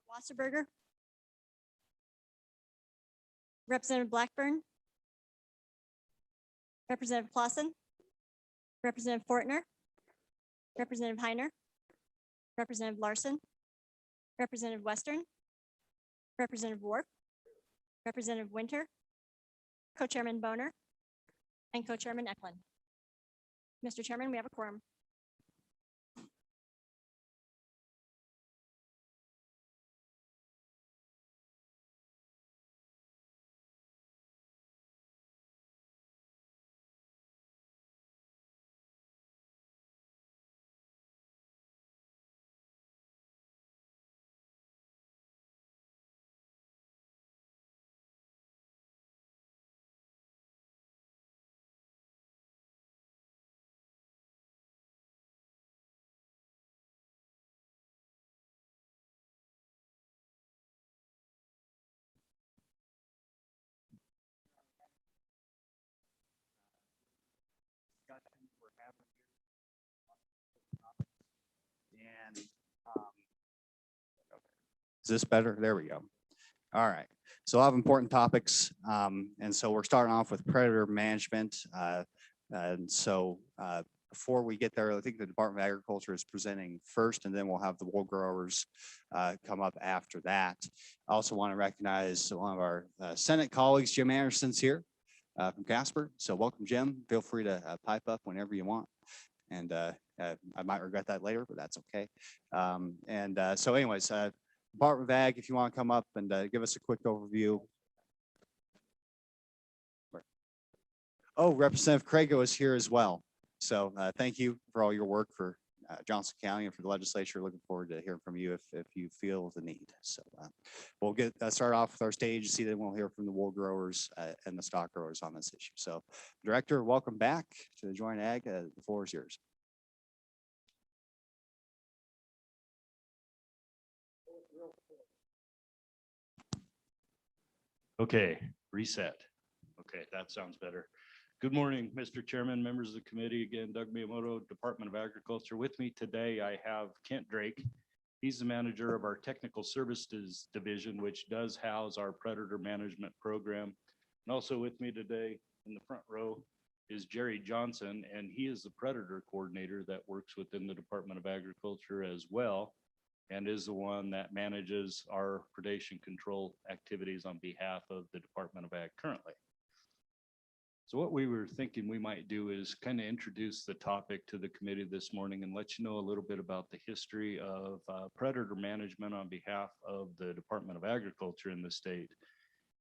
Wasserberger, Representative Blackburn, Representative Clausen, Representative Fortner, Representative Heiner, Representative Larson, Representative Western, Representative Wharf, Representative Winter, Co-Chairman Boner, and Co-Chairman Eklund. Mr. Chairman, we have a quorum. And is this better? There we go. All right. So I have important topics. And so we're starting off with predator management. Before we get there, I think the Department of Agriculture is presenting first, and then we'll have the wool growers come up after that. I also want to recognize one of our Senate colleagues, Jim Anderson's here from Casper. So welcome, Jim. Feel free to pipe up whenever you want. And I might regret that later, but that's okay. So anyways, Department of Ag, if you want to come up and give us a quick overview. Oh, Representative Crago is here as well. So thank you for all your work for Johnson County and for the legislature. Looking forward to hearing from you if you feel the need. So we'll get start off with our stage, see that we'll hear from the wool growers and the stock growers on this issue. So Director, welcome back to the Joint Ag. The floor is yours. Okay, reset. Okay, that sounds better. Good morning, Mr. Chairman, members of the committee. Again, Doug Miyamoto, Department of Agriculture. With me today, I have Kent Drake. He's the manager of our Technical Services Division, which does house our predator management program. And also with me today in the front row is Jerry Johnson, and he is the predator coordinator that works within the Department of Agriculture as well, and is the one that manages our predation control activities on behalf of the Department of Ag currently. So what we were thinking we might do is kind of introduce the topic to the committee this morning and let you know a little bit about the history of predator management on behalf of the Department of Agriculture in the state.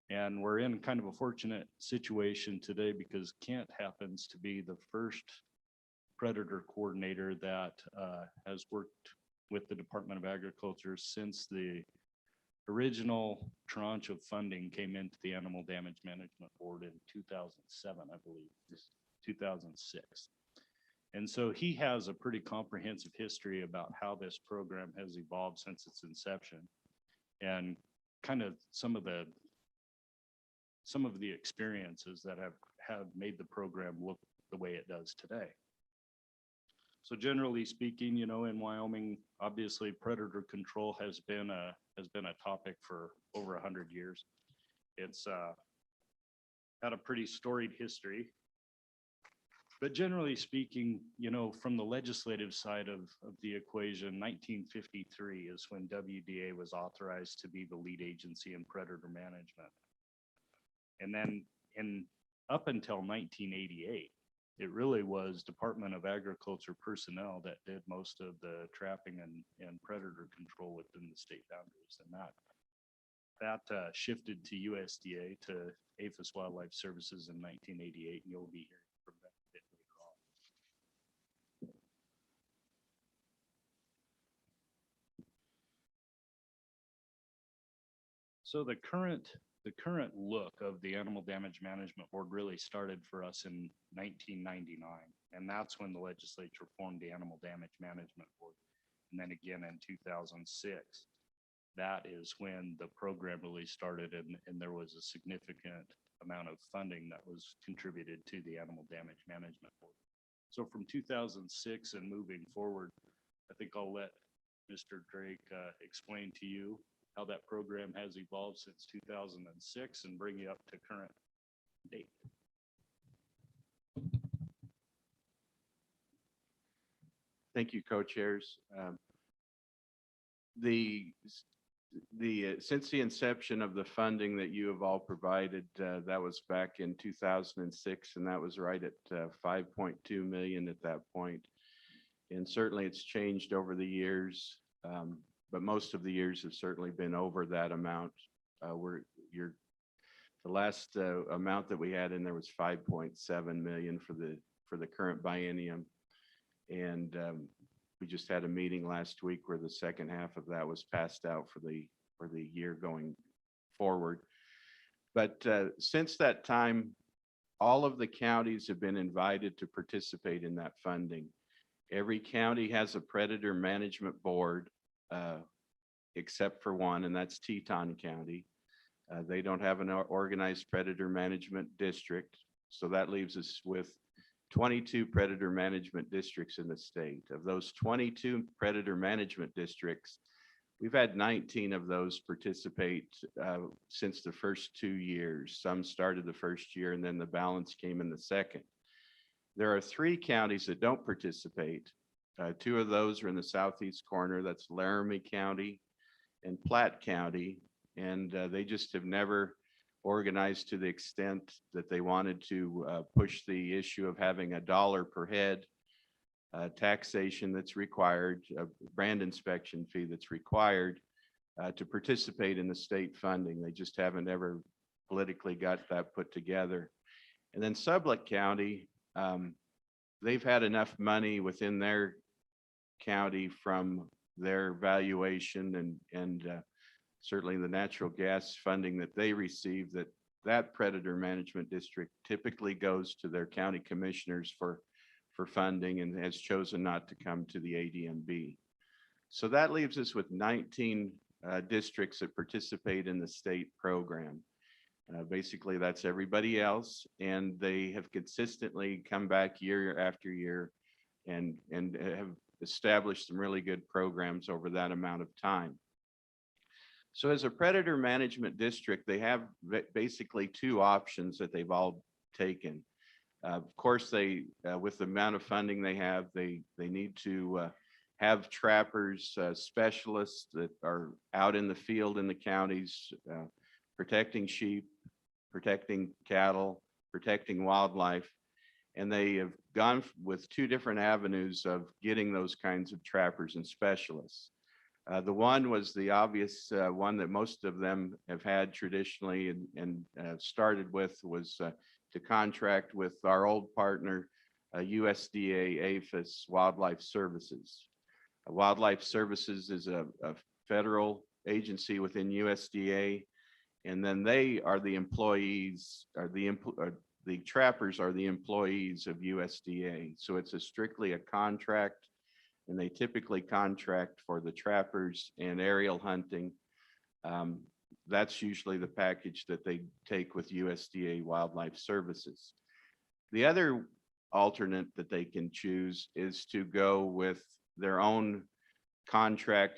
And we're in kind of a fortunate situation today because Kent happens to be the first predator coordinator that has worked with the Department of Agriculture since the original tranche of funding came into the Animal Damage Management Board in 2007, I believe, 2006. And so he has a pretty comprehensive history about how this program has evolved since its inception and kind of some of the experiences that have made the program look the way it does today. So generally speaking, you know, in Wyoming, obviously predator control has been a topic for over 100 years. It's had a pretty storied history. But generally speaking, you know, from the legislative side of the equation, 1953 is when WDA was authorized to be the lead agency in predator management. And then up until 1988, it really was Department of Agriculture personnel that did most of the trapping and predator control within the state boundaries. And that shifted to USDA, to APHIS Wildlife Services in 1988, and you'll be hearing from that a bit later on. So the current look of the Animal Damage Management Board really started for us in 1999. And that's when the legislature formed the Animal Damage Management Board. And then again in 2006, that is when the program really started, and there was a significant amount of funding that was contributed to the Animal Damage Management Board. So from 2006 and moving forward, I think I'll let Mr. Drake explain to you how that program has evolved since 2006 and bring you up to current date. Thank you, co-chairs. Since the inception of the funding that you have all provided, that was back in 2006, and that was right at 5.2 million at that point. And certainly it's changed over the years, but most of the years have certainly been over that amount. The last amount that we had in there was 5.7 million for the current biennium. And we just had a meeting last week where the second half of that was passed out for the year going forward. But since that time, all of the counties have been invited to participate in that funding. Every county has a predator management board, except for one, and that's Teton County. They don't have an organized predator management district, so that leaves us with 22 predator management districts in the state. Of those 22 predator management districts, we've had 19 of those participate since the first 2 years. Some started the first year and then the balance came in the second. There are 3 counties that don't participate. 2 of those are in the southeast corner. That's Laramie County and Platte County. And they just have never organized to the extent that they wanted to push the issue of having $1 per head taxation that's required, a brand inspection fee that's required to participate in the state funding. They just haven't ever politically got that put together. And then Sublette County, they've had enough money within their county from their valuation and certainly the natural gas funding that they receive, that predator management district typically goes to their county commissioners for funding and has chosen not to come to the ADMB. So that leaves us with 19 districts that participate in the state program. Basically, that's everybody else, and they have consistently come back year after year and have established some really good programs over that amount of time. So as a predator management district, they have basically 2 options that they've all taken. Of course, with the amount of funding they have, they need to have trappers, specialists that are out in the field in the counties, protecting sheep, protecting cattle, protecting wildlife. And they have gone with 2 different avenues of getting those kinds of trappers and specialists. The one was the obvious one that most of them have had traditionally and started with was to contract with our old partner, USDA APHIS Wildlife Services. Wildlife Services is a federal agency within USDA, and then they are the employees, the trappers are the employees of USDA. So it's strictly a contract, and they typically contract for the trappers and aerial hunting. That's usually the package that they take with USDA Wildlife Services. The other alternate that they can choose is to go with their own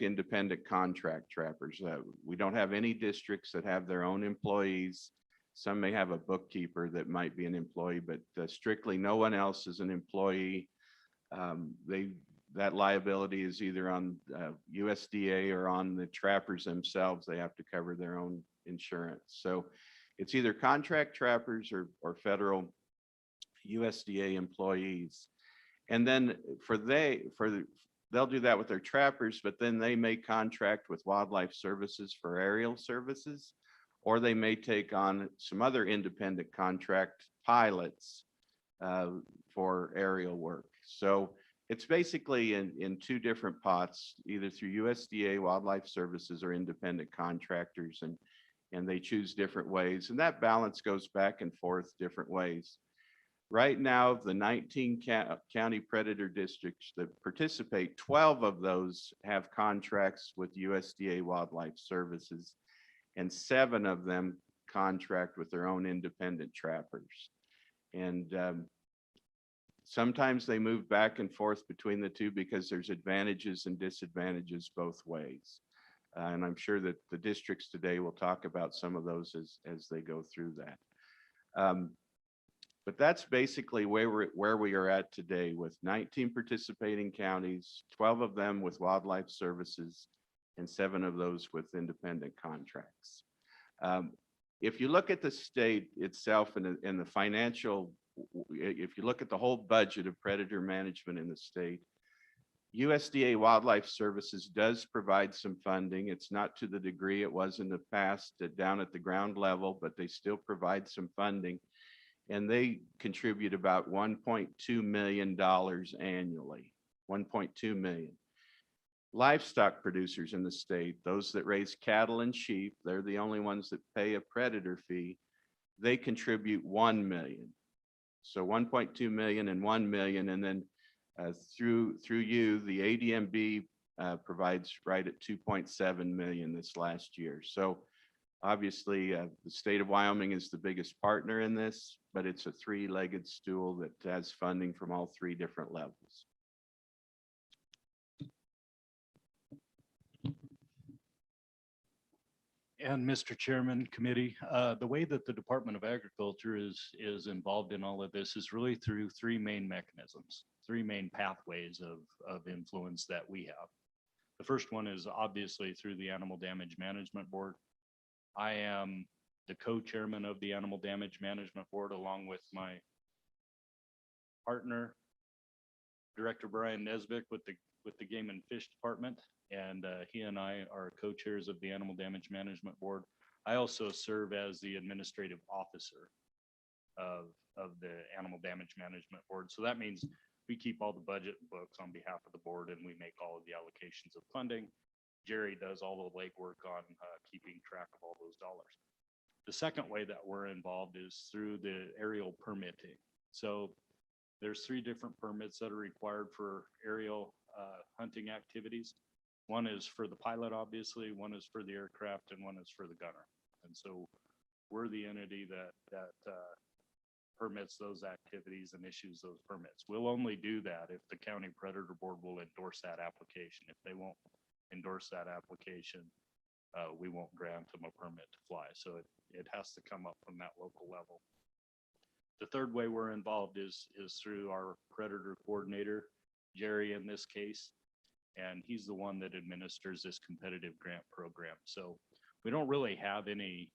independent contract trappers. We don't have any districts that have their own employees. Some may have a bookkeeper that might be an employee, but strictly no one else is an employee. That liability is either on USDA or on the trappers themselves. They have to cover their own insurance. So it's either contract trappers or federal USDA employees. And then they'll do that with their trappers, but then they may contract with Wildlife Services for aerial services, or they may take on some other independent contract pilots for aerial work. So it's basically in 2 different pots, either through USDA Wildlife Services or independent contractors, and they choose different ways. And that balance goes back and forth different ways. Right now, the 19 county predator districts that participate, 12 of those have contracts with USDA Wildlife Services, and 7 of them contract with their own independent trappers. And sometimes they move back and forth between the 2 because there's advantages and disadvantages both ways. And I'm sure that the districts today will talk about some of those as they go through that. But that's basically where we are at today with 19 participating counties, 12 of them with wildlife services, and 7 of those with independent contracts. If you look at the state itself and the financial, if you look at the whole budget of predator management in the state, USDA Wildlife Services does provide some funding. It's not to the degree it was in the past down at the ground level, but they still provide some funding. And they contribute about $1.2 million annually, 1.2 million. Livestock producers in the state, those that raise cattle and sheep, they're the only ones that pay a predator fee. They contribute 1 million. So 1.2 million and 1 million. And then through you, the ADMB provides right at 2.7 million this last year. So obviously the state of Wyoming is the biggest partner in this, but it's a 3-legged stool that has funding from all 3 different levels. And Mr. Chairman, committee, the way that the Department of Agriculture is involved in all of this is really through 3 main mechanisms, 3 main pathways of influence that we have. The first one is obviously through the Animal Damage Management Board. I am the co-chairman of the Animal Damage Management Board, along with my partner, Director Brian Nesbitt with the Game and Fish Department. And he and I are co-chairs of the Animal Damage Management Board. I also serve as the administrative officer of the Animal Damage Management Board. So that means we keep all the budget books on behalf of the board, and we make all of the allocations of funding. Jerry does all the legwork on keeping track of all those dollars. The second way that we're involved is through the aerial permitting. So there's 3 different permits that are required for aerial hunting activities. One is for the pilot, obviously, one is for the aircraft, and one is for the gunner. And so we're the entity that permits those activities and issues those permits. We'll only do that if the county predator board will endorse that application. If they won't endorse that application, we won't grant them a permit to fly. So it has to come up from that local level. The third way we're involved is through our predator coordinator, Jerry in this case, and he's the one that administers this competitive grant program. So we don't really have any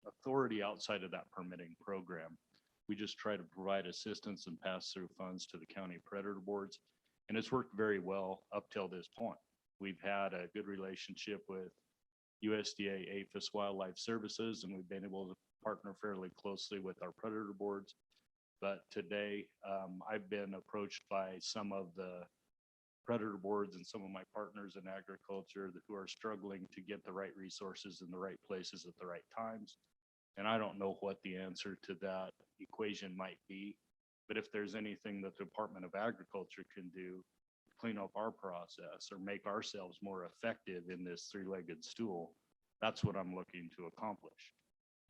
authority outside of that permitting program. We just try to provide assistance and pass through funds to the county predator boards, and it's worked very well up till this point. We've had a good relationship with USDA APHIS Wildlife Services, and we've been able to partner fairly closely with our predator boards. But today, I've been approached by some of the predator boards and some of my partners in agriculture who are struggling to get the right resources in the right places at the right times. And I don't know what the answer to that equation might be, but if there's anything that the Department of Agriculture can do to clean up our process or make ourselves more effective in this 3-legged stool, that's what I'm looking to accomplish.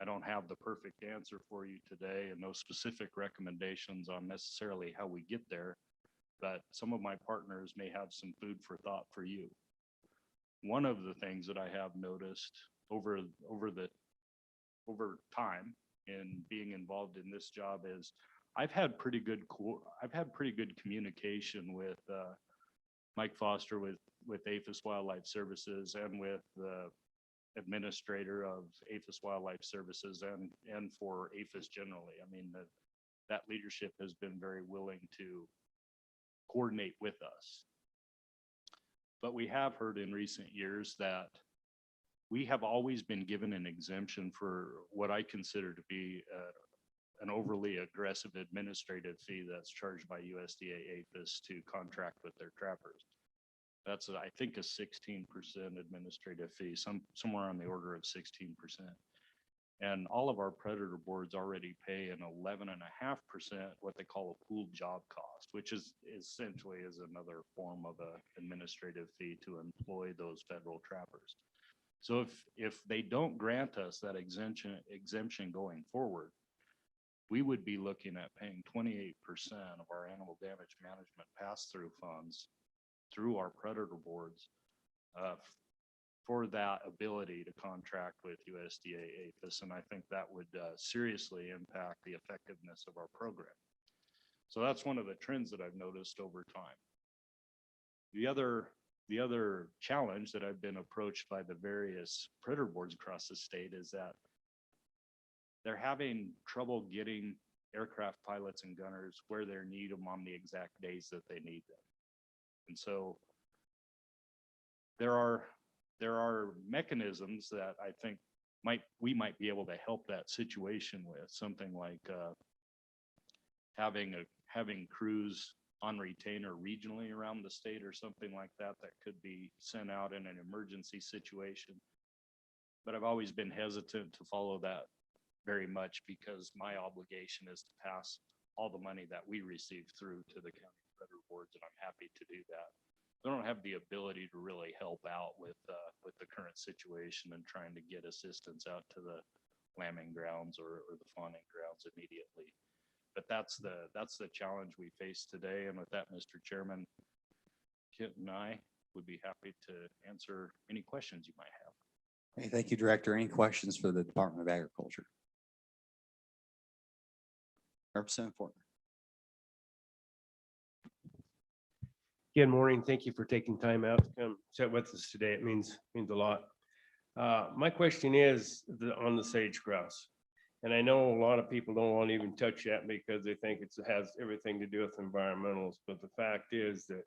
I don't have the perfect answer for you today and no specific recommendations on necessarily how we get there, but some of my partners may have some food for thought for you. One of the things that I have noticed over time in being involved in this job is I've had pretty good communication with Mike Foster with APHIS Wildlife Services and with the administrator of APHIS Wildlife Services and for APHIS generally. I mean, that leadership has been very willing to coordinate with us. But we have heard in recent years that we have always been given an exemption for what I consider to be an overly aggressive administrative fee that's charged by USDA APHIS to contract with their trappers. That's, I think, a 16% administrative fee, somewhere on the order of 16%. And all of our predator boards already pay an 11.5% what they call a pooled job cost, which is essentially is another form of an administrative fee to employ those federal trappers. So if they don't grant us that exemption going forward, we would be looking at paying 28% of our animal damage management pass-through funds through our predator boards for that ability to contract with USDA APHIS, and I think that would seriously impact the effectiveness of our program. So that's one of the trends that I've noticed over time. The other challenge that I've been approached by the various predator boards across the state is that they're having trouble getting aircraft pilots and gunners where they need them on the exact days that they need them. And so there are mechanisms that I think we might be able to help that situation with, something like having crews on retainer regionally around the state or something like that that could be sent out in an emergency situation. But I've always been hesitant to follow that very much because my obligation is to pass all the money that we receive through to the county predator boards, and I'm happy to do that. I don't have the ability to really help out with the current situation and trying to get assistance out to the lambing grounds or the fawning grounds immediately. But that's the challenge we face today. And with that, Mr. Chairman, Kent and I would be happy to answer any questions you might have. Hey, thank you, Director. Any questions for the Department of Agriculture? Representative Fortner. Good morning. Thank you for taking time out to come sit with us today. It means a lot. My question is on the sage grouse. And I know a lot of people don't want to even touch that because they think it has everything to do with environmentals. But the fact is that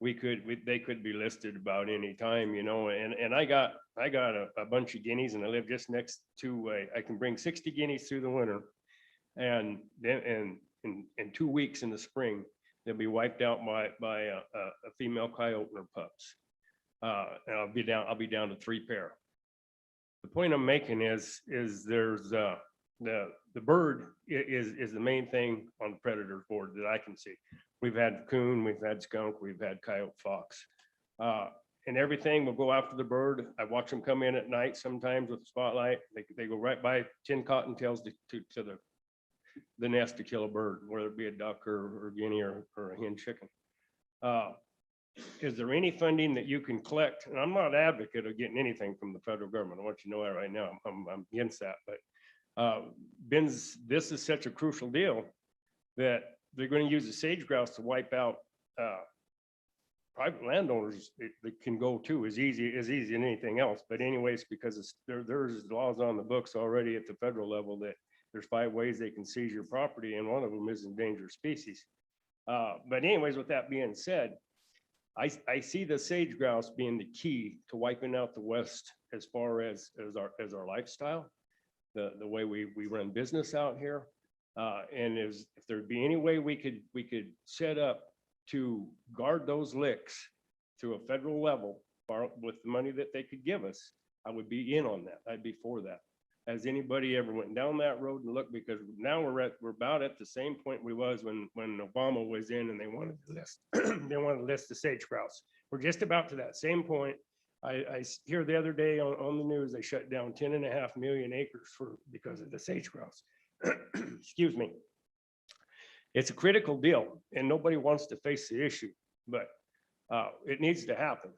they could be listed about any time, you know, and I got a bunch of guineas and I live just next to, I can bring 60 guineas through the winter. And then in 2 weeks in the spring, they'll be wiped out by a female coyote and her pups. And I'll be down to 3 pair. The point I'm making is there's the bird is the main thing on the predator board that I can see. We've had coon, we've had skunk, we've had coyote, fox, and everything will go after the bird. I watch them come in at night sometimes with a spotlight. They go right by 10 cottontails to the nest to kill a bird, whether it be a duck or guinea or a hen chicken. Is there any funding that you can collect? And I'm not an advocate of getting anything from the federal government. I want you to know that right now. I'm against that. But this is such a crucial deal that they're going to use the sage grouse to wipe out private landowners. It can go too as easy as anything else. But anyways, because there's laws on the books already at the federal level that there's 5 ways they can seize your property, and one of them is endangered species. But anyways, with that being said, I see the sage grouse being the key to wiping out the West as far as our lifestyle, the way we run business out here. And if there'd be any way we could set up to guard those licks to a federal level with the money that they could give us, I would be in on that. I'd be for that. Has anybody ever went down that road and looked? Because now we're about at the same point we was when Obama was in and they wanted to list they wanted to list the sage grouse. We're just about to that same point. I hear the other day on the news they shut down 10.5 million acres because of the sage grouse. Excuse me. It's a critical deal and nobody wants to face the issue, but it needs to happen.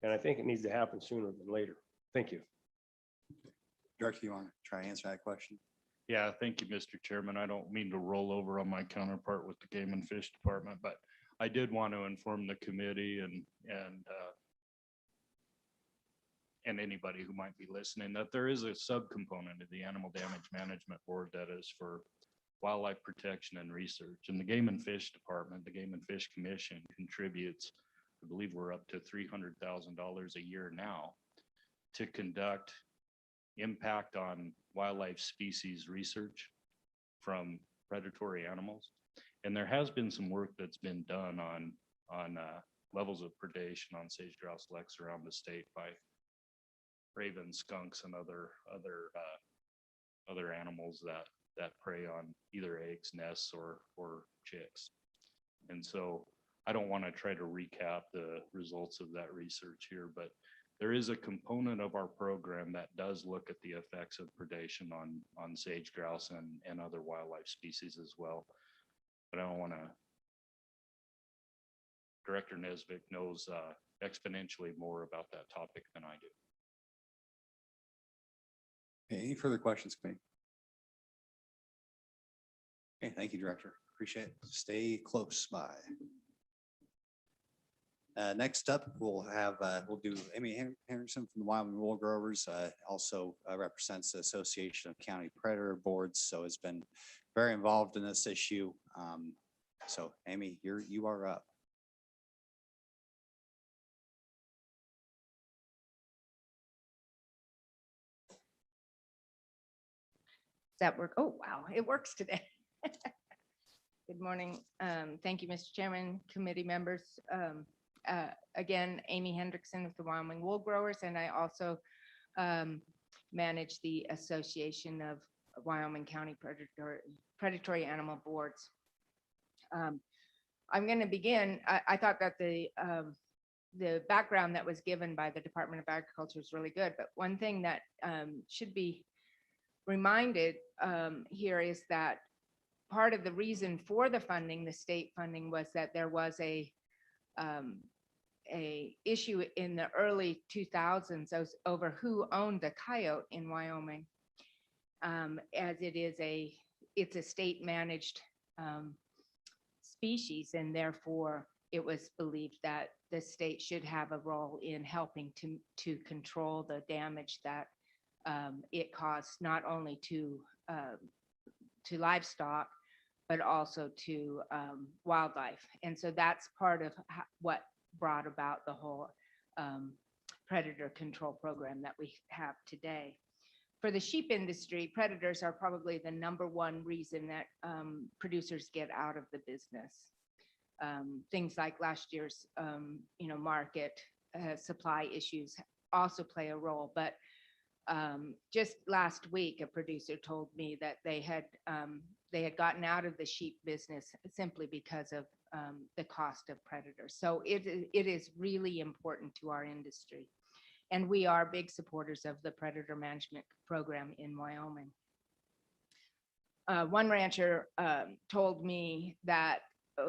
And I think it needs to happen sooner than later. Thank you. Director, you want to try to answer that question? Yeah, thank you, Mr. Chairman. I don't mean to roll over on my counterpart with the Game and Fish Department, but I did want to inform the committee and anybody who might be listening that there is a subcomponent of the Animal Damage Management Board that is for wildlife protection and research. And the Game and Fish Department, the Game and Fish Commission contributes, I believe we're up to $300,000 a year now to conduct impact on wildlife species research from predatory animals. And there has been some work that's been done on levels of predation on sage grouse licks around the state by ravens, skunks, and other animals that prey on either eggs, nests, or chicks. And so I don't want to try to recap the results of that research here, but there is a component of our program that does look at the effects of predation on sage grouse and other wildlife species as well. But I don't want to Director Nesbitt knows exponentially more about that topic than I do. Okay, any further questions, committee? Okay, thank you, Director. Appreciate it. Stay close by. Next up, we'll do Amy Henderson from the Wyoming Wool Growers, also represents the Association of County Predator Boards, so has been very involved in this issue. So Amy, you are up. That work? Oh, wow, it works today. Good morning. Thank you, Mr. Chairman, committee members. Again, Amy Hendrickson with the Wyoming Wool Growers, and I also manage the Association of Wyoming County Predatory Animal Boards. I'm going to begin. I thought that the background that was given by the Department of Agriculture is really good, but one thing that should be reminded here is that part of the reason for the funding, the state funding, was that there was a issue in the early 2000s over who owned the coyote in Wyoming, as it's a state managed species, and therefore it was believed that the state should have a role in helping to control the damage that it caused, not only to livestock, but also to wildlife. And so that's part of what brought about the whole predator control program that we have today. For the sheep industry, predators are probably the #1 reason that producers get out of the business. Things like last year's market supply issues also play a role, but just last week, a producer told me that they had gotten out of the sheep business simply because of the cost of predators. So it is really important to our industry. And we are big supporters of the predator management program in Wyoming. One rancher told me that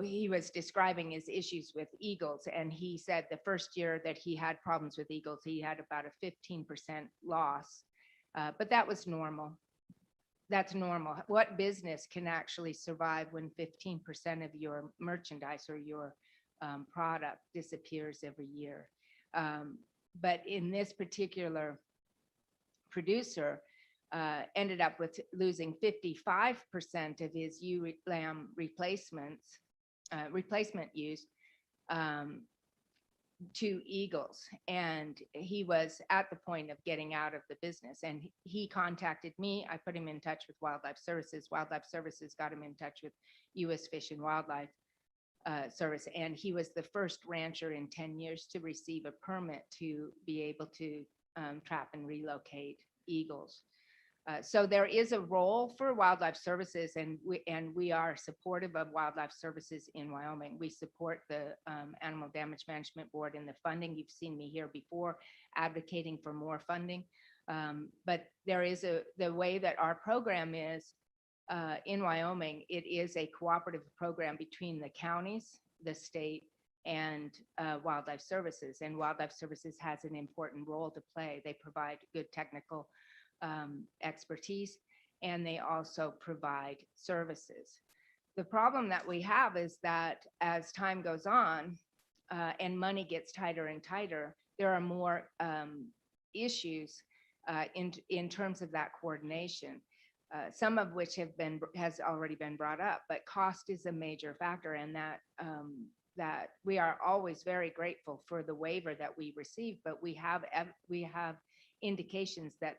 he was describing his issues with eagles, and he said the first year that he had problems with eagles, he had about a 15% loss, but that was normal. That's normal. What business can actually survive when 15% of your merchandise or your product disappears every year? But in this particular producer, ended up with losing 55% of his ewe lamb replacement use to eagles. And he was at the point of getting out of the business. And he contacted me. I put him in touch with Wildlife Services. Wildlife Services got him in touch with U.S. Fish and Wildlife Service. And he was the first rancher in 10 years to receive a permit to be able to trap and relocate eagles. So there is a role for Wildlife Services, and we are supportive of Wildlife Services in Wyoming. We support the Animal Damage Management Board and the funding. You've seen me here before advocating for more funding. But there is the way that our program is in Wyoming, it is a cooperative program between the counties, the state, and Wildlife Services. And Wildlife Services has an important role to play. They provide good technical expertise, and they also provide services. The problem that we have is that as time goes on and money gets tighter and tighter, there are more issues in terms of that coordination, some of which has already been brought up, but cost is a major factor, and that we are always very grateful for the waiver that we receive, but we have indications that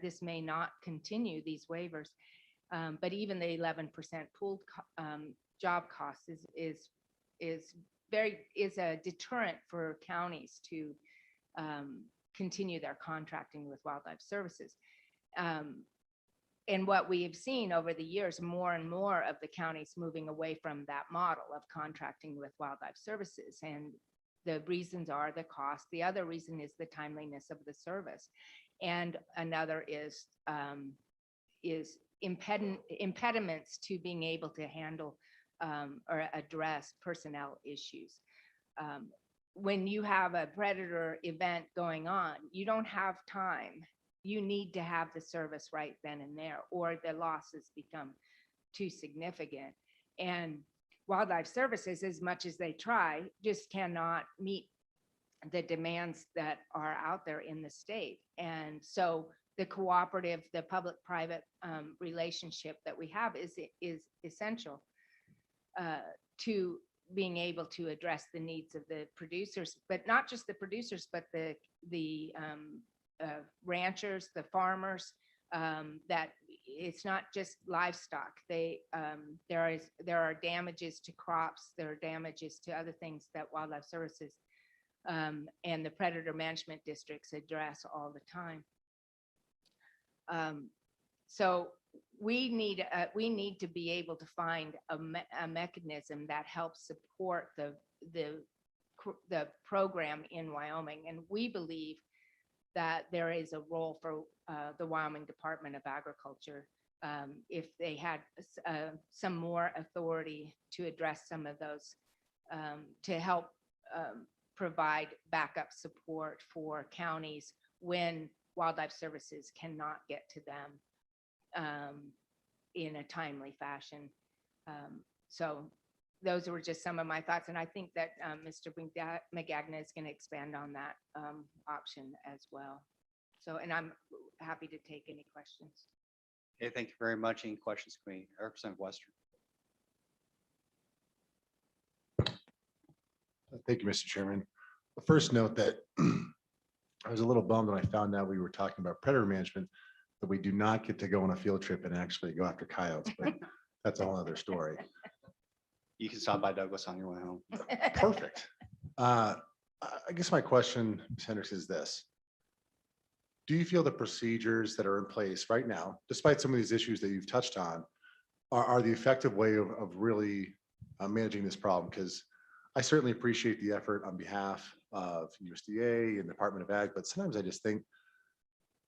this may not continue, these waivers. But even the 11% pooled job cost is a deterrent for counties to continue their contracting with Wildlife Services. And what we have seen over the years, more and more of the counties moving away from that model of contracting with Wildlife Services. And the reasons are the cost. The other reason is the timeliness of the service. And another is impediments to being able to handle or address personnel issues. when you have a predator event going on, you don't have time. You need to have the service right then and there, or the losses become too significant. And Wildlife Services, as much as they try, just cannot meet the demands that are out there in the state. And so the cooperative, the public-private relationship that we have is essential to being able to address the needs of the producers, but not just the producers, but the ranchers, the farmers, that it's not just livestock. There are damages to crops, there are damages to other things that Wildlife Services and the predator management districts address all the time. So we need to be able to find a mechanism that helps support the program in Wyoming. And we believe that there is a role for the Wyoming Department of Agriculture if they had some more authority to address some of those, to help provide backup support for counties when Wildlife Services cannot get to them in a timely fashion. So those were just some of my thoughts. And I think that Mr. McGagna is going to expand on that option as well. So, and I'm happy to take any questions. Okay, thank you very much. Any questions, Committee? Representative Western. Thank you, Mr. Chairman. The first note that I was a little bummed when I found out we were talking about predator management, that we do not get to go on a field trip and actually go after coyotes, but that's a whole other story. You can stop by Douglas on your way home. Perfect. I guess my question, Ms. Hendricks, is this. Do you feel the procedures that are in place right now, despite some of these issues that you've touched on, are the effective way of really managing this problem? Because I certainly appreciate the effort on behalf of USDA and Department of Ag, but sometimes I just think,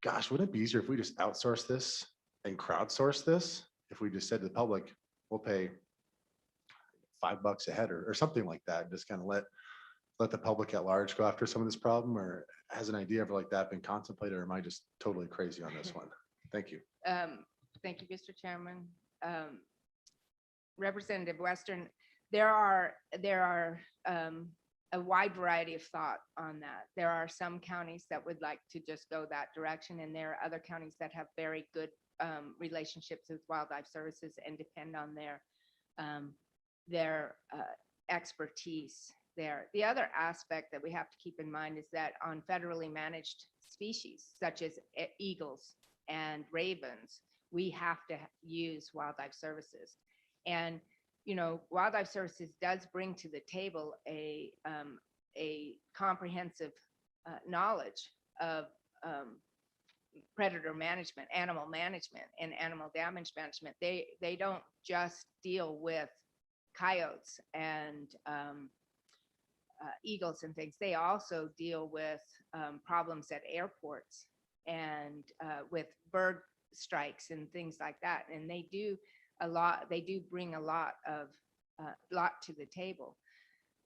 gosh, wouldn't it be easier if we just outsource this and crowdsource this? If we just said to the public, we'll pay $5 a head or something like that, and just kind of let the public at large go after some of this problem? Or has an idea ever like that been contemplated, or am I just totally crazy on this one? Thank you. Thank you, Mr. Chairman. Representative Western, there are a wide variety of thought on that. There are some counties that would like to just go that direction, and there are other counties that have very good relationships with Wildlife Services and depend on their expertise there. The other aspect that we have to keep in mind is that on federally managed species, such as eagles and ravens, we have to use Wildlife Services. And you know, Wildlife Services does bring to the table a comprehensive knowledge of predator management, animal management, and animal damage management. They don't just deal with coyotes and eagles and things. They also deal with problems at airports and with bird strikes and things like that. And they do bring a lot to the table.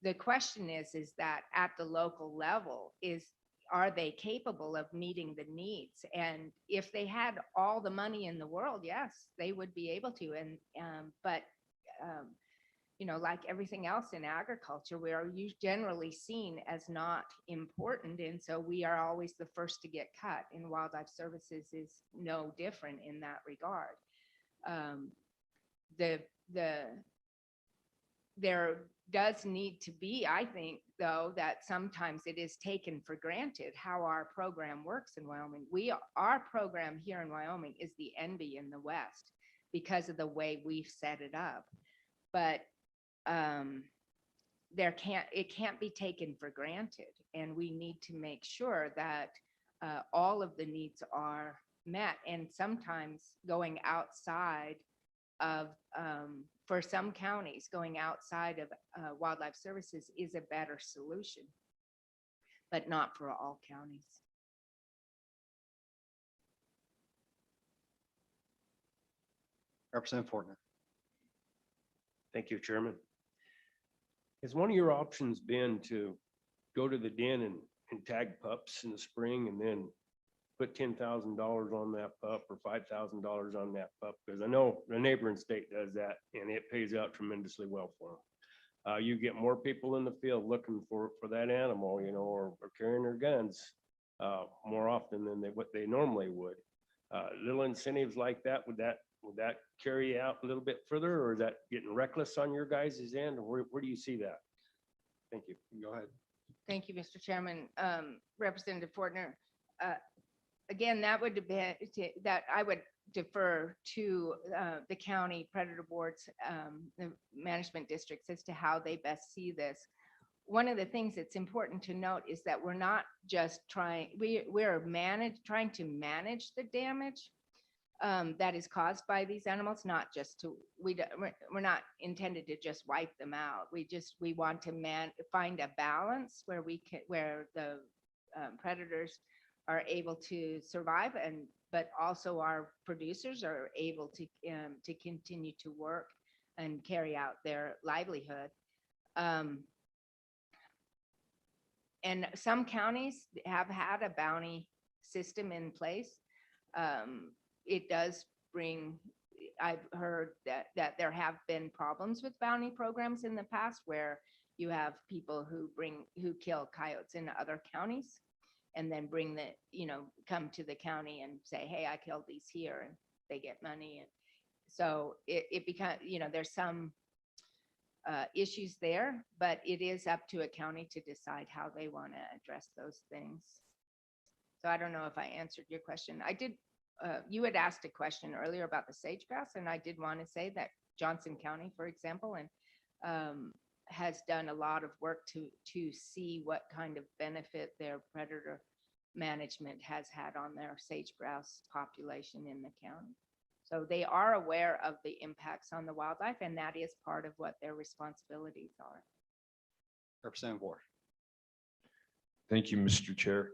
The question is that at the local level, are they capable of meeting the needs? And if they had all the money in the world, yes, they would be able to. And but you know, like everything else in agriculture, we are generally seen as not important, and so we are always the first to get cut. And Wildlife Services is no different in that regard. There does need to be, I think, though, that sometimes it is taken for granted how our program works in Wyoming. Our program here in Wyoming is the envy in the West because of the way we've set it up. But it can't be taken for granted, and we need to make sure that all of the needs are met. And sometimes going outside of for some counties, going outside of Wildlife Services is a better solution, but not for all counties. Representative Fortner. Thank you, Chairman. Has one of your options been to go to the den and tag pups in the spring and then put $10,000 on that pup or $5,000 on that pup? Because I know the neighboring state does that and it pays out tremendously well for them. You get more people in the field looking for that animal, you know, or carrying their guns more often than what they normally would. Little incentives like that, would that carry out a little bit further, or is that getting reckless on your guys' end? Or where do you see that? Thank you. Go ahead. Thank you, Mr. Chairman. Representative Fortner. Again, that would depend, that I would defer to the county predator boards, the management districts as to how they best see this. One of the things that's important to note is that we're not just trying, we're trying to manage the damage that is caused by these animals, not just to, we're not intended to just wipe them out. We want to find a balance where where the predators are able to survive, but also our producers are able to continue to work and carry out their livelihood. And some counties have had a bounty system in place. It does bring, I've heard that there have been problems with bounty programs in the past where you have people who kill coyotes in other counties and then come to the county and say, hey, I killed these here, and they get money. And so it becomes, there's some issues there, but it is up to a county to decide how they want to address those things. So I don't know if I answered your question. I did, you had asked a question earlier about the sage grouse, and I did want to say that Johnson County, for example, has done a lot of work to see what kind of benefit their predator management has had on their sage grouse population in the county. So they are aware of the impacts on the wildlife, and that is part of what their responsibilities are. Representative Ward. Thank you, Mr. Chair.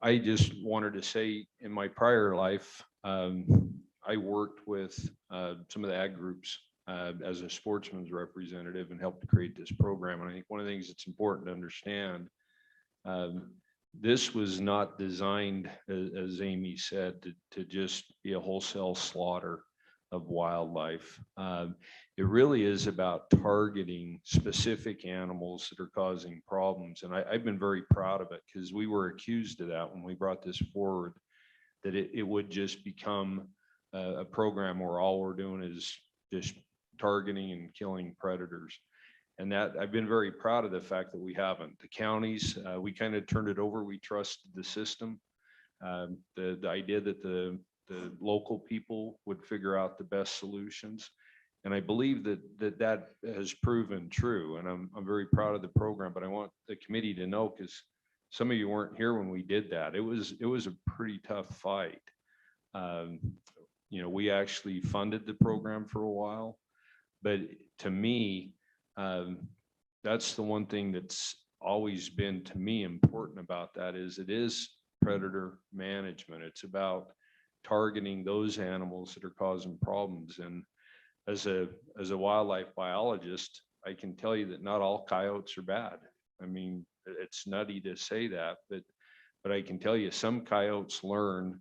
I just wanted to say in my prior life, I worked with some of the ag groups as a sportsman's representative and helped to create this program. And I think one of the things that's important to understand, this was not designed, as Amy said, to just be a wholesale slaughter of wildlife. It really is about targeting specific animals that are causing problems. And I've been very proud of it because we were accused of that when we brought this forward, that it would just become a program where all we're doing is just targeting and killing predators. And that I've been very proud of the fact that we haven't. The counties, we kind of turned it over. We trusted the system. The idea that the local people would figure out the best solutions. And I believe that has proven true. And I'm very proud of the program, but I want the committee to know, because some of you weren't here when we did that. It was a pretty tough fight. We actually funded the program for a while, but to me, that's the one thing that's always been to me important about that is it is predator management. It's about targeting those animals that are causing problems. And as a wildlife biologist, I can tell you that not all coyotes are bad. I mean, it's nutty to say that, but I can tell you some coyotes learn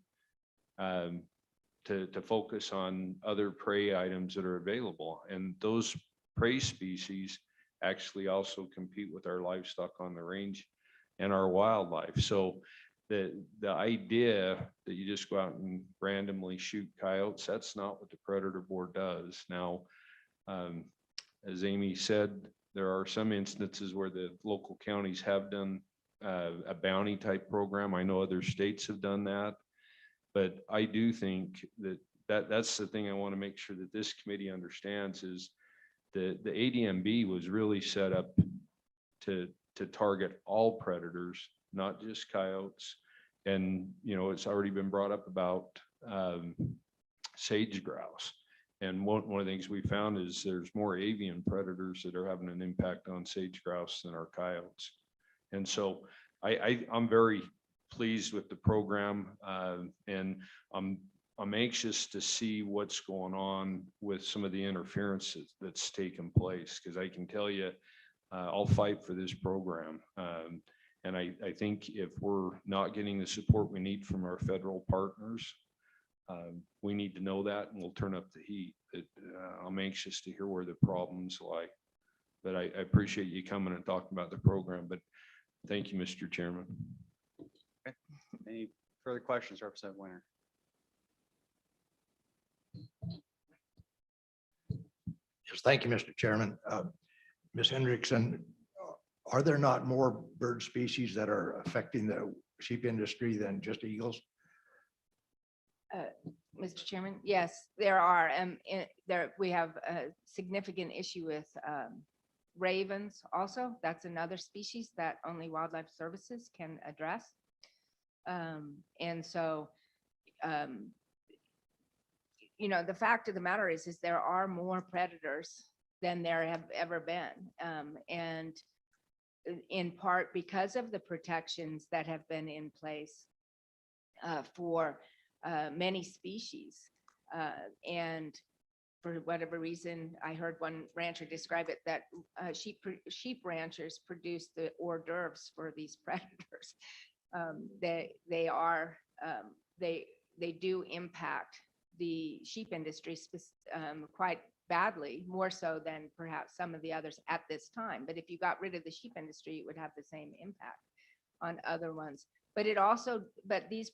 to focus on other prey items that are available. And those prey species actually also compete with our livestock on the range and our wildlife. So the idea that you just go out and randomly shoot coyotes, that's not what the predator board does. Now, as Amy said, there are some instances where the local counties have done a bounty type program. I know other states have done that, but I do think that's the thing I want to make sure that this committee understands is the ADMB was really set up to target all predators, not just coyotes. And, it's already been brought up about sage grouse. And one of the things we found is there's more avian predators that are having an impact on sage grouse than our coyotes. And so I'm very pleased with the program. And I'm I'm anxious to see what's going on with some of the interference that's taken place, because I can tell you, I'll fight for this program. And I think if we're not getting the support we need from our federal partners, we need to know that, and we'll turn up the heat. I'm anxious to hear where the problems lie. But I appreciate you coming and talking about the program, but thank you, Mr. Chairman. Any further questions, Representative Winter? Yes, thank you, Mr. Chairman. Ms. Hendrickson, are there not more bird species that are affecting the sheep industry than just eagles? Mr. Chairman, yes, there are. We have a significant issue with ravens also. That's another species that only Wildlife Services can address. And so, you know, the fact of the matter is there are more predators than there have ever been. And in part because of the protections that have been in place for many species. And for whatever reason, I heard one rancher describe it that sheep ranchers produce the hors d'oeuvres for these predators. They do impact the sheep industry quite badly, more so than perhaps some of the others at this time. But if you got rid of the sheep industry, it would have the same impact on other ones. But these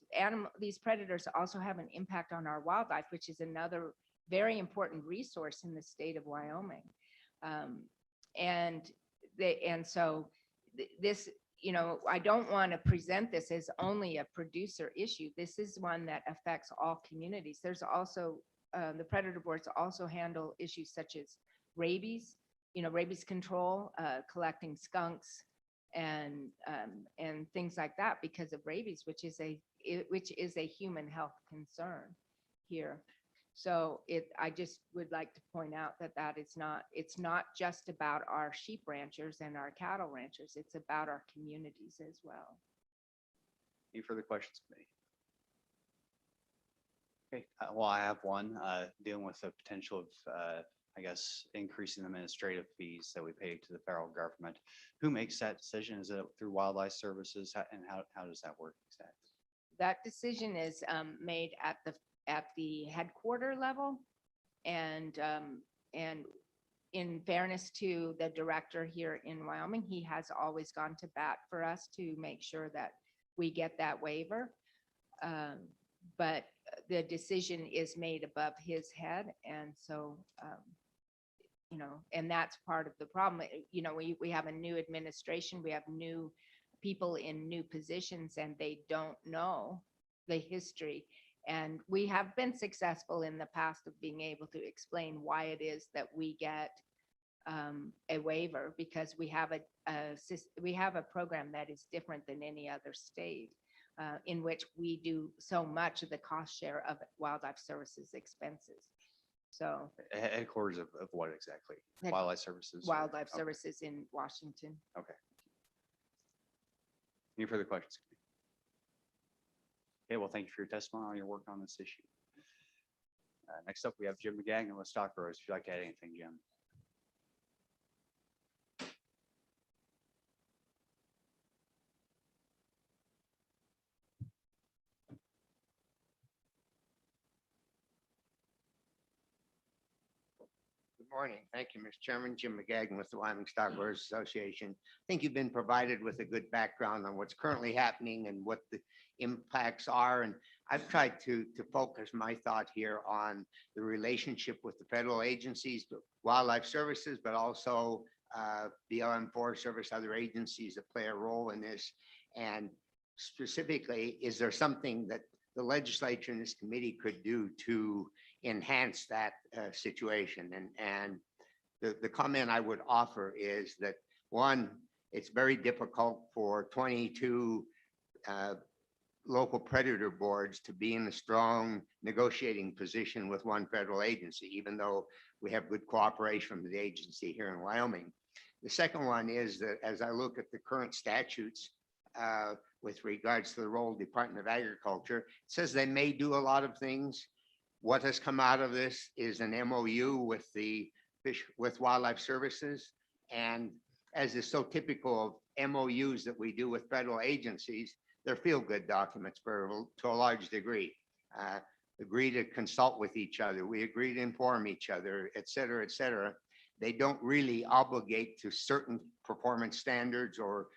predators also have an impact on our wildlife, which is another very important resource in the state of Wyoming. So this, you know, I don't want to present this as only a producer issue. This is one that affects all communities. There's also the predator boards also handle issues such as rabies, you know, rabies control, collecting skunks and things like that because of rabies, which is a human health concern here. So I just would like to point out that it's not just about our sheep ranchers and our cattle ranchers. It's about our communities as well. Any further questions, committee? Okay, well, I have one dealing with the potential of, I guess, increasing the administrative fees that we pay to the federal government. Who makes that decision? Is it through Wildlife Services? And how does that work exactly? That decision is made at the headquarter level, and in fairness to the director here in Wyoming, he has always gone to bat for us to make sure that we get that waiver. But the decision is made above his head, and so you know, and that's part of the problem. You know, we have a new administration, we have new people in new positions, and they don't know the history. And we have been successful in the past of being able to explain why it is that we get a waiver, because we have a program that is different than any other state, in which we do so much of the cost share of Wildlife Services expenses. So Headquarters of what exactly? Head- Wildlife Services? Wildlife Okay. Services in Washington. Okay. Any further questions? Okay, well, thank you for your testimony on your work on this issue. Next up, we have Jim McGagnon with Stock Growers. If you'd like to add anything, Jim. Good morning. Thank you, Mr. Chairman. Jim McGagnon with the Wyoming Stock Growers Association. I think you've been provided with a good background on what's currently happening and what the impacts are. And I've tried to focus my thought here on the relationship with the federal agencies, Wildlife Services, but also BLM Forest Service, other agencies that play a role in this. And specifically, is there something that the legislature and this committee could do to enhance that situation? And the comment I would offer is that, one, it's very difficult for 22 local predator boards to be in a strong negotiating position with one federal agency, even though we have good cooperation from the agency here in Wyoming. The second one is that as I look at the current statutes, with regards to the role of the Department of Agriculture. It says they may do a lot of things. What has come out of this is an MOU with with Wildlife Services. And as is so typical of MOUs that we do with federal agencies, they're feel-good documents to a large degree. Agree to consult with each other. We agree to inform each other, et cetera, et cetera. They don't really obligate to certain performance standards or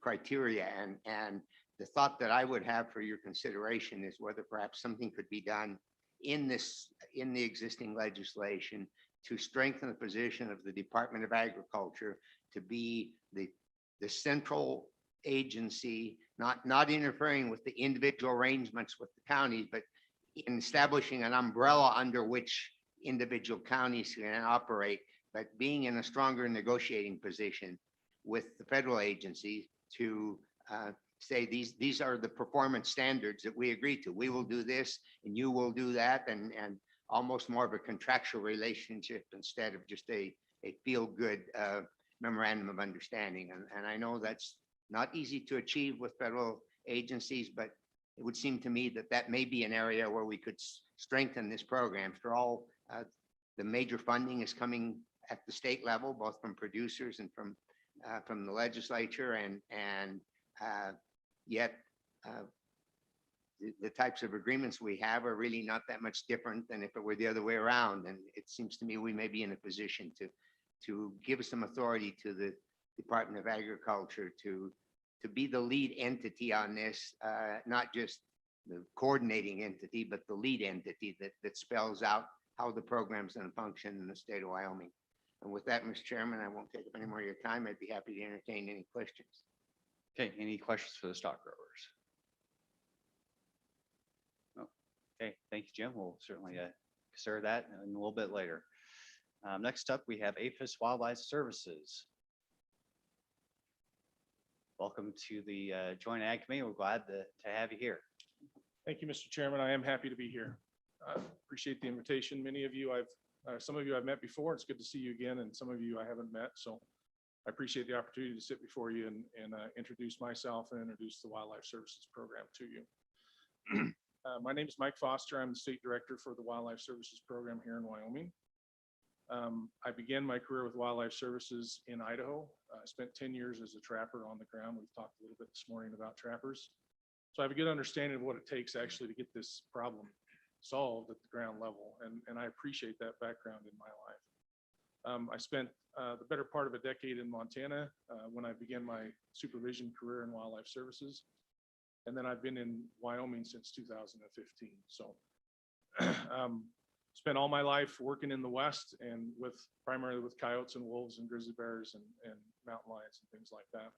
criteria. And the thought that I would have for your consideration is whether perhaps something could be done in the existing legislation to strengthen the position of the Department of Agriculture to be the central agency, not interfering with the individual arrangements with the counties, but in establishing an umbrella under which individual counties can operate, but being in a stronger negotiating position with the federal agencies to say these are the performance standards that we agree to. We will do this and you will do that, and almost more of a contractual relationship instead of just a feel-good memorandum of understanding. And I know that's not easy to achieve with federal agencies, but it would seem to me that that may be an area where we could strengthen this program. After all, the major funding is coming at the state level, both from producers and from the legislature, and yet the types of agreements we have are really not that much different than if it were the other way around. And it seems to me we may be in a position to give some authority to the Department of Agriculture to be the lead entity on this, not just the coordinating entity, but the lead entity that spells out how the program's going to function in the state of Wyoming. And with that, Mr. Chairman, I won't take up any more of your time. I'd be happy to entertain any questions. Okay, any questions for the stock growers? No. Okay, thank you, Jim. We'll certainly consider that in a little bit later. Next up, we have APHIS Wildlife Services. Welcome to the Joint Ag Committee. We're glad to have you here. Thank you, Mr. Chairman. I am happy to be here. Appreciate the invitation. Many of you some of you I've met before. It's good to see you again, and some of you I haven't met. So I appreciate the opportunity to sit before you and introduce myself and introduce the Wildlife Services Program to you. My name is Mike Foster. I'm the State Director for the Wildlife Services Program here in Wyoming. I began my career with Wildlife Services in Idaho. I spent 10 years as a trapper on the ground. We've talked a little bit this morning about trappers. So I have a good understanding of what it takes actually to get this problem solved at the ground level. And I appreciate that background in my life. I spent the better part of a decade in Montana when I began my supervision career in Wildlife Services. And then I've been in Wyoming since 2015. So spent all my life working in the West and primarily with coyotes and wolves and grizzly bears and mountain lions and things like that.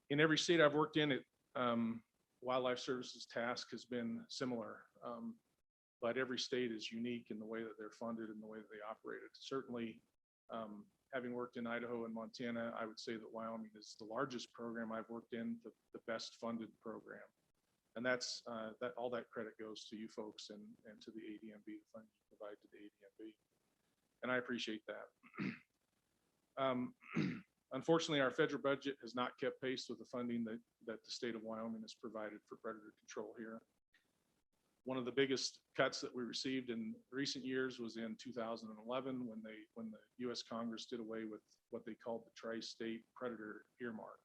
In every state I've worked in, Wildlife Services task has been similar, but every state is unique in the way that they're funded and the way that they operate it. Certainly, having worked in Idaho and Montana, I would say that Wyoming is the largest program I've worked in, the best funded program. And that's all that credit goes to you folks and to the ADMB, the funding you provide to the ADMB. And I appreciate that. Unfortunately, our federal budget has not kept pace with the funding that the state of Wyoming has provided for predator control here. One of the biggest cuts that we received in recent years was in 2011 when the U.S. Congress did away with what they called the tri-state predator earmark.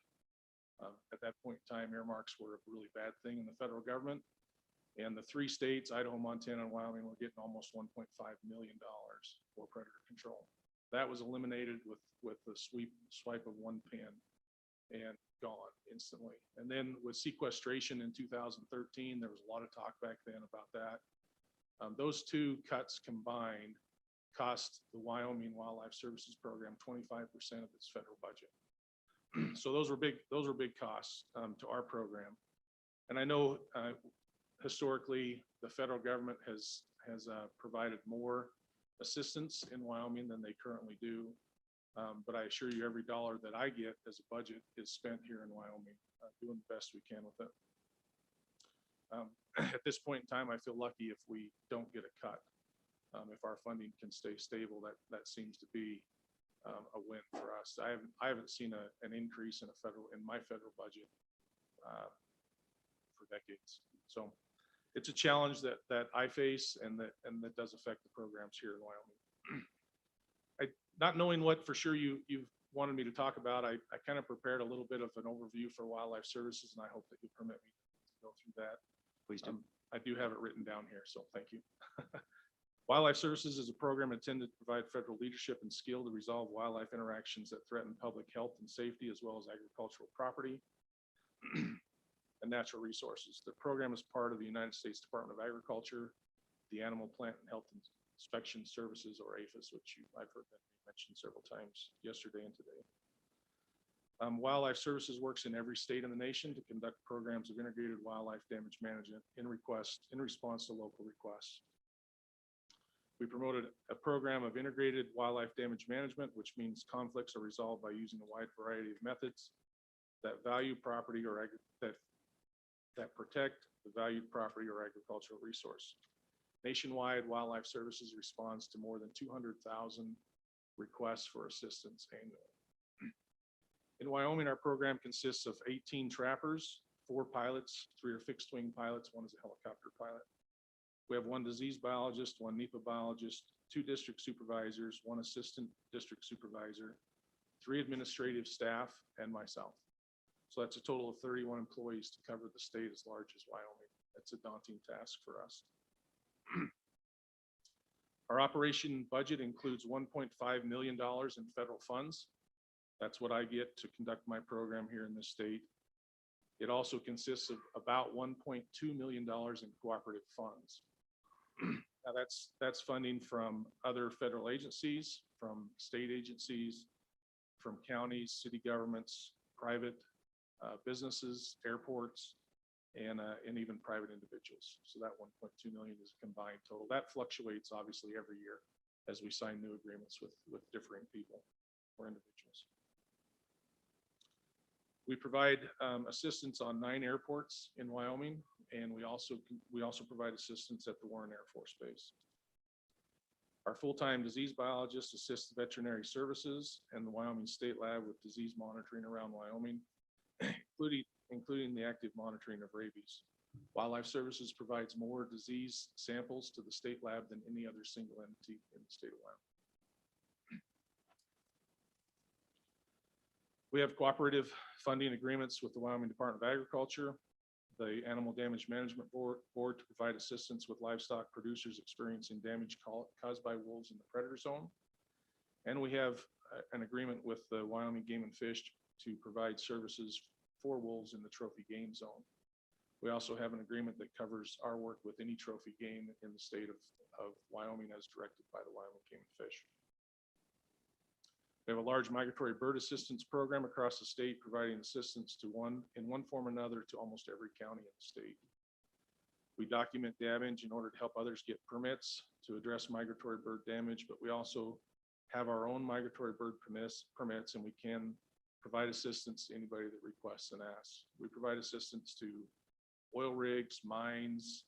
At that point in time, earmarks were a really bad thing in the federal government. And the three states, Idaho, Montana, and Wyoming, were getting almost $1.5 million for predator control. That was eliminated with the swipe of one pen and gone instantly. And then with sequestration in 2013, there was a lot of talk back then about that. Those two cuts combined cost the Wyoming Wildlife Services Program 25% of its federal budget. So those were big costs to our program. And I know historically the federal government has provided more assistance in Wyoming than they currently do. But I assure you every dollar that I get as a budget is spent here in Wyoming, doing the best we can with it. At this point in time, I feel lucky if we don't get a cut. If our funding can stay stable, that seems to be a win for us. I haven't seen an increase in my federal budget for decades. So it's a challenge that I face and that does affect the programs here in Wyoming. Not knowing what for sure you've wanted me to talk about, I kind of prepared a little bit of an overview for wildlife services, and I hope that you'll permit me to go through that. Please do. I do have it written down here, so thank you. Wildlife Services is a program intended to provide federal leadership and skill to resolve wildlife interactions that threaten public health and safety, as well as agricultural property and natural resources. The program is part of the United States Department of Agriculture, the Animal, Plant, and Health Inspection Services, or APHIS, which I've heard that mentioned several times yesterday and today. Wildlife Services works in every state in the nation to conduct programs of integrated wildlife damage management in response to local requests. We promoted a program of integrated wildlife damage management, which means conflicts are resolved by using a wide variety of methods that value property or that protect the valued property or agricultural resource. Nationwide, Wildlife Services responds to more than 200,000 requests for assistance annually. In Wyoming, our program consists of 18 trappers, 4 pilots, 3 are fixed wing pilots, 1 is a helicopter pilot. We have 1 disease biologist, 1 NEPA biologist, 2 district supervisors, 1 assistant district supervisor, 3 administrative staff, and myself. So that's a total of 31 employees to cover the state as large as Wyoming. That's a daunting task for us. Our operation budget includes $1.5 million in federal funds. That's what I get to conduct my program here in this state. It also consists of about $1.2 million in cooperative funds. Now that's funding from other federal agencies, from state agencies, from counties, city governments, private businesses, airports, and even private individuals. So that 1.2 million is a combined total. That fluctuates obviously every year as we sign new agreements with differing people or individuals. We provide assistance on 9 airports in Wyoming, and we also provide assistance at the Warren Air Force Base. Our full-time disease biologist assists the veterinary services and the Wyoming State Lab with disease monitoring around Wyoming, including the active monitoring of rabies. Wildlife Services provides more disease samples to the state lab than any other single entity in the state of Wyoming. We have cooperative funding agreements with the Wyoming Department of Agriculture, the Animal Damage Management Board to provide assistance with livestock producers experiencing damage caused by wolves in the predator zone. And we have an agreement with the Wyoming Game and Fish to provide services for wolves in the trophy game zone. We also have an agreement that covers our work with any trophy game in the state of Wyoming as directed by the Wyoming Game and Fish. We have a large migratory bird assistance program across the state, providing assistance in one form or another to almost every county in the state. We document damage in order to help others get permits to address migratory bird damage, but we also have our own migratory bird permits, and we can provide assistance to anybody that requests and asks. We provide assistance to oil rigs, mines,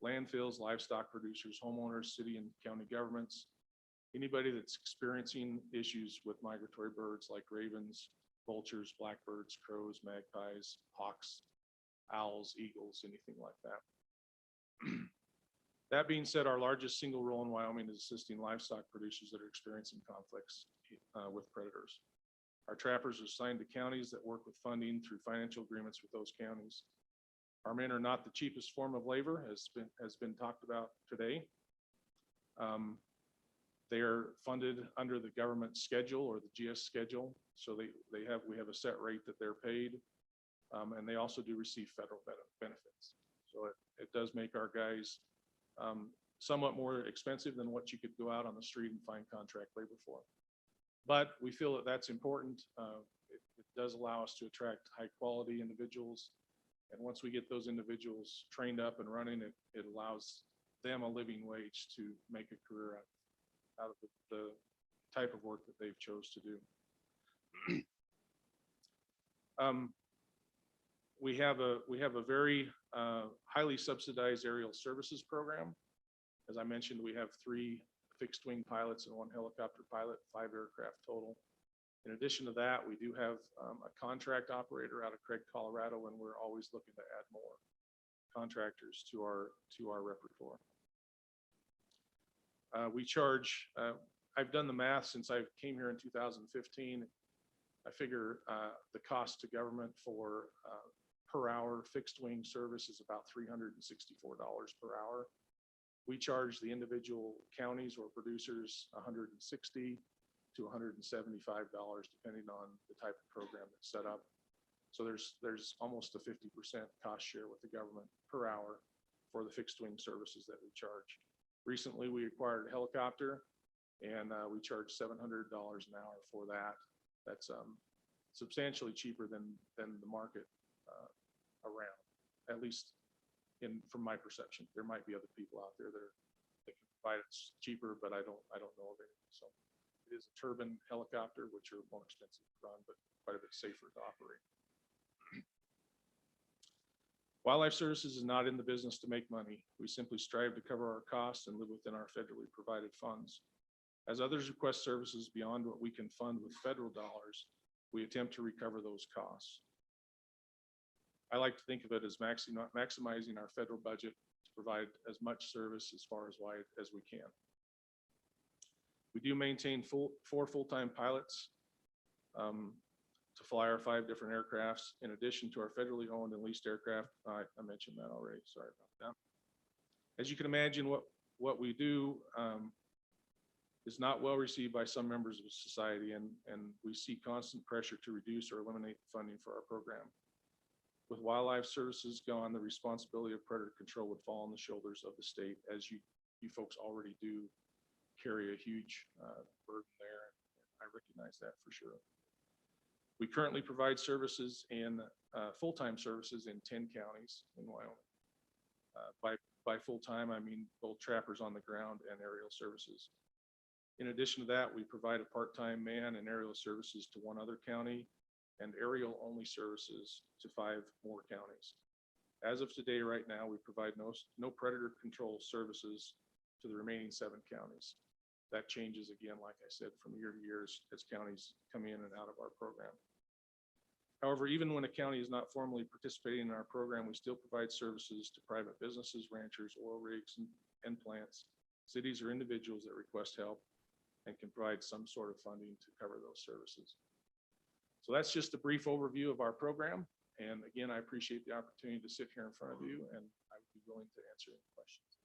landfills, livestock producers, homeowners, city and county governments, anybody that's experiencing issues with migratory birds like ravens, vultures, blackbirds, crows, magpies, hawks, owls, eagles, anything like that. That being said, our largest single role in Wyoming is assisting livestock producers that are experiencing conflicts with predators. Our trappers are assigned to counties that work with funding through financial agreements with those counties. Our men are not the cheapest form of labor, as has been talked about today. They are funded under the government schedule or the GS schedule. So we have a set rate that they're paid. And they also do receive federal benefits. So it does make our guys somewhat more expensive than what you could go out on the street and find contract labor for. But we feel that that's important. It does allow us to attract high quality individuals. And once we get those individuals trained up and running, it allows them a living wage to make a career out of the type of work that they've chose to do. We have a very highly subsidized aerial services program. As I mentioned, we have 3 fixed wing pilots and 1 helicopter pilot, 5 aircraft total. In addition to that, we do have a contract operator out of Craig, Colorado, and we're always looking to add more contractors to our repertoire. We charge, I've done the math since I came here in 2015. I figure the cost to government for per hour fixed wing service is about $364 per hour. We charge the individual counties or producers $160 to $175, depending on the type of program that's set up. So there's almost a 50% cost share with the government per hour for the fixed wing services that we charge. Recently, we acquired a helicopter and we charge $700 an hour for that. That's substantially cheaper than the market around, at least from my perception. There might be other people out there that can provide it cheaper, but I don't know of any. So it is a turbine helicopter, which are more expensive to run, but quite a bit safer to operate. Wildlife Services is not in the business to make money. We simply strive to cover our costs and live within our federally provided funds. As others request services beyond what we can fund with federal dollars, we attempt to recover those costs. I like to think of it as maximizing our federal budget to provide as much service as far as wide as we can. We do maintain 4 full-time pilots to fly our 5 different aircrafts, in addition to our federally owned and leased aircraft. I mentioned that already, sorry about that. As you can imagine, what we do is not well received by some members of society, and we see constant pressure to reduce or eliminate funding for our program. With Wildlife Services gone, the responsibility of predator control would fall on the shoulders of the state, as you folks already do carry a huge burden there. I recognize that for sure. We currently provide services in full-time services in 10 counties in Wyoming. By full-time, I mean both trappers on the ground and aerial services. In addition to that, we provide a part-time man and aerial services to 1 other county and aerial only services to 5 more counties. As of today, right now, we provide no predator control services to the remaining 7 counties. That changes again, like I said, from year to year as counties come in and out of our program. However, even when a county is not formally participating in our program, we still provide services to private businesses, ranchers, oil rigs, and plants, cities or individuals that request help and can provide some sort of funding to cover those services. So that's just a brief overview of our program. And again, I appreciate the opportunity to sit here in front of you, and I would be willing to answer any questions.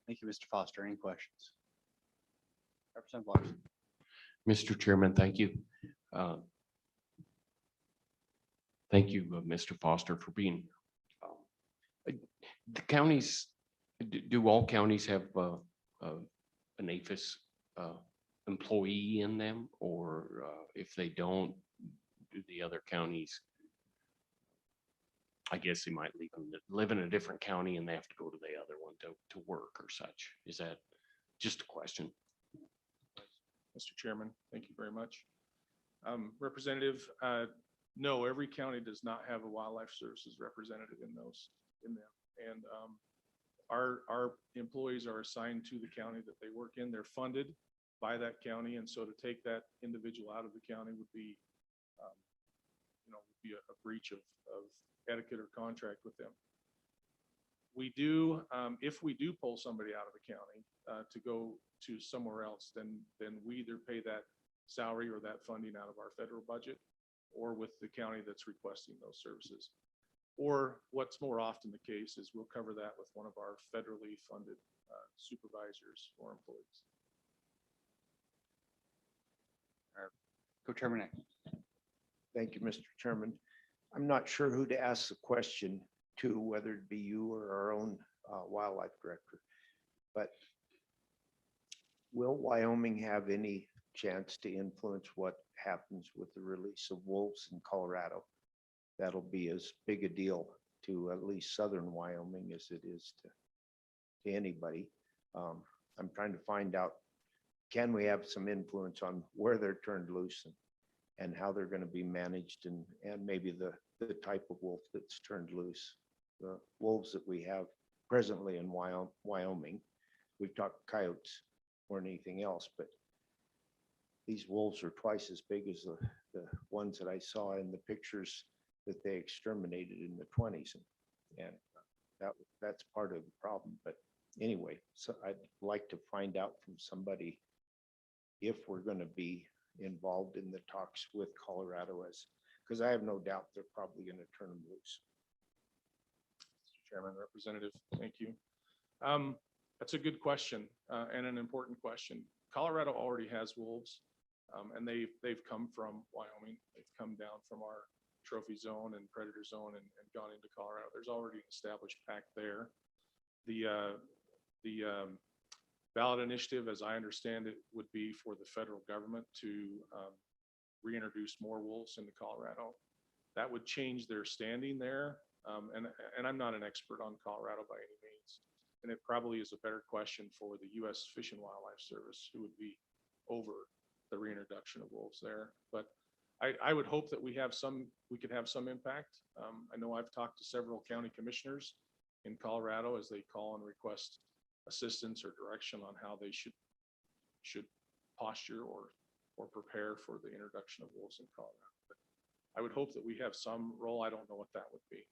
Thank you, Mr. Foster. Any questions? Representative Larson. Mr. Chairman, thank you. Thank you, Mr. Foster, for being here. The counties, do all counties have an APHIS employee in them, or if they don't, do the other counties? I guess they might live in a different county and they have to go to the other one to work or such. Is that just a question? Mr. Chairman, thank you very much. Representative, no, every county does not have a Wildlife Services representative in them. And our employees are assigned to the county that they work in. They're funded by that county. And so to take that individual out of the county would be, a breach of etiquette or contract with them. We do, if we do pull somebody out of a county to go to somewhere else, then we either pay that salary or that funding out of our federal budget or with the county that's requesting those services. Or what's more often the case is we'll cover that with one of our federally funded supervisors or employees. Co-Chairman. Thank you, Mr. Chairman. I'm not sure who to ask the question to, whether it be you or our own wildlife director, but will Wyoming have any chance to influence what happens with the release of wolves in Colorado? That'll be as big a deal to at least southern Wyoming as it is to anybody. I'm trying to find out, can we have some influence on where they're turned loose and how they're going to be managed, and maybe the type of wolf that's turned loose. The wolves that we have presently in Wyoming, we've talked coyotes, or anything else, but these wolves are twice as big as the ones that I saw in the pictures that they exterminated in the 20s. And that's part of the problem. But anyway, so I'd like to find out from somebody if we're going to be involved in the talks with Colorado, because I have no doubt they're probably going to turn them loose. Mr. Chairman, Representative, thank you. That's a good question and an important question. Colorado already has wolves, and they've come from Wyoming. They've come down from our trophy zone and predator zone and gone into Colorado. There's already an established pack there. The ballot initiative, as I understand it, would be for the federal government to reintroduce more wolves into Colorado. That would change their standing there. And I'm not an expert on Colorado by any means. And it probably is a better question for the U.S. Fish and Wildlife Service, who would be over the reintroduction of wolves there. But I would hope that we could have some impact. I know I've talked to several county commissioners in Colorado as they call and request assistance or direction on how they should posture or prepare for the introduction of wolves in Colorado. But I would hope that we have some role. I don't know what that would be.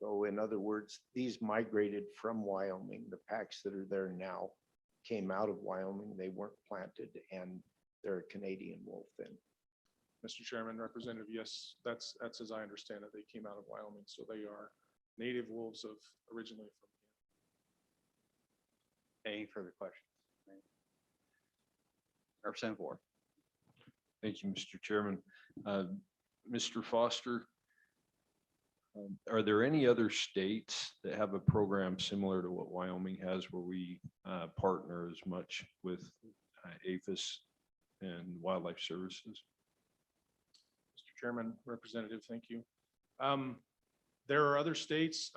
So in other words, these migrated from Wyoming. The packs that are there now came out of Wyoming. They weren't planted, and they're a Canadian wolf then. Mr. Chairman, Representative, yes, that's as I understand it. They came out of Wyoming, so they are native wolves originally from here. Any further questions? Representative Ward. Thank you, Mr. Chairman. Mr. Foster, are there any other states that have a program similar to what Wyoming has, where we partner as much with APHIS and Wildlife Services? Mr. Chairman, Representative, thank you. There are other states,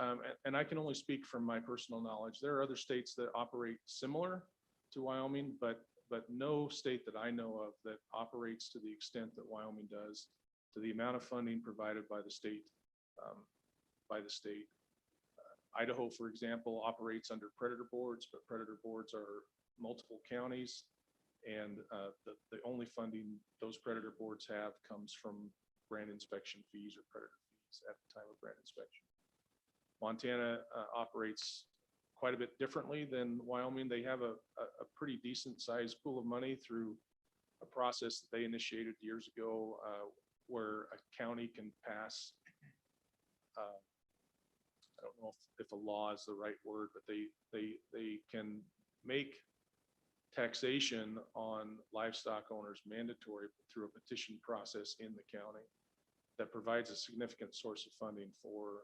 and I can only speak from my personal knowledge. There are other states that operate similar to Wyoming, but no state that I know of that operates to the extent that Wyoming does, to the amount of funding provided by the state. Idaho, for example, operates under predator boards, but predator boards are multiple counties, and the only funding those predator boards have comes from brand inspection fees or predator fees at the time of brand inspection. Montana operates quite a bit differently than Wyoming. They have a pretty decent sized pool of money through a process that they initiated years ago, where a county can pass, I don't know if a law is the right word, but they can make taxation on livestock owners mandatory through a petition process in the county that provides a significant source of funding for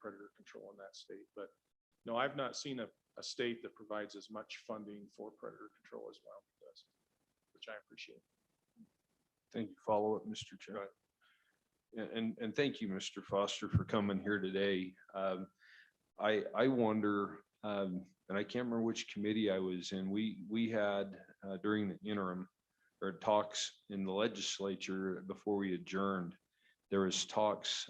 predator control in that state. But no, I've not seen a state that provides as much funding for predator control as Wyoming does, which I appreciate. Thank you. Follow up, Mr. Chair. And thank you, Mr. Foster, for coming here today. I wonder, and I can't remember which committee I was in. We had during the interim or talks in the legislature before we adjourned. There was talks.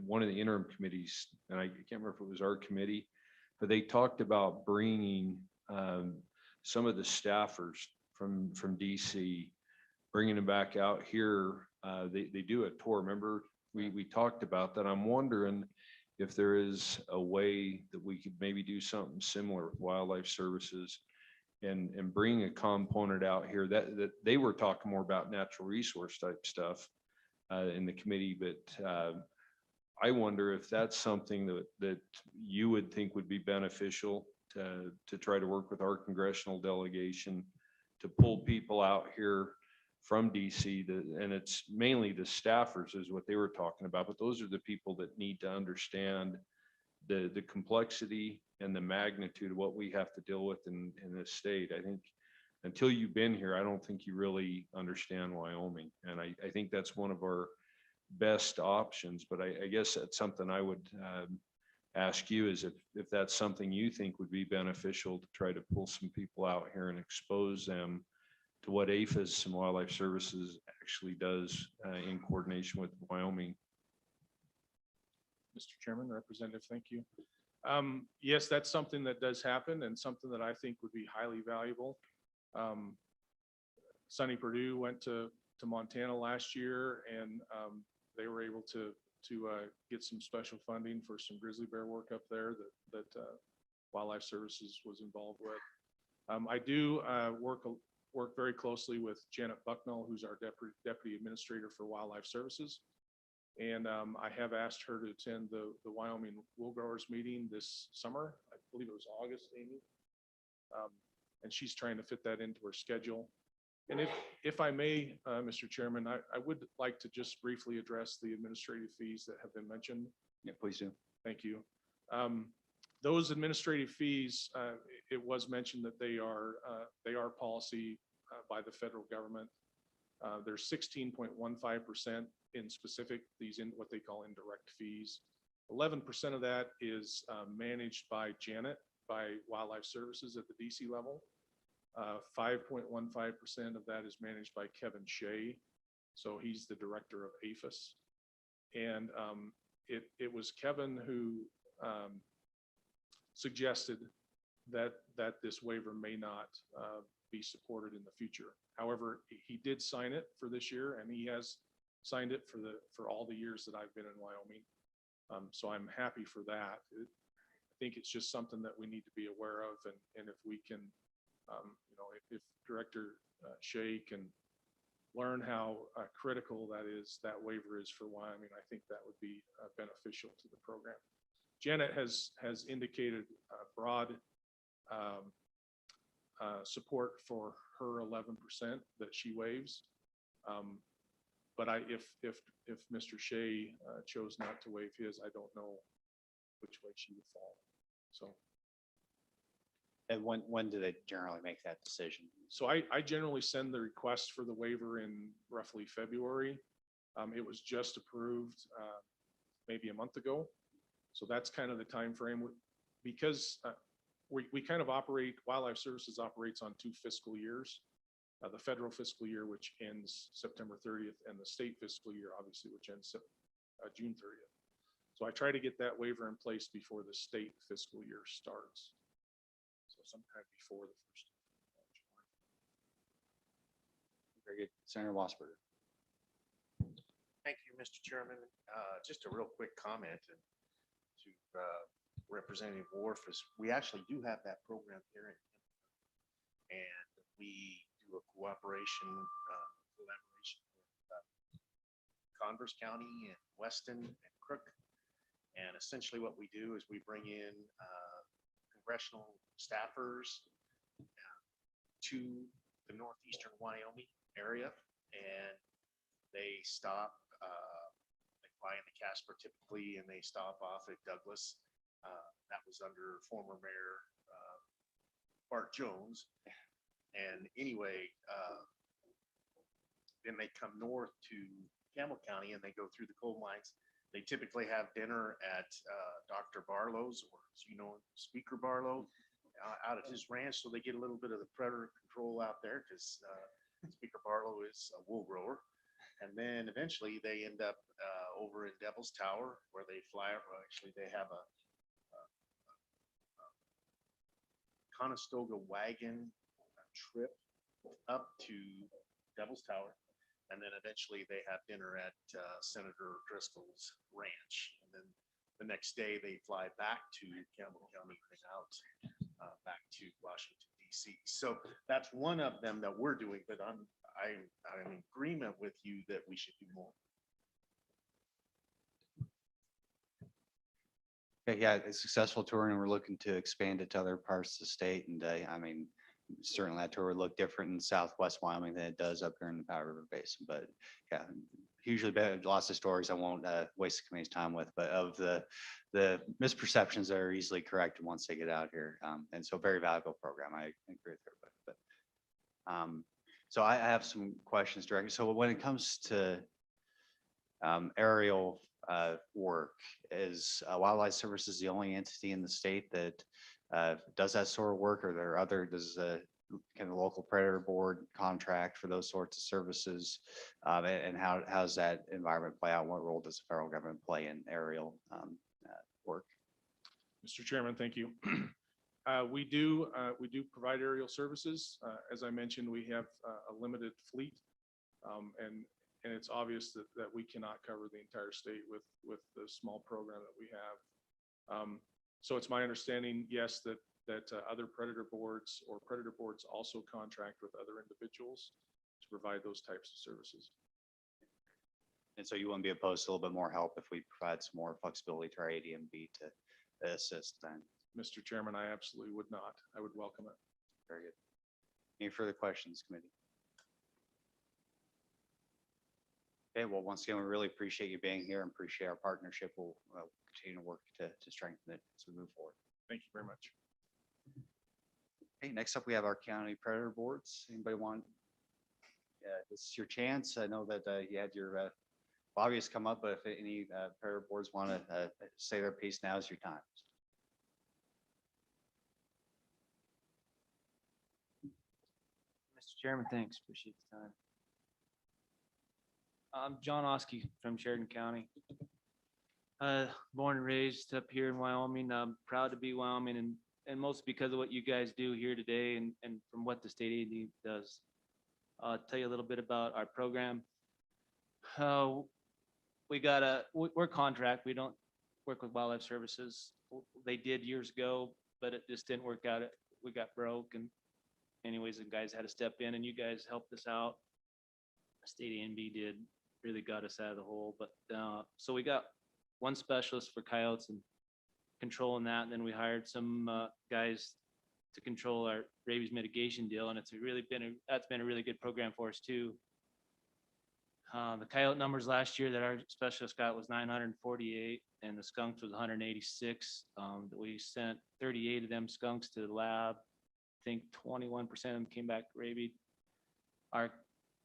One of the interim committees, and I can't remember if it was our committee, but they talked about bringing some of the staffers from DC, bringing them back out here. They do a tour. Remember, we talked about that. I'm wondering if there is a way that we could maybe do something similar with Wildlife Services and bring a component out here that they were talking more about natural resource type stuff in the committee, but I wonder if that's something that you would think would be beneficial to try to work with our congressional delegation to pull people out here from DC, and it's mainly the staffers is what they were talking about, but those are the people that need to understand the complexity and the magnitude of what we have to deal with in this state. I think until you've been here, I don't think you really understand Wyoming, and I think that's one of our best options. But I guess that's something I would ask you, is if that's something you think would be beneficial to try to pull some people out here and expose them to what APHIS and Wildlife Services actually does in coordination with Wyoming. Mr. Chairman, Representative, thank you. Yes, that's something that does happen and something that I think would be highly valuable. Sonny Purdue went to Montana last year, and they were able to get some special funding for some grizzly bear work up there that Wildlife Services was involved with. I do work very closely with Janet Bucknell, who's our deputy administrator for Wildlife Services. And I have asked her to attend the Wyoming Wool Growers meeting this summer. I believe it was August, Amy. And she's trying to fit that into her schedule. And if I may, Mr. Chairman, I would like to just briefly address the administrative fees that have been mentioned. Yeah, please do. Thank you. Those administrative fees, it was mentioned that they are policy by the federal government. There's 16.15% in specific, these in what they call indirect fees. 11% of that is managed by Janet, by Wildlife Services at the DC level. 5.15% of that is managed by Kevin Shea. So he's the director of APHIS. And it was Kevin who suggested that this waiver may not be supported in the future. However, he did sign it for this year, and he has signed it for all the years that I've been in Wyoming. So I'm happy for that. I think it's just something that we need to be aware of, and if we can, if Director Shea can learn how critical that waiver is for Wyoming, I think that would be beneficial to the program. Janet has indicated broad support for her 11% that she waives. But if Mr. Shea chose not to waive his, I don't know which way she would fall. So. And when do they generally make that decision? So I generally send the request for the waiver in roughly February. It was just approved maybe a month ago. So that's kind of the time frame, because we kind of operate, Wildlife Services operates on 2 fiscal years. The federal fiscal year, which ends September 30th, and the state fiscal year, obviously, which ends June 30th. So I try to get that waiver in place before the state fiscal year starts. So sometime before the 1st of July. Very good. Senator Wasberger. Thank you, Mr. Chairman. Just a real quick comment to Representative Wharf is we actually do have that program here, and we do a collaboration with Converse County and Weston and Crook. And essentially what we do is we bring in congressional staffers to the northeastern Wyoming area, and they stop, they fly into Casper typically, and they stop off at Douglas. That was under former Mayor Bart Jones. And anyway, then they come north to Campbell County and they go through the coal mines. They typically have dinner at Dr. Barlow's, or as you know, Speaker Barlow, out at his ranch. So they get a little bit of the predator control out there, because Speaker Barlow is a wool grower. And then eventually they end up over in Devil's Tower, where they fly over. Actually, they have a Conestoga wagon trip up to Devil's Tower. And then eventually they have dinner at Senator Driscoll's ranch. And then the next day they fly back to Campbell County and out back to Washington, D.C. So that's one of them that we're doing, but I'm in agreement with you that we should do more. Yeah, it's successful tour, and we're looking to expand it to other parts of the state. And I mean, certainly that tour would look different in Southwest Wyoming than it does up here in the Powder River Basin. But yeah, hugely better. Lots of stories I won't waste the committee's time with, but of the misperceptions that are easily corrected once they get out here. And so very valuable program. I agree with everybody. But so I have some questions directly. So when it comes to aerial work, is Wildlife Services the only entity in the state that does that sort of work, or there are other, does the kind of local predator board contract for those sorts of services? And how does that environment play out? What role does the federal government play in aerial work? Mr. Chairman, thank you. We do provide aerial services. As I mentioned, we have a limited fleet. And it's obvious that we cannot cover the entire state with the small program that we have. So it's my understanding, yes, that other predator boards or predator boards also contract with other individuals to provide those types of services. And so you wouldn't be opposed to a little bit more help if we provide some more flexibility to our ADMB to assist then? Mr. Chairman, I absolutely would not. I would welcome it. Very good. Any further questions, committee? Okay, well, once again, we really appreciate you being here and appreciate our partnership. We'll continue to work to strengthen it as we move forward. Thank you very much. Okay, next up, we have our county predator boards. Anybody want? This is your chance. I know that you had your lobbyists come up, but if any predator boards want to say their piece, now is your time. Mr. Chairman, thanks. Appreciate the time. I'm John Oskey from Sheridan County. Born and raised up here in Wyoming. I'm proud to be Wyoming and mostly because of what you guys do here today and from what the state aid does. I'll tell you a little bit about our program. We're contract. We don't work with Wildlife Services. They did years ago, but it just didn't work out. We got broke and anyways, the guys had to step in and you guys helped us out. State A&B did, really got us out of the hole. But so we got one specialist for coyotes and controlling that. And then we hired some guys to control our rabies mitigation deal. And it's that's been a really good program for us too. The coyote numbers last year that our specialist got was 948 and the skunks was 186. We sent 38 of them skunks to the lab. I think 21% of them came back rabied. Our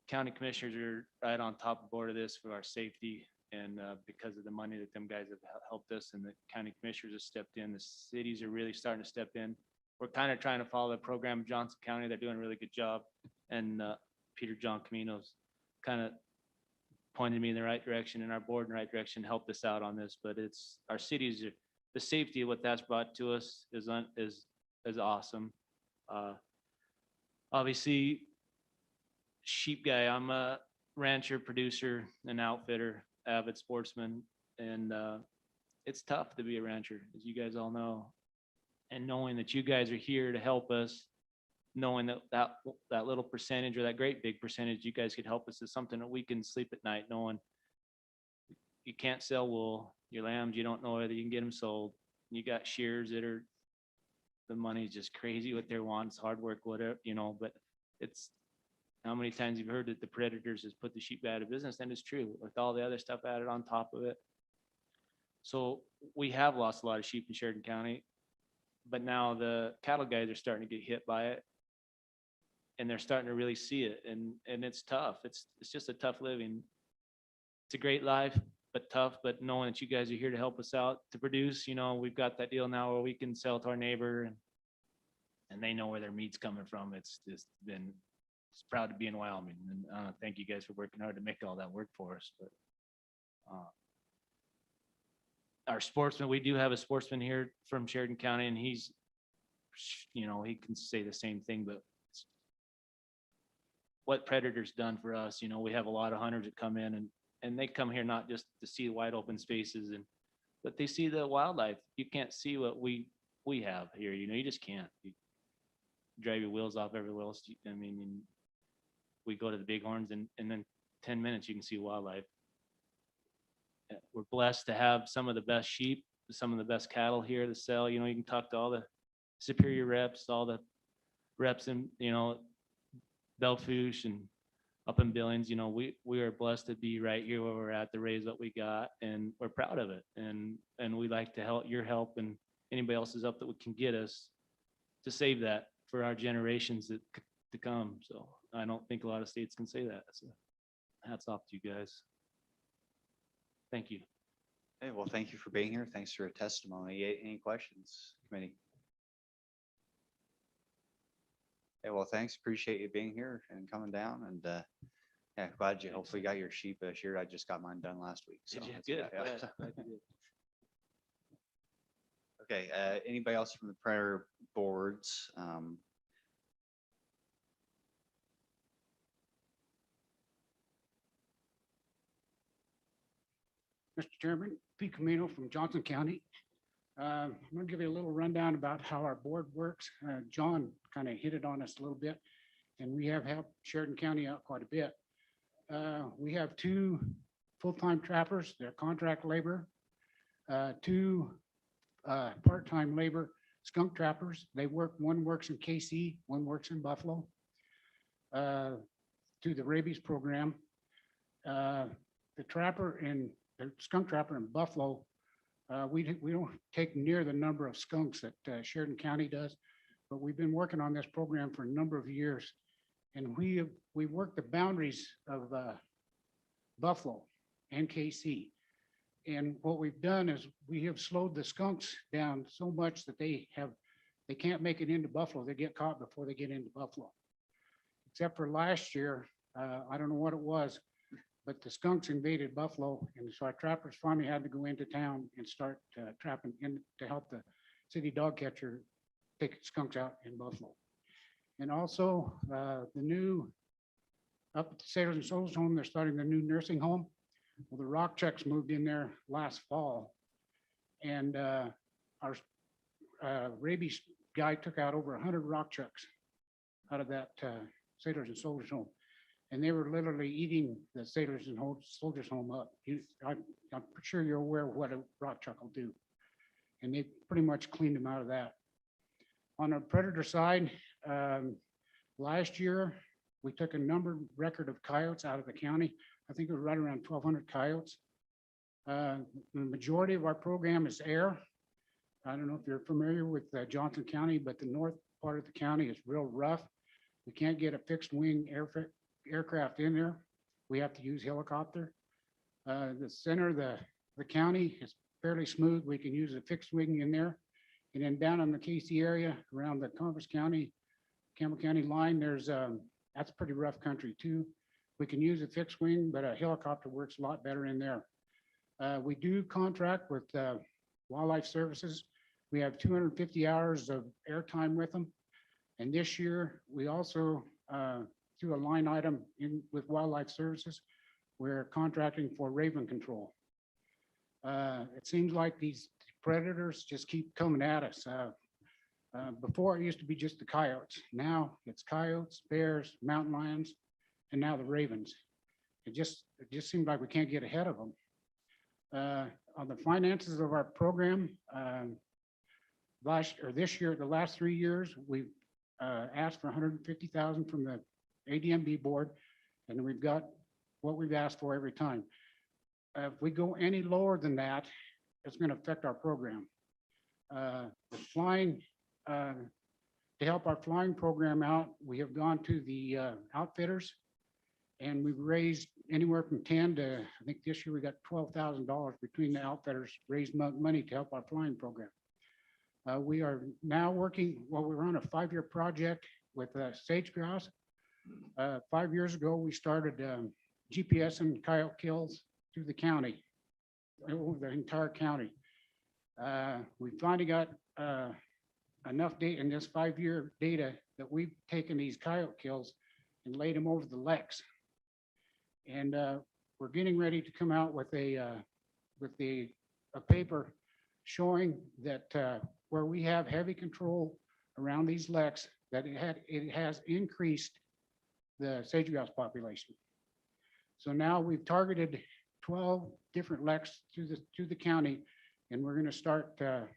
county commissioners are right on top of board of this for our safety and because of the money that them guys have helped us and the county commissioners have stepped in. The cities are really starting to step in. We're kind of trying to follow the program in Johnson County. They're doing a really good job. And Peter John Camino's kind of pointed me in the right direction and our board in the right direction, helped us out on this. But it's our cities, the safety of what that's brought to us is awesome. Obviously, sheep guy, I'm a rancher, producer, and outfitter, avid sportsman, and it's tough to be a rancher, as you guys all know. And knowing that you guys are here to help us, knowing that little percentage or that great big percentage you guys could help us is something that we can sleep at night knowing you can't sell wool, your lambs, you don't know whether you can get them sold. You got shears that are, the money's just crazy what they want. It's hard work, whatever, but it's how many times you've heard that the predators has put the sheep out of business, and it's true with all the other stuff added on top of it. So we have lost a lot of sheep in Sheridan County, but now the cattle guys are starting to get hit by it and they're starting to really see it. And it's tough. It's just a tough living. It's a great life, but tough, but knowing that you guys are here to help us out to produce, we've got that deal now where we can sell to our neighbor and they know where their meat's coming from. It's just been, it's proud to be in Wyoming. And thank you guys for working hard to make all that work for us. But our sportsman, we do have a sportsman here from Sheridan County and he's, he can say the same thing, but what Predator's done for us, we have a lot of hunters that come in and they come here not just to see wide open spaces but they see the wildlife. You can't see what we have here, you just can't. You drive your wheels off everywhere else. We go to the Bighorns and then 10 minutes you can see wildlife. We're blessed to have some of the best sheep, some of the best cattle here to sell. You can talk to all the superior reps, all the reps in, Belfouche and up in Billings. We are blessed to be right here where we're at to raise what we got, and we're proud of it. And we like to help your help and anybody else's up that we can get us to save that for our generations to come. So I don't think a lot of states can say that. So hats off to you guys. Thank you. Hey, well, thank you for being here. Thanks for your testimony. Any questions, committee? Hey, well, thanks. Appreciate you being here and coming down. And yeah, glad you hopefully got your sheep sheared. I just got mine done last week. So Did you? that's Good. yeah. Glad you did. Okay, anybody else from the prior boards? Mr. Chairman, Pete Camino from Johnson County. I'm going to give you a little rundown about how our board works. John kind of hit it on us a little bit, and we have helped Sheridan County out quite a bit. We have 2 full-time trappers, they're contract labor, 2 part-time labor skunk trappers. They work, one works in KC, one works in Buffalo, through the rabies program. The skunk trapper in Buffalo, we don't take near the number of skunks that Sheridan County does, but we've been working on this program for a number of years. And we work the boundaries of Buffalo and KC. And what we've done is we have slowed the skunks down so much that they can't make it into Buffalo. They get caught before they get into Buffalo. Except for last year, I don't know what it was, but the skunks invaded Buffalo, and so our trappers finally had to go into town and start trapping in to help the city dog catcher take skunks out in Buffalo. And also the new, up at the Sailors and Soldiers Home, they're starting the new nursing home. Well, the rock chucks moved in there last fall, and our rabies guy took out over 100 rock chucks out of that Sailors and Soldiers Home. And they were literally eating the Sailors and Soldiers Home up. I'm sure you're aware of what a rock chuck will do. And they pretty much cleaned them out of that. On our predator side, last year, we took a record of coyotes out of the county. I think it was right around 1,200 coyotes. The majority of our program is air. I don't know if you're familiar with Johnson County, but the north part of the county is real rough. We can't get a fixed wing aircraft in there. We have to use helicopter. The center of the county is fairly smooth. We can use a fixed wing in there. And then down in the KC area around the Converse County, Campbell County line, that's pretty rough country too. We can use a fixed wing, but a helicopter works a lot better in there. We do contract with Wildlife Services. We have 250 hours of airtime with them. And this year, we also, through a line item with Wildlife Services, we're contracting for raven control. It seems like these predators just keep coming at us. Before it used to be just the coyotes. Now it's coyotes, bears, mountain lions, and now the ravens. It just seems like we can't get ahead of them. On the finances of our program, this year, the last 3 years, we've asked for 150,000 from the ADMB board, and we've got what we've asked for every time. If we go any lower than that, it's going to affect our program. The flying, to help our flying program out, we have gone to the outfitters, and we've raised anywhere from 10 to, I think this year we got $12,000 between the outfitters, raised money to help our flying program. We are now working, we're on a 5-year project with sage grouse. 5 years ago, we started GPS and coyote kills through the county, the entire county. We finally got enough data in this 5-year data that we've taken these coyote kills and laid them over the Lex. And we're getting ready to come out with a paper showing that where we have heavy control around these Lex, that it has increased the sage grouse population. So now we've targeted 12 different Lex through the county, and we're going to start a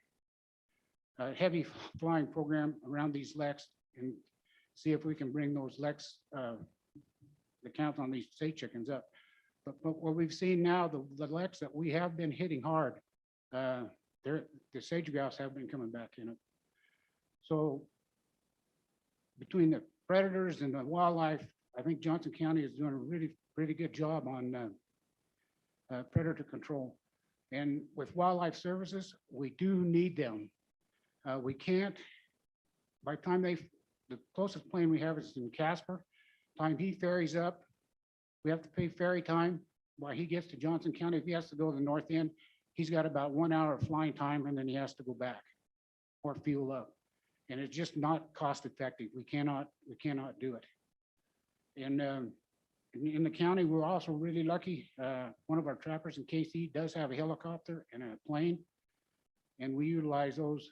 heavy flying program around these Lex and see if we can bring those Lex, the count on these sage chickens up. But what we've seen now, the Lex that we have been hitting hard, the sage grouse have been coming back in it. So between the predators and the wildlife, I think Johnson County is doing a really good job on predator control. And with Wildlife Services, we do need them. We can't, by the time the closest plane we have is in Casper. Time he ferries up, we have to pay ferry time. While he gets to Johnson County, if he has to go to the north end, he's got about 1 hour of flying time, and then he has to go back. or fuel up. And it's just not cost effective. We cannot do it. And in the county, we're also really lucky. One of our trappers in KC does have a helicopter and a plane, and we utilize those.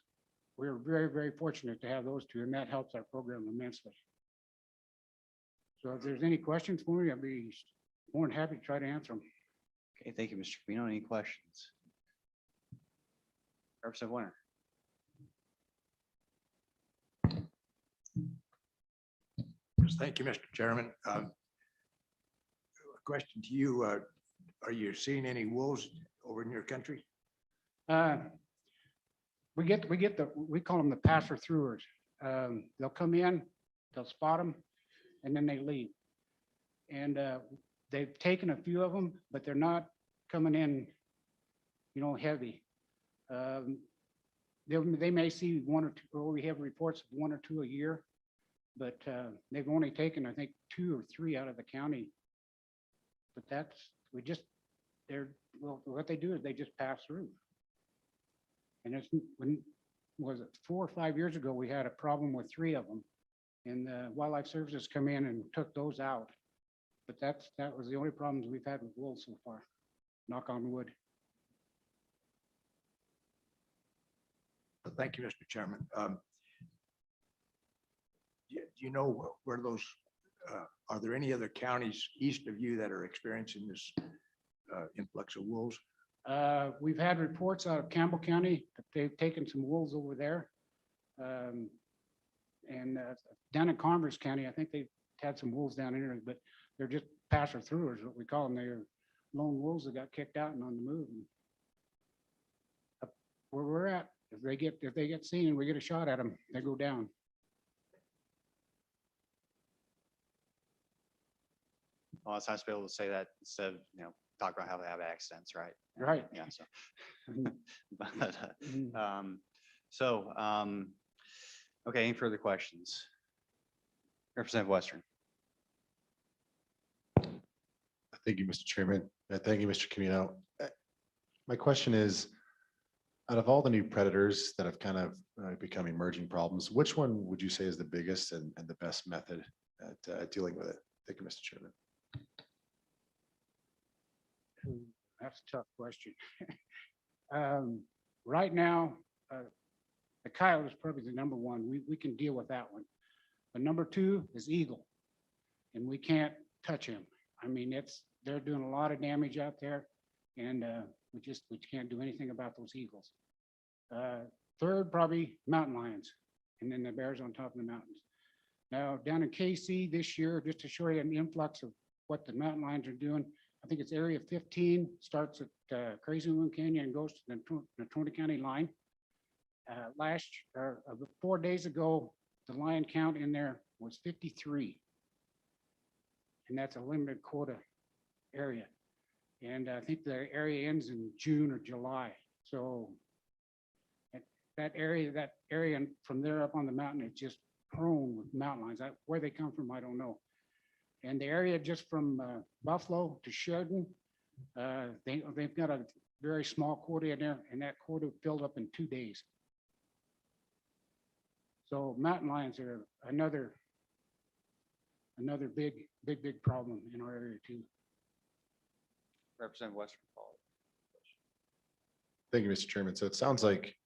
We're very, very fortunate to have those two, and that helps our program immensely. So if there's any questions for me, I'd be more than happy to try to answer them. Okay, thank you, Mr. Camino. Any questions? Representative Winter. Yes, thank you, Mr. Chairman. A question to you. Are you seeing any wolves over in your country? We call them the passer throughers. They'll come in, they'll spot them, and then they leave. And they've taken a few of them, but they're not coming in, heavy. They may see one or two, or we have reports of 1 or 2 a year, but they've only taken, I think, 2 or 3 out of the county. But what they do is they just pass through. And was it 4 or 5 years ago, we had a problem with 3 of them. And Wildlife Services come in and took those out. But that was the only problems we've had with wolves so far. Knock on wood. Thank you, Mr. Chairman. Do you know where those, are there any other counties east of you that are experiencing this influx of wolves? We've had reports out of Campbell County that they've taken some wolves over there. And down in Converse County, I think they've had some wolves down in there, but they're just passer throughers, what we call them. They're lone wolves that got kicked out and on the move. And up where we're at, if they get seen and we get a shot at them, they go down. Well, it's nice to be able to say that instead of, talk about how they have accidents, right? Right. Yeah, so. Mhm. Okay, any further questions? Representative Western. Thank you, Mr. Chairman. Thank you, Mr. Camino. My question is, out of all the new predators that have kind of become emerging problems, which one would you say is the biggest and the best method at dealing with it? Thank you, Mr. Chairman. That's a tough question. Right now, the coyote is probably the number one. We can deal with that one. But number 2 is eagle, and we can't touch him. I mean, they're doing a lot of damage out there, and we can't do anything about those eagles. 3rd, probably mountain lions, and then the bears on top of the mountains. Now, down in KC this year, just to show you an influx of what the mountain lions are doing, I think it's area 15, starts at Crazy Moon Canyon and goes to the Natrona County line. 4 days ago, the lion count in there was 53. And that's a limited quota area. And I think the area ends in June or July. So that area and from there up on the mountain is just prone with mountain lions. Where they come from, I don't know. And the area just from Buffalo to Sheridan, they've got a very small quota in there, and that quota filled up in 2 days. So mountain lions are another big problem in our area too. Representative Western. Thank you, Mr. Chairman. So it sounds like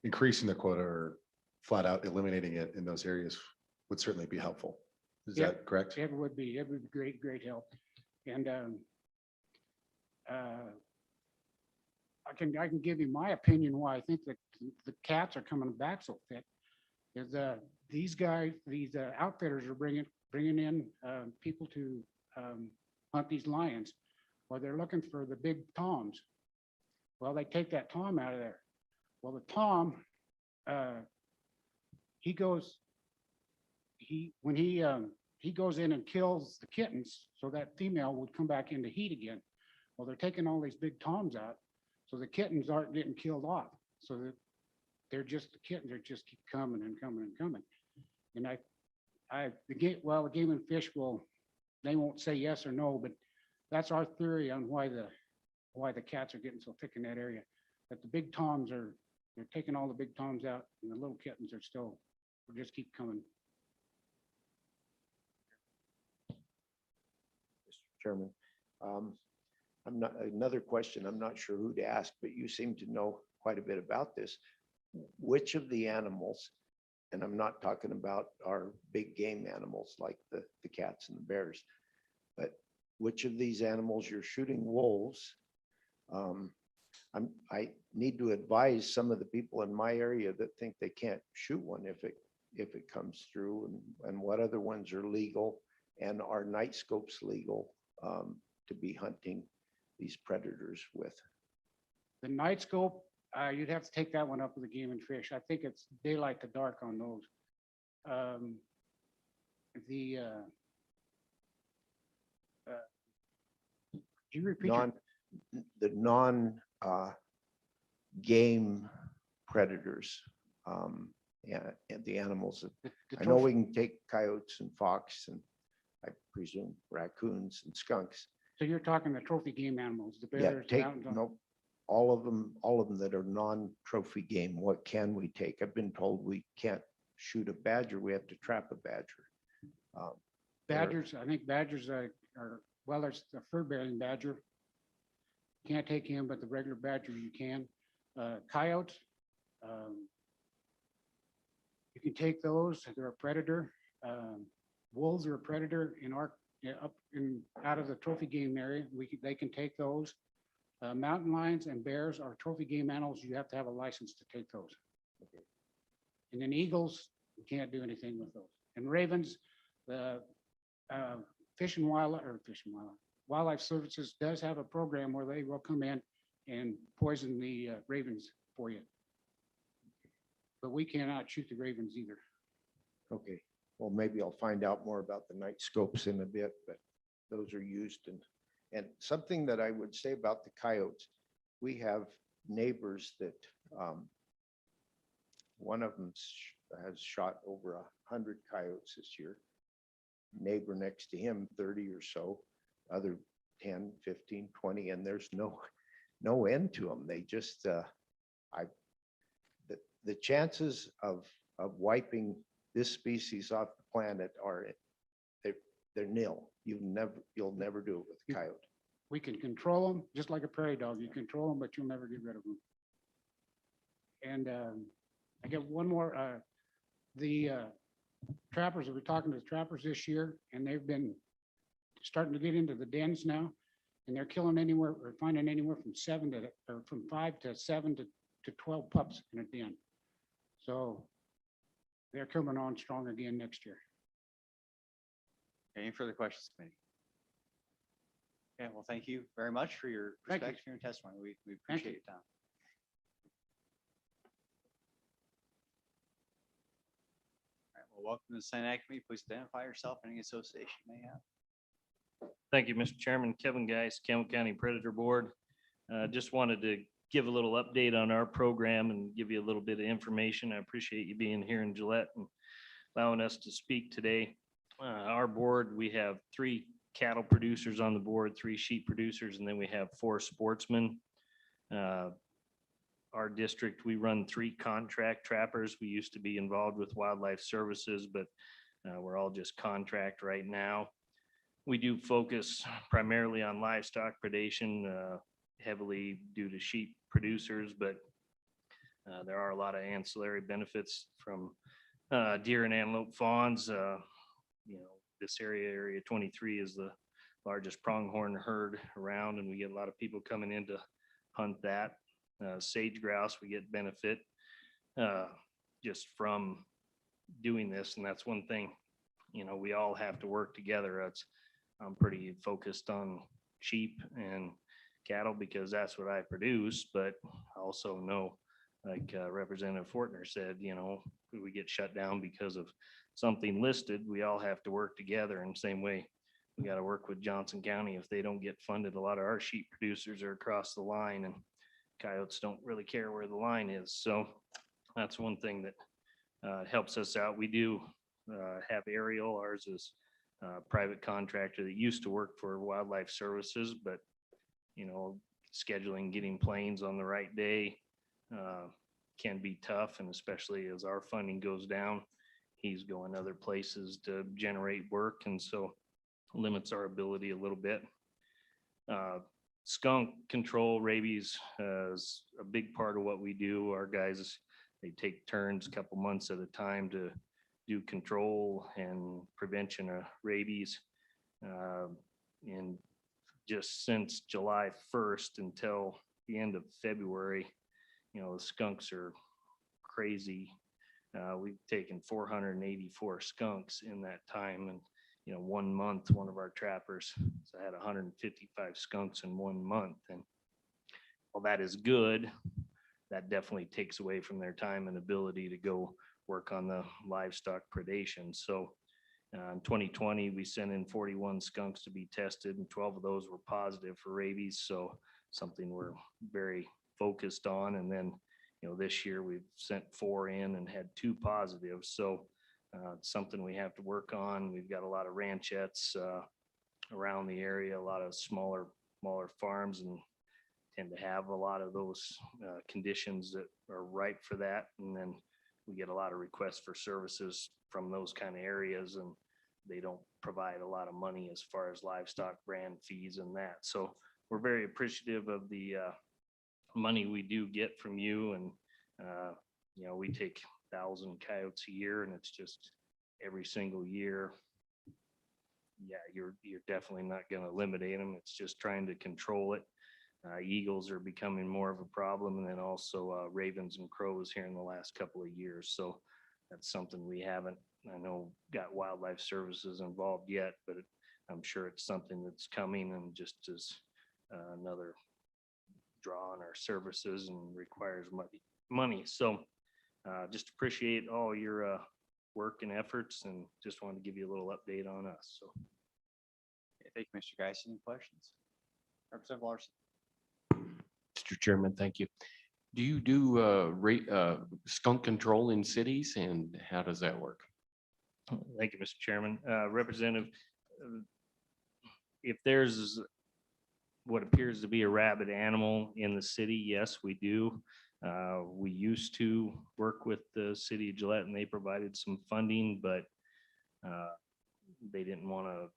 increasing the quota or flat out eliminating it in those areas would certainly be helpful. Is that correct? It would be great help. And I can give you my opinion why I think that the cats are coming back so thick. Is these outfitters are bringing in people to hunt these lions. Well, they're looking for the big toms. Well, they take that tom out of there. Well, the tom, when he goes in and kills the kittens, so that female would come back into heat again. Well, they're taking all these big toms out, so the kittens aren't getting killed off. So that the kittens are just keep coming and coming and coming. And the game and fish they won't say yes or no, but that's our theory on why the cats are getting so thick in that area. That the big toms are They're taking all the big toms out and the little kittens are still, will just keep coming. Mr. Chairman. I'm not, another question, I'm not sure who to ask, but you seem to know quite a bit about this. Which of the animals, and I'm not talking about our big game animals like the cats and the bears, but which of these animals you're shooting wolves? I need to advise some of the people in my area that think they can't shoot one if it comes through, and what other ones are legal, and are night scopes legal to be hunting these predators with? The night scope, you'd have to take that one up with the Game and Fish. I think it's daylight to dark on those. Could you repeat? The non game predators, yeah, and the animals. I know we can take coyotes and fox and I presume raccoons and skunks. So you're talking the trophy game animals, the Yeah, bears, the take, mountain lions. no, all of them that are non-trophy game. What can we take? I've been told we can't shoot a badger. We have to trap a badger. Badgers, I think badgers are, well, there's the fur-bearing badger. Can't take him, but the regular badger you can. Coyotes, you can take those. They're a predator. Wolves are a predator in our, up in, out of the trophy game area. They can take those. Mountain lions and bears are trophy game animals. You have to have a license to take those. And then eagles, you can't do anything with those. And ravens, the Fish and Wildlife, or Fish and Wildlife, Wildlife Services does have a program where they will come in and poison the ravens for you. But we cannot shoot the ravens either. Okay, well, maybe I'll find out more about the night scopes in a bit, but those are used. And something that I would say about the coyotes, we have neighbors that one of them has shot over 100 coyotes this year. Neighbor next to him, 30 or so, other 10, 15, 20, and there's no end to them. They just, the chances of wiping this species off the planet are, they're nil. You'll never do it with a coyote. We can control them, just like a prairie dog. You control them, but you'll never get rid of them. And I get one more. The trappers, we're talking to the trappers this year, and they've been starting to get into the dens now, and they're killing anywhere, or finding anywhere from 5 to 7 to 12 pups in a den. So they're coming on strong again next year. Any further questions, committee? Okay, well, thank you very much for your Thank you. perspective and your testimony. We Thank appreciate your time. All right, well, welcome to the Senate Act Committee. Please identify yourself and any association you may have. Thank you, Mr. Chairman. Kevin Geis, Campbell County Predator Board. Just wanted to give a little update on our program and give you a little bit of information. I appreciate you being here in Gillette and allowing us to speak today. Our board, we have 3 cattle producers on the board, 3 sheep producers, and then we have 4 sportsmen. Our district, we run 3 contract trappers. We used to be involved with Wildlife Services, but we're all just contract right now. We do focus primarily on livestock predation, heavily due to sheep producers, but there are a lot of ancillary benefits from deer and antelope fawns. You know, this area 23 is the largest pronghorn herd around, and we get a lot of people coming in to hunt that. Sage grouse, we get benefit just from doing this, and that's one thing, you know, we all have to work together. I'm pretty focused on sheep and cattle because that's what I produce, but I also know, like Representative Fortner said, you know, we get shut down because of something listed. We all have to work together in the same way. We got to work with Johnson County. If they don't get funded, a lot of our sheep producers are across the line, and coyotes don't really care where the line is. So that's one thing that helps us out. We do have Ariel. Ours is a private contractor that used to work for Wildlife Services, but you know, scheduling, getting planes on the right day, can be tough, and especially as our funding goes down, he's going other places to generate work, and so limits our ability a little bit. Skunk control, rabies is a big part of what we do. Our guys, they take turns a couple months at a time to do control and prevention of rabies. And just since July 1st until the end of February, the skunks are crazy. We've taken 484 skunks in that time, and 1 month, one of our trappers had 155 skunks in 1 month. And while that is good, that definitely takes away from their time and ability to go work on the livestock predation. So in 2020, we sent in 41 skunks to be tested, and 12 of those were positive for rabies. So something we're very focused on. And then, this year we've sent 4 in and had 2 positives. So it's something we have to work on. We've got a lot of ranchettes around the area, a lot of smaller farms, and tend to have a lot of those conditions that are ripe for that. And then we get a lot of requests for services from those kind of areas, and they don't provide a lot of money as far as livestock brand fees and that. So we're very appreciative of the money we do get from you. And, we take 1,000 coyotes a year, and it's just every single year. Yeah, you're definitely not going to eliminate them. It's just trying to control it. Eagles are becoming more of a problem, and then also ravens and crows here in the last couple of years. So that's something we haven't, I know, got wildlife services involved yet, but I'm sure it's something that's coming, and just as another draw on our services and requires money. So just appreciate all your work and efforts, and just wanted to give you a little update on us. So. Thank you, Mr. Geis. Any questions? Representative Larson. Mr. Chairman, thank you. Do you do skunk control in cities, and how does that work? Thank you, Mr. Chairman. Representative, if there's what appears to be a rabid animal in the city, yes, we do. We used to work with the city of Gillette, and they provided some funding, but they didn't want to.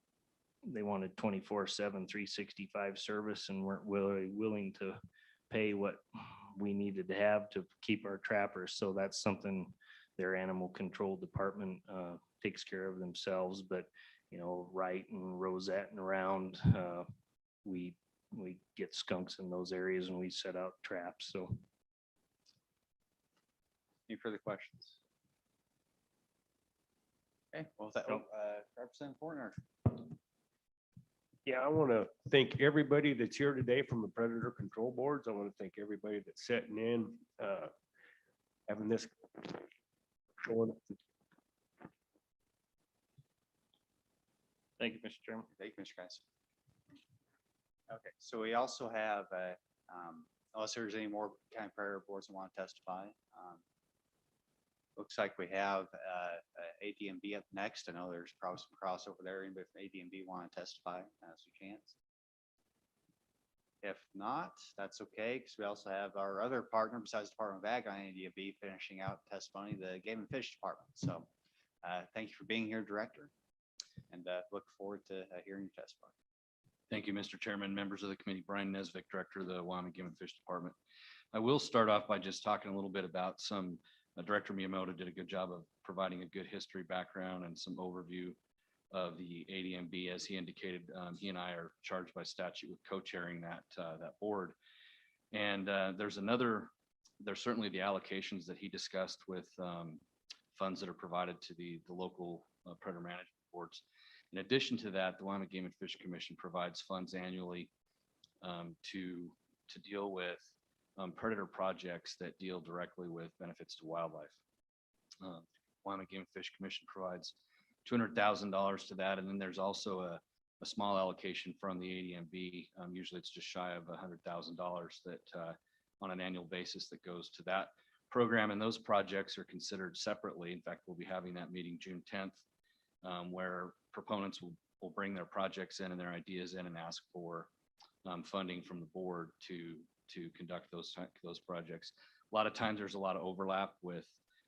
They wanted 24/7, 365 service, and weren't willing to pay what we needed to have to keep our trappers. So that's something their animal control department takes care of themselves. But Wright and Rosette and around, we get skunks in those areas, and we set out traps. So. Any further questions? Okay, well, Representative Fortner. Yeah, I want to thank everybody that's here today from the predator control boards. I want to thank everybody that's sitting in, having this showing up. Thank you, Mr. Chairman. Thank you, Mr. Geis. Okay, so we also have, unless there's any more county predator boards that want to testify, looks like we have ADMB up next. I know there's probably some crossover there. Anybody from ADMB want to testify? Now's your chance. If not, that's okay, because we also have our other partner besides the Department of Ag on ADMB finishing out testimony, the Game and Fish Department. So thank you for being here, Director, and look forward to hearing your testimony. Thank you, Mr. Chairman, members of the committee. Brian Nesvik, Director of the Wyoming Game and Fish Department. I will start off by just talking a little bit about Director Miyamoto did a good job of providing a good history background and some overview of the ADMB. As he indicated, he and I are charged by statute with co-chairing that board. And there's certainly the allocations that he discussed with funds that are provided to the local predator management boards. In addition to that, the Wyoming Game and Fish Commission provides funds annually to deal with predator projects that deal directly with benefits to wildlife. Wyoming Game and Fish Commission provides $200,000 to that, and then there's also a small allocation from the ADMB. Usually it's just shy of $100,000 that on an annual basis that goes to that program, and those projects are considered separately. In fact, we'll be having that meeting June 10th, where proponents will bring their projects in and their ideas in and ask for funding from the board to conduct those projects. A lot of times there's a lot of overlap with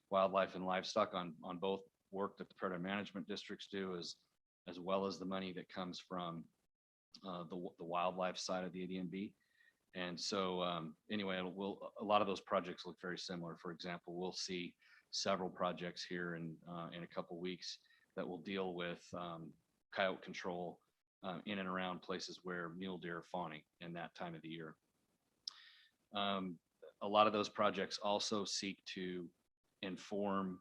wildlife and livestock on both work that the predator management districts do as well as the money that comes from the wildlife side of the ADMB. And so anyway, a lot of those projects look very similar. For example, we'll see several projects here in a couple weeks that will deal with coyote control in and around places where mule deer are fawning in that time of the year. A lot of those projects also seek to inform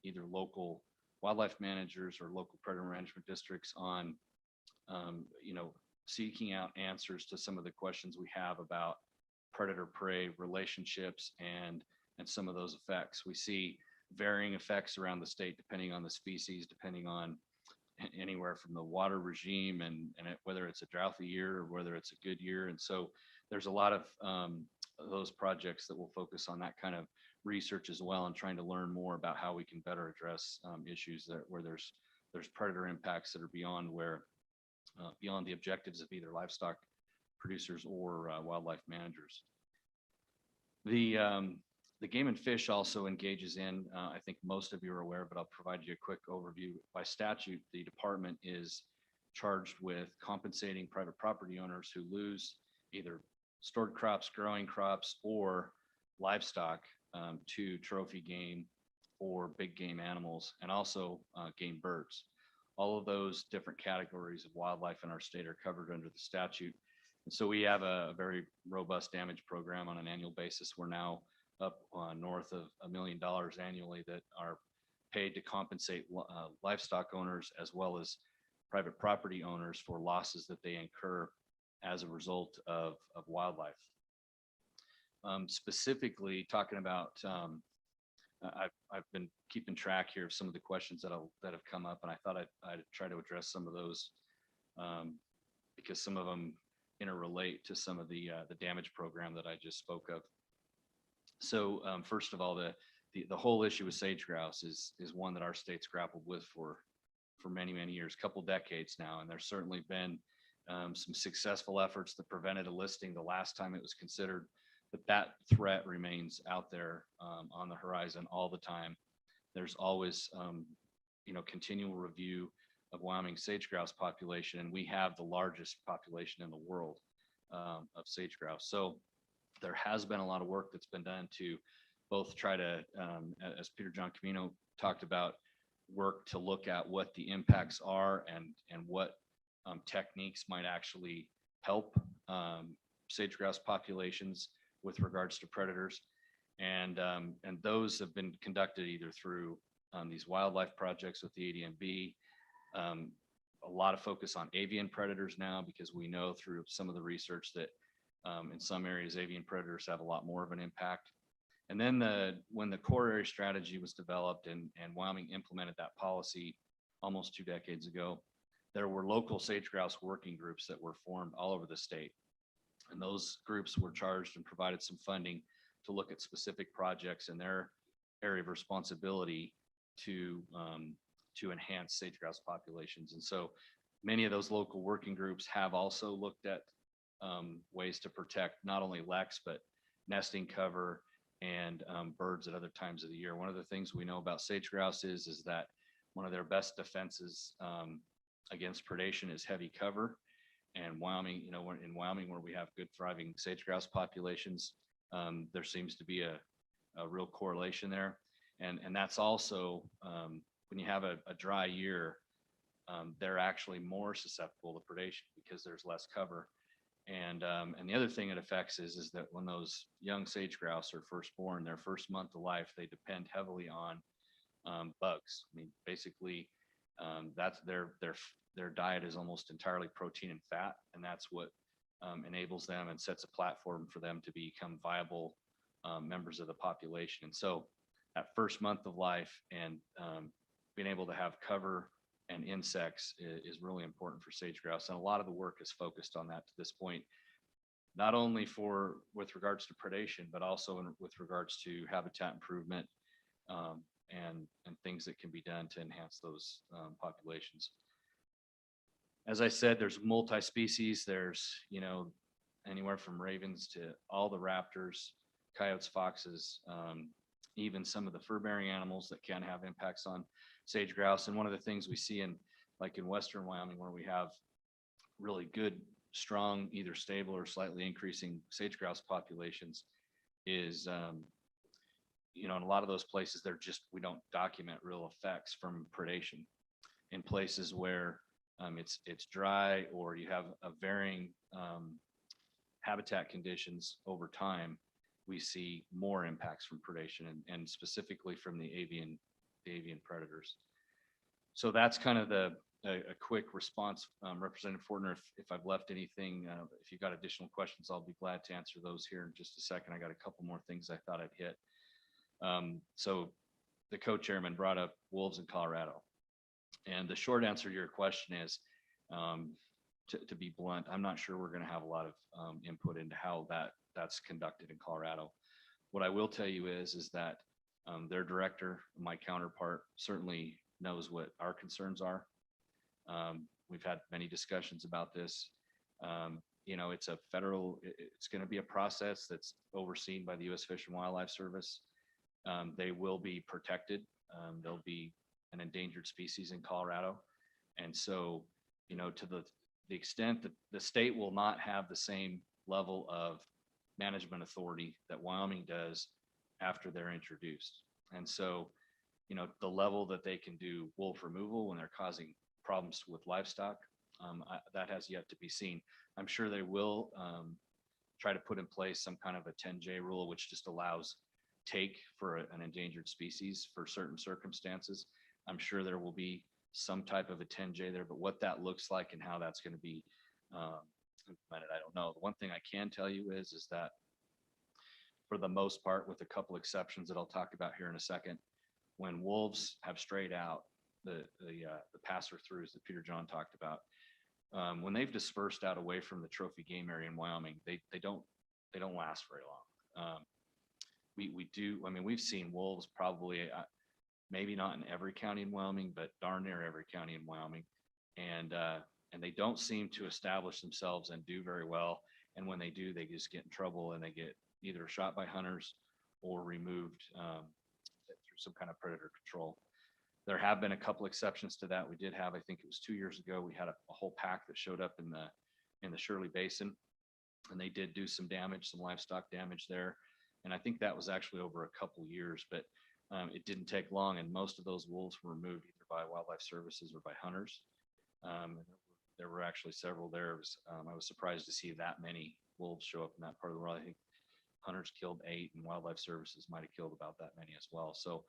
either local wildlife managers or local predator management districts on, seeking out answers to some of the questions we have about predator-prey relationships and some of those effects. We see varying effects around the state depending on the species, depending on anywhere from the water regime and whether it's a drouthy year or whether it's a good year. And so there's a lot of those projects that will focus on that kind of research as well and trying to learn more about how we can better address issues where there's predator impacts that are beyond beyond the objectives of either livestock producers or wildlife managers. The Game and Fish also engages in, I think most of you are aware, but I'll provide you a quick overview. By statute, the department is charged with compensating private property owners who lose either stored crops, growing crops, or livestock to trophy game or big game animals, and also game birds. All of those different categories of wildlife in our state are covered under the statute. And so we have a very robust damage program on an annual basis. We're now up north of $1 million annually that are paid to compensate livestock owners as well as private property owners for losses that they incur as a result of wildlife. Specifically talking about, I've been keeping track here of some of the questions that have come up, and I thought I'd try to address some of those because some of them interrelate to some of the damage program that I just spoke of. So first of all, the whole issue with sage grouse is one that our state's grappled with for many, many years, couple decades now, and there's certainly been some successful efforts that prevented a listing the last time it was considered, but that threat remains out there on the horizon all the time. There's always, continual review of Wyoming sage grouse population, and we have the largest population in the world of sage grouse. So there has been a lot of work that's been done to both try to, as Peter John Camino talked about, work to look at what the impacts are and what techniques might actually help sage grouse populations with regards to predators. And those have been conducted either through these wildlife projects with the ADMB, a lot of focus on avian predators now, because we know through some of the research that in some areas, avian predators have a lot more of an impact. And then when the core area strategy was developed and Wyoming implemented that policy almost 2 decades ago, there were local sage grouse working groups that were formed all over the state. And those groups were charged and provided some funding to look at specific projects in their area of responsibility to enhance sage grouse populations. And so many of those local working groups have also looked at ways to protect not only leks, but nesting cover and birds at other times of the year. One of the things we know about sage grouse is that one of their best defenses against predation is heavy cover. And Wyoming, in Wyoming, where we have good thriving sage grouse populations, there seems to be a real correlation there. And that's also when you have a dry year, they're actually more susceptible to predation because there's less cover. And the other thing it affects is that when those young sage grouse are first born, their first month of life, they depend heavily on bugs. I mean, basically, that's their diet is almost entirely protein and fat, and that's what enables them and sets a platform for them to become viable members of the population. And so that first month of life and being able to have cover and insects is really important for sage grouse. And a lot of the work is focused on that to this point, not only with regards to predation, but also with regards to habitat improvement and things that can be done to enhance those populations. As I said, there's multi-species. There's, anywhere from ravens to all the raptors, coyotes, foxes, even some of the fur-bearing animals that can have impacts on sage grouse. And one of the things we see in, like in Western Wyoming, where we have really good, strong, either stable or slightly increasing sage grouse populations is, in a lot of those places, we don't document real effects from predation. In places where it's dry or you have a varying habitat conditions over time, we see more impacts from predation and specifically from the avian predators. So that's kind of a quick response. Representative Fortner, if I've left anything, if you've got additional questions, I'll be glad to answer those here in just a second. I got a couple more things I thought I'd hit. So the co-chairman brought up wolves in Colorado. And the short answer to your question is, to be blunt, I'm not sure we're going to have a lot of input into how that's conducted in Colorado. What I will tell you is that their director, my counterpart, certainly knows what our concerns are. We've had many discussions about this. It's it's going to be a process that's overseen by the U.S. Fish and Wildlife Service. They will be protected. They'll be an endangered species in Colorado. And so, to the extent that the state will not have the same level of management authority that Wyoming does after they're introduced. And so, the level that they can do wolf removal when they're causing problems with livestock, that has yet to be seen. I'm sure they will try to put in place some kind of a 10J rule, which just allows take for an endangered species for certain circumstances. I'm sure there will be some type of a 10J there, but what that looks like and how that's going to be implemented, I don't know. The one thing I can tell you is that for the most part, with a couple exceptions that I'll talk about here in a second, when wolves have strayed out, the passer-throughs that Peter John talked about, when they've dispersed out away from the trophy game area in Wyoming, they don't last very long. We've seen wolves probably maybe not in every county in Wyoming, but darn near every county in Wyoming. And they don't seem to establish themselves and do very well. And when they do, they just get in trouble and they get either shot by hunters or removed through some kind of predator control. There have been a couple exceptions to that. We did have, I think it was 2 years ago, we had a whole pack that showed up in the Shirley Basin, and they did do some damage, some livestock damage there. And I think that was actually over a couple years, but it didn't take long, and most of those wolves were removed either by Wildlife Services or by hunters. There were actually several there. I was surprised to see that many wolves show up in that part of the world. I think hunters killed 8 and Wildlife Services might have killed about that many as well. So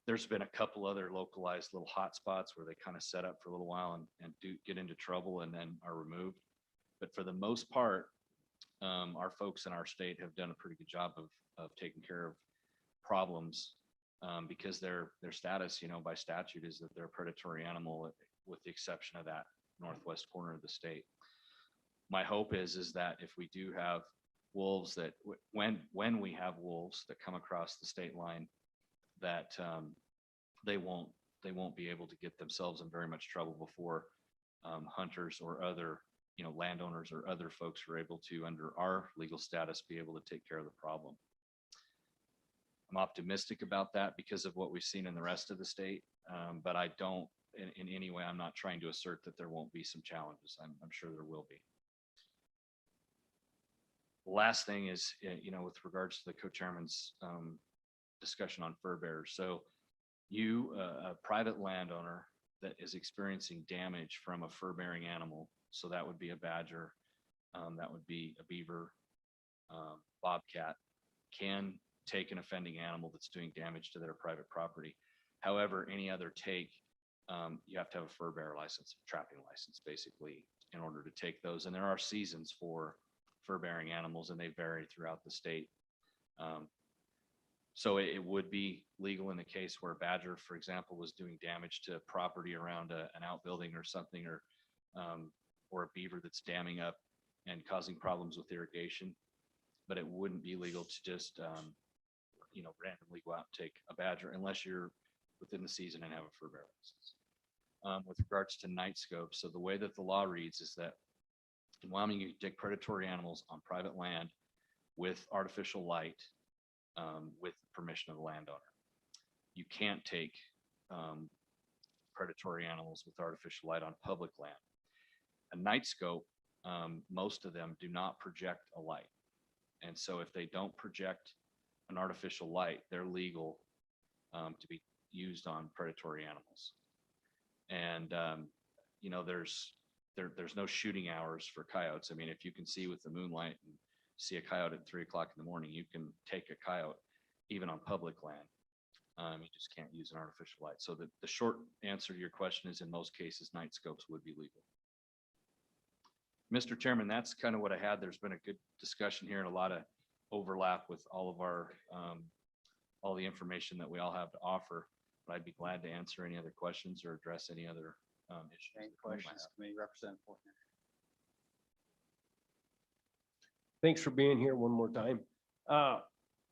there's been a couple other localized little hot spots where they kind of set up for a little while and do get into trouble and then are removed. But for the most part, our folks in our state have done a pretty good job of taking care of problems because their status, by statute, is that they're a predatory animal, with the exception of that northwest corner of the state. My hope is that if we do have wolves, that when we have wolves that come across the state line, that they won't be able to get themselves in very much trouble before hunters or other landowners or other folks are able to, under our legal status, be able to take care of the problem. I'm optimistic about that because of what we've seen in the rest of the state, but I don't, in any way, I'm not trying to assert that there won't be some challenges. I'm sure there will be. The last thing is, with regards to the co-chairman's discussion on fur bearers. So a private landowner that is experiencing damage from a fur-bearing animal, so that would be a badger, that would be a beaver, bobcat, can take an offending animal that's doing damage to their private property. However, any other take, you have to have a fur bearer license, trapping license, basically, in order to take those. And there are seasons for fur-bearing animals, and they vary throughout the state. So it would be legal in the case where a badger, for example, was doing damage to property around an outbuilding or something, or a beaver that's damming up and causing problems with irrigation. But it wouldn't be legal to just, randomly go out and take a badger unless you're within the season and have a fur bearer license. With regards to night scopes, so the way that the law reads is that in Wyoming, you can take predatory animals on private land with artificial light with permission of the landowner. You can't take predatory animals with artificial light on public land. A night scope, most of them do not project a light. And so if they don't project an artificial light, they're legal to be used on predatory animals. And, you know, there's no shooting hours for coyotes. I mean, if you can see with the moonlight and see a coyote at 3 o'clock in the morning, you can take a coyote even on public land. You just can't use an artificial light. So the short answer to your question is in most cases, night scopes would be legal. Mr. Chairman, that's kind of what I had. There's been a good discussion here and a lot of overlap with all of our, all the information that we all have to offer. But I'd be glad to answer any other questions or address any other issues. Any questions, Committee Representative Fortner? Thanks for being here one more time.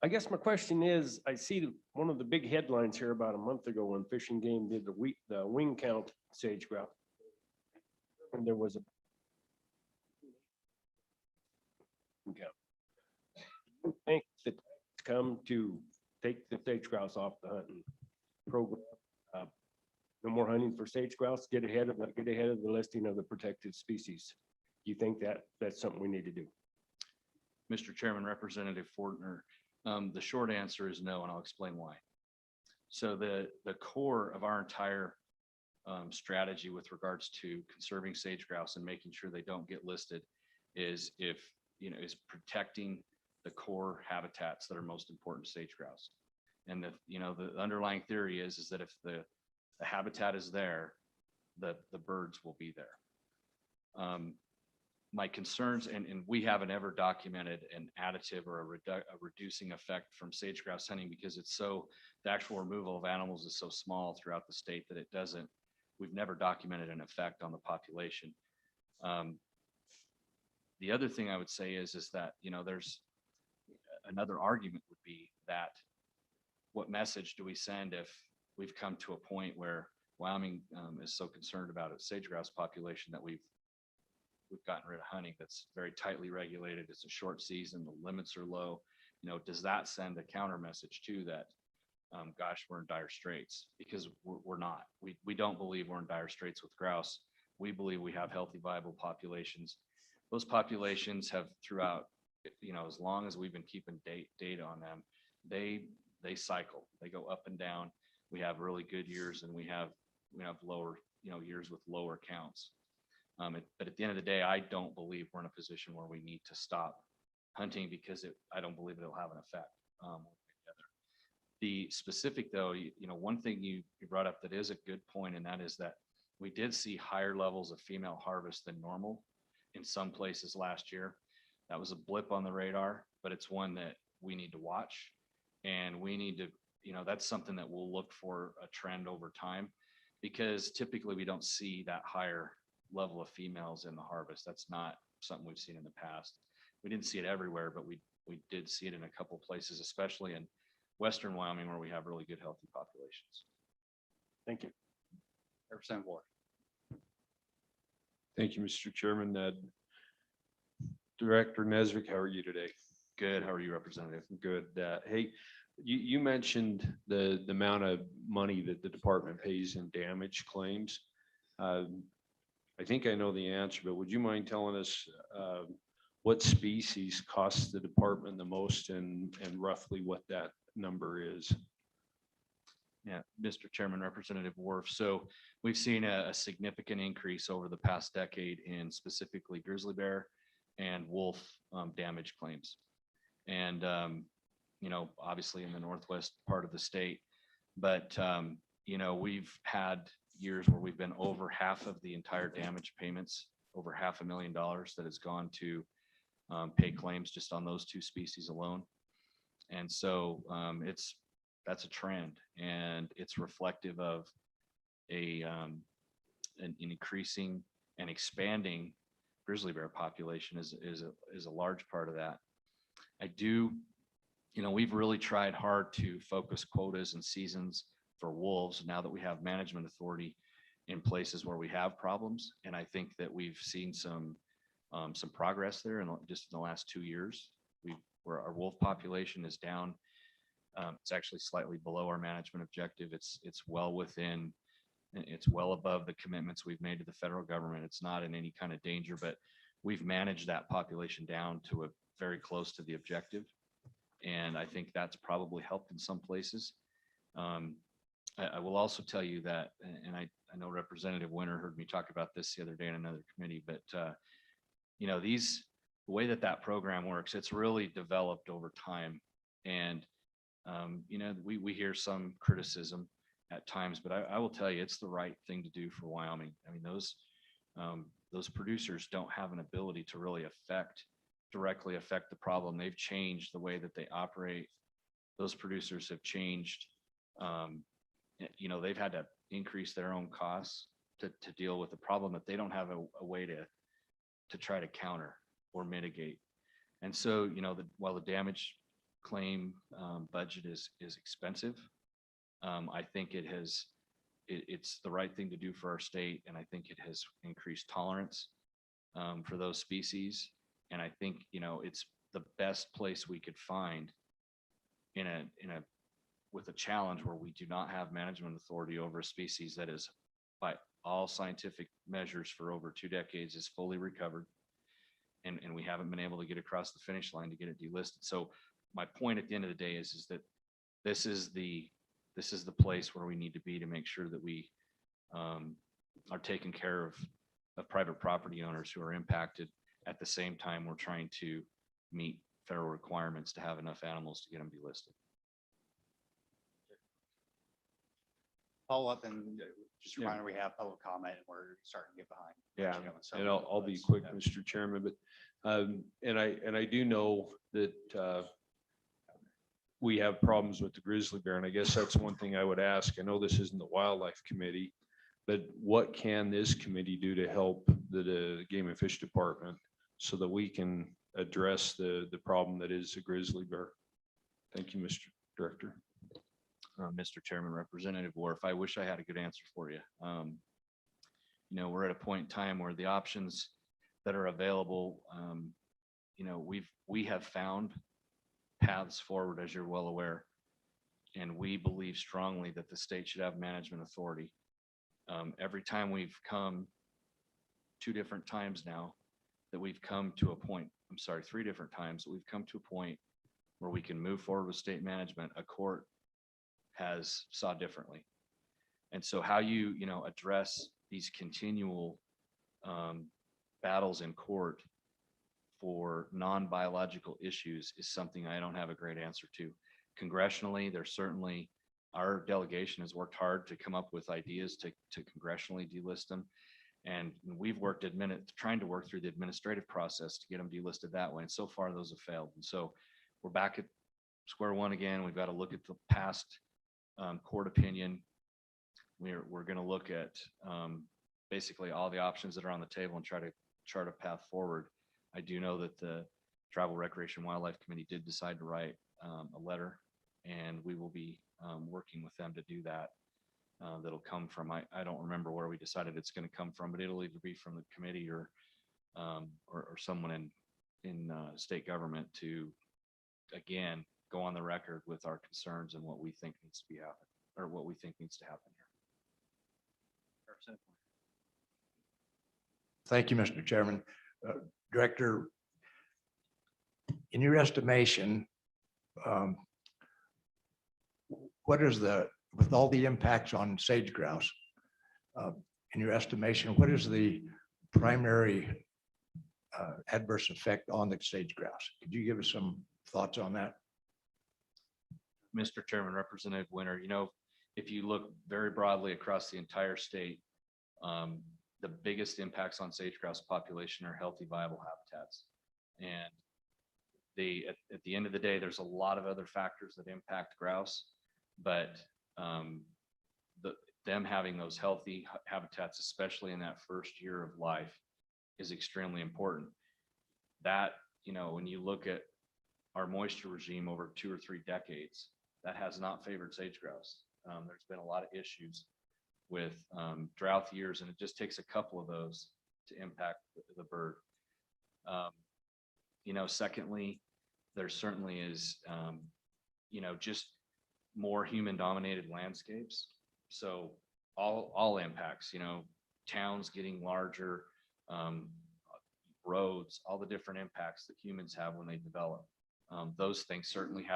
I guess my question is, I see one of the big headlines here about a month ago when Fish and Game did the wing count sage grouse. And there was a count. I think that it's come to take the sage grouse off the hunting program. No more hunting for sage grouse, get ahead of the listing of the protected species. Do you think that that's something we need to do? Mr. Chairman, Representative Fortner, the short answer is no, and I'll explain why. So the core of our entire strategy with regards to conserving sage grouse and making sure they don't get listed is is protecting the core habitats that are most important to sage grouse. And the underlying theory is that if the habitat is there, the birds will be there. My concerns, and we haven't ever documented an additive or a reducing effect from sage grouse hunting because the actual removal of animals is so small throughout the state that we've never documented an effect on the population. The other thing I would say is that, there's another argument would be that what message do we send if we've come to a point where Wyoming is so concerned about its sage grouse population that we've gotten rid of hunting that's very tightly regulated. It's a short season, the limits are low. Does that send a counter message too that, gosh, we're in dire straits? Because we're not. We don't believe we're in dire straits with grouse. We believe we have healthy, viable populations. Those populations have throughout, as long as we've been keeping data on them, they cycle. They go up and down. We have really good years and we have lower, years with lower counts. But at the end of the day, I don't believe we're in a position where we need to stop hunting because I don't believe it'll have an effect. The specific though, one thing you brought up that is a good point, and that is that we did see higher levels of female harvest than normal in some places last year. That was a blip on the radar, but it's one that we need to watch. And we need to, that's something that we'll look for a trend over time because typically we don't see that higher level of females in the harvest. That's not something we've seen in the past. We didn't see it everywhere, but we did see it in a couple places, especially in Western Wyoming where we have really good healthy populations. Thank you. Representative Ward. Thank you, Mr. Chairman. Director Nesvik, how are you today? Good. How are you, Representative? Good. Hey, you mentioned the amount of money that the department pays in damage claims. I think I know the answer, but would you mind telling us what species costs the department the most and roughly what that number is? Yeah, Mr. Chairman, Representative Worf. So we've seen a significant increase over the past decade in specifically grizzly bear and wolf damage claims. And, obviously in the northwest part of the state, but, we've had years where we've been over half of the entire damage payments, over $500,000 that has gone to pay claims just on those two species alone. And so that's a trend, and it's reflective of an increasing and expanding grizzly bear population is a large part of that. We've really tried hard to focus quotas and seasons for wolves now that we have management authority in places where we have problems. And I think that we've seen some progress there just in the last 2 years. where our wolf population is down. It's actually slightly below our management objective. It's well within, it's well above the commitments we've made to the federal government. It's not in any kind of danger, but we've managed that population down to a very close to the objective. And I think that's probably helped in some places. I will also tell you that, and I know Representative Winter heard me talk about this the other day in another committee, but you know, the way that program works, it's really developed over time. And you know, we hear some criticism at times, but I will tell you, it's the right thing to do for Wyoming. I mean, those producers don't have an ability to really directly affect the problem. They've changed the way that they operate. Those producers have changed. You know, they've had to increase their own costs to deal with the problem that they don't have a way to try to counter or mitigate. And so, you know, while the damage claim budget is expensive, I think it's the right thing to do for our state, and I think it has increased tolerance for those species. And I think, you know, it's the best place we could find with a challenge where we do not have management authority over a species that is, by all scientific measures for over 2 decades, is fully recovered. And we haven't been able to get across the finish line to get it delisted. So my point at the end of the day is that this is the place where we need to be to make sure that we are taking care of private property owners who are impacted. At the same time, we're trying to meet federal requirements to have enough animals to get them delisted. Follow up, and just a reminder, we have public comment and we're starting to get behind. Yeah, You know, so and I'll be let's- quick, yeah. Mr. Chairman, but, and I do know that, we have problems with the grizzly bear, and I guess that's one thing I would ask. I know this isn't the wildlife committee, but what can this committee do to help the Game and Fish Department so that we can address the problem that is a grizzly bear? Thank you, Mr. Director. Mr. Chairman, Representative Wharf, I wish I had a good answer for you. You know, we're at a point in time where the options that are available, you know, we have found paths forward, as you're well aware, and we believe strongly that the state should have management authority. Every time we've come, 2 different times now, that we've come to a point, I'm sorry, 3 different times that we've come to a point where we can move forward with state management, a court has saw differently. And so how you know, address these continual battles in court for non-biological issues is something I don't have a great answer to. Congressionally, there's certainly, our delegation has worked hard to come up with ideas to congressionally delist them. And we've worked trying to work through the administrative process to get them delisted that way. And so far those have failed. And so we're back at square one again. We've got to look at the past court opinion. We're going to look at basically all the options that are on the table and try to chart a path forward. I do know that the Travel, Recreation, Wildlife Committee did decide to write a letter, and we will be working with them to do that. That'll come from, I don't remember where we decided it's going to come from, but it'll either be from the committee or someone in state government to, again, go on the record with our concerns and what we think needs to be happen, or what we think needs to happen here. Thank you, Mr. Chairman. Director, in your estimation, what is with all the impacts on sage grouse, in your estimation, what is the primary adverse effect on the sage grouse? Could you give us some thoughts on that? Mr. Chairman, Representative Winter, you know, if you look very broadly across the entire state, the biggest impacts on sage grouse population are healthy, viable habitats. And at the end of the day, there's a lot of other factors that impact grouse, but them having those healthy habitats, especially in that first year of life, is extremely important. That, you know, when you look at our moisture regime over 2 or 3 decades, that has not favored sage grouse. There's been a lot of issues with drought years, and it just takes a couple of those to impact the bird. You know, secondly, there certainly is, just more human dominated landscapes. So all impacts, towns getting larger, roads, all the different impacts that humans have when they develop. Those things certainly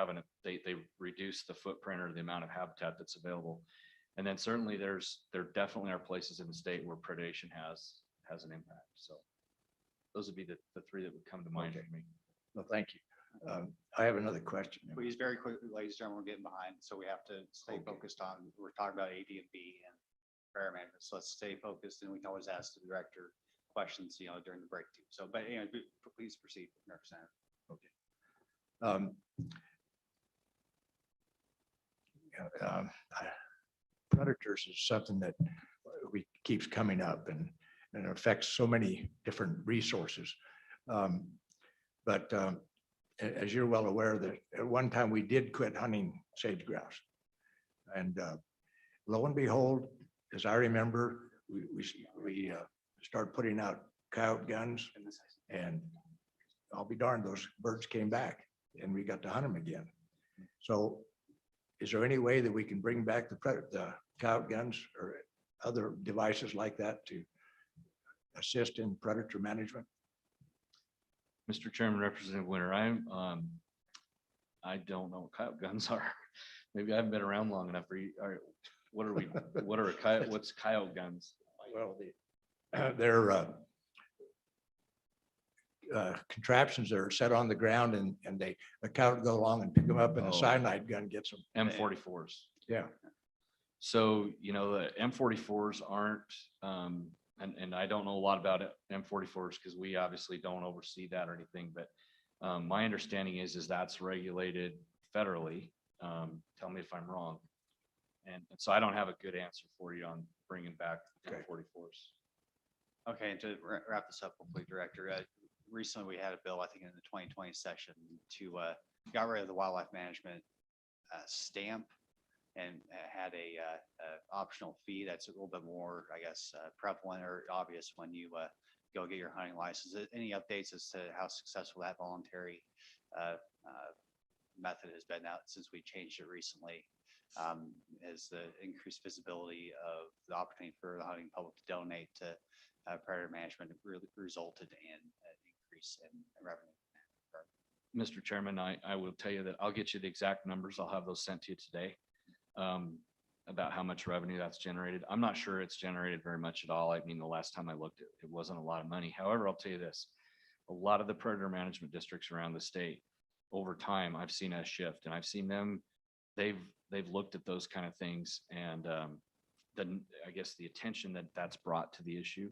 they reduce the footprint or the amount of habitat that's available. And then certainly there definitely are places in the state where predation has an impact. So those would be the three that would come to mind for me. Well, thank you. I have another question. Please, very quickly, ladies and gentlemen, we're getting behind, so we have to stay Okay. focused on, we're talking about AD&B and fire management, so let's stay focused, and we can always ask the director questions, during the break too. So, but anyway, please proceed, Representative. Um, Predators is something that keeps coming up and it affects so many different resources. But as you're well aware that at one time we did quit hunting sage grouse. And lo and behold, as I remember, we started putting out coyote guns, and I'll be darned, those birds came back and we got to hunt them again. So is there any way that we can bring back the coyote guns or other devices like that to assist in predator management? Mr. Chairman, Representative Winter, I don't know what coyote guns are. Maybe I haven't been around long enough. What's coyote guns? Well, they're contraptions that are set on the ground and the coyote go along and pick them up and a cyanide gun gets them. M44s. Yeah. So, the M44s aren't, and I don't know a lot about M44s because we obviously don't oversee that or anything, but my understanding is that's regulated federally. Tell me if I'm wrong. And so I don't have a good answer for you on bringing back M44s. Okay, and to wrap this up, hopefully, Director, recently we had a bill, I think in the 2020 session, to got rid of the wildlife management stamp and had a optional fee that's a little bit more, I guess, prevalent or obvious when you go get your hunting license. Any updates as to how successful that voluntary method has been out since we changed it recently? Has the increased visibility of the opportunity for the hunting public to donate to predator management really resulted in an increase in revenue? Mr. Chairman, I will tell you that I'll get you the exact numbers. I'll have those sent to you today about how much revenue that's generated. I'm not sure it's generated very much at all. I mean, the last time I looked, it wasn't a lot of money. However, I'll tell you this, a lot of the predator management districts around the state, over time, I've seen a shift and I've seen them, they've looked at those kind of things and I guess the attention that's brought to the issue.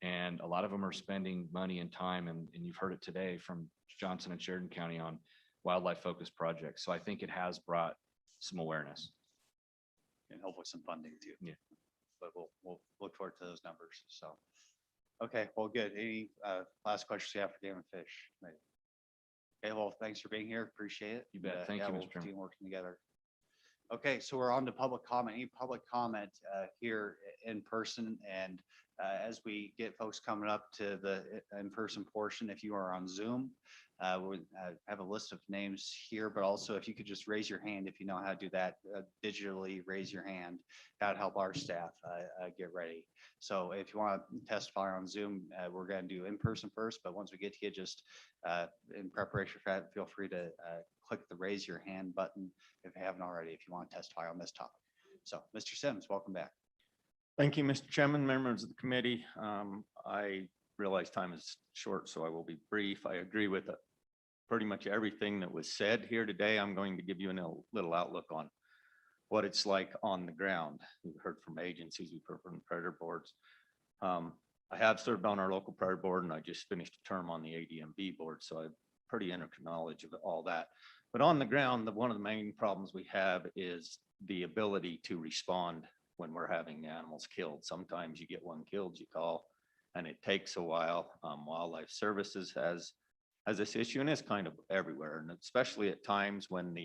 And a lot of them are spending money and time, and you've heard it today from Johnson and Sheridan County on wildlife focused projects. So I think it has brought some awareness. And hopefully some funding too. Yeah. But we'll look forward to those numbers. So, okay, well, good. Any last questions you have for Game and Fish? Maybe. Okay, well, thanks for being here. Appreciate it. You bet. Thank you, we'll Mr. Chairman. continue working together. Okay, so we're on to public comment. Any public comment here in person? And as we get folks coming up to the in-person portion, if you are on Zoom, we have a list of names here, but also if you could just raise your hand if you know how to do that, digitally raise your hand. That'd help our staff get ready. So if you want to testify on Zoom, we're going to do in person first, but once we get to you, just in preparation for that, feel free to click the raise your hand button if you haven't already, if you want to testify on this topic. So Mr. Sims, welcome back. Thank you, Mr. Chairman, members of the committee. I realize time is short, so I will be brief. I agree with pretty much everything that was said here today. I'm going to give you a little outlook on what it's like on the ground. We've heard from agencies, we've heard from predator boards. I have served on our local predator board, and I just finished a term on the AD&B board, so I'm pretty intricate knowledge of all that. But on the ground, one of the main problems we have is the ability to respond when we're having the animals killed. Sometimes you get one killed, you call, and it takes a while. Wildlife Services has this issue, and it's kind of everywhere, and especially at times when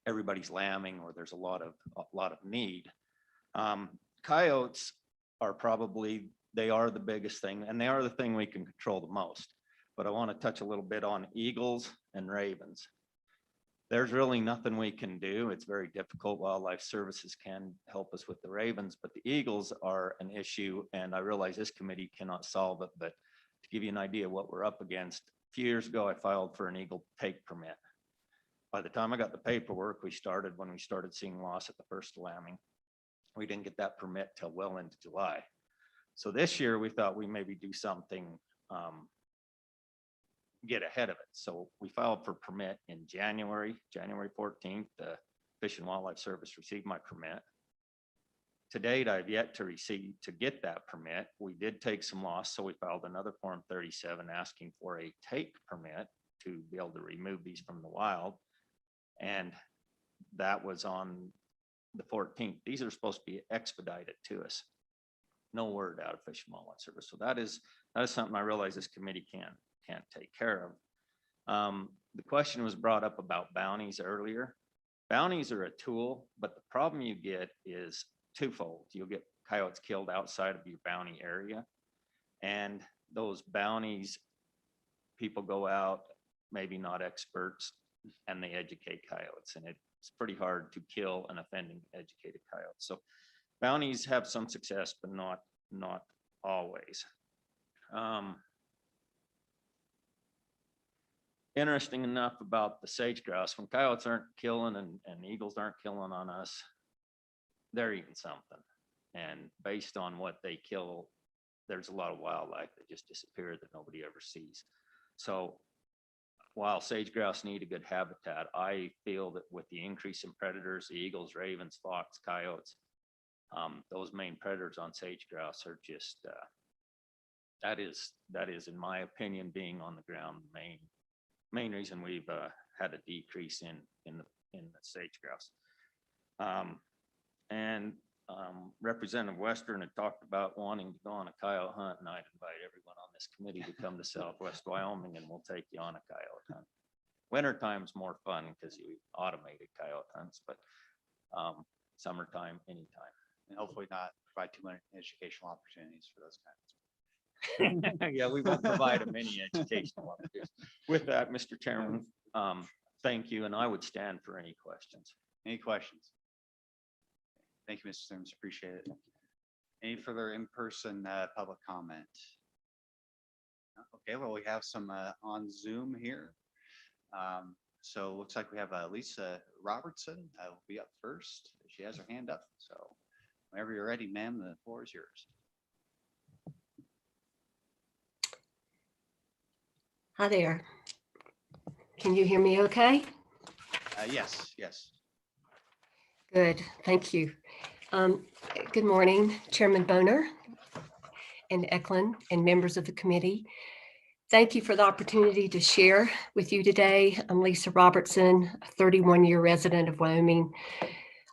everybody's lambing or there's a lot of need. Coyotes are probably, they are the biggest thing, and they are the thing we can control the most. but I want to touch a little bit on eagles and ravens. There's really nothing we can do. It's very difficult. Wildlife Services can help us with the ravens, but the eagles are an issue, and I realize this committee cannot solve it, but to give you an idea of what we're up against, a few years ago, I filed for an eagle take permit. By the time I got the paperwork, when we started seeing loss at the first lambing. We didn't get that permit till well into July. So this year we thought we maybe do something, get ahead of it. So we filed for permit in January 14th. The Fish and Wildlife Service received my permit. To date, I've yet to get that permit. We did take some loss, so we filed another Form 37 asking for a take permit to be able to remove these from the wild. And that was on the 14th. These are supposed to be expedited to us. No word out of Fish and Wildlife Service. So that is something I realize this committee can't take care of. The question was brought up about bounties earlier. Bounties are a tool, but the problem you get is twofold. You'll get coyotes killed outside of your bounty area. And those bounties, people go out, maybe not experts, and they educate coyotes. And it's pretty hard to kill an offending educated coyote. So bounties have some success, but not always. Interesting enough about the sage grouse, when coyotes aren't killing and eagles aren't killing on us, they're eating something. And based on what they kill, there's a lot of wildlife that just disappeared that nobody ever sees. So while sage grouse need a good habitat, I feel that with the increase in predators, the eagles, ravens, fox, coyotes, those main predators on sage grouse are just, that is, in my opinion, being on the ground, the main reason we've had a decrease in the sage grouse. Representative Western had talked about wanting to go on a coyote hunt, and I'd invite everyone on this committee to come to Southwest Wyoming, and we'll take you on a coyote hunt. Wintertime's more fun because you automated coyote hunts, but summertime, anytime. And hopefully not provide too many educational opportunities for those kinds. Yeah, we won't provide them any educational opportunities. With that, Mr. Chairman, thank you, and I would stand for any questions. Any questions? Thank you, Mr. Sims. Appreciate it. Any further in-person public comment? Okay, well, we have some on Zoom here. So it looks like we have Lisa Robertson will be up first. She has her hand up. So whenever you're ready, ma'am, the floor is yours. Hi there. Can you hear me okay? Yes, yes. Good, thank you. Good morning, Chairman Boner and Eklund and members of the committee. Thank you for the opportunity to share with you today. I'm Lisa Robertson, a 31-year resident of Wyoming,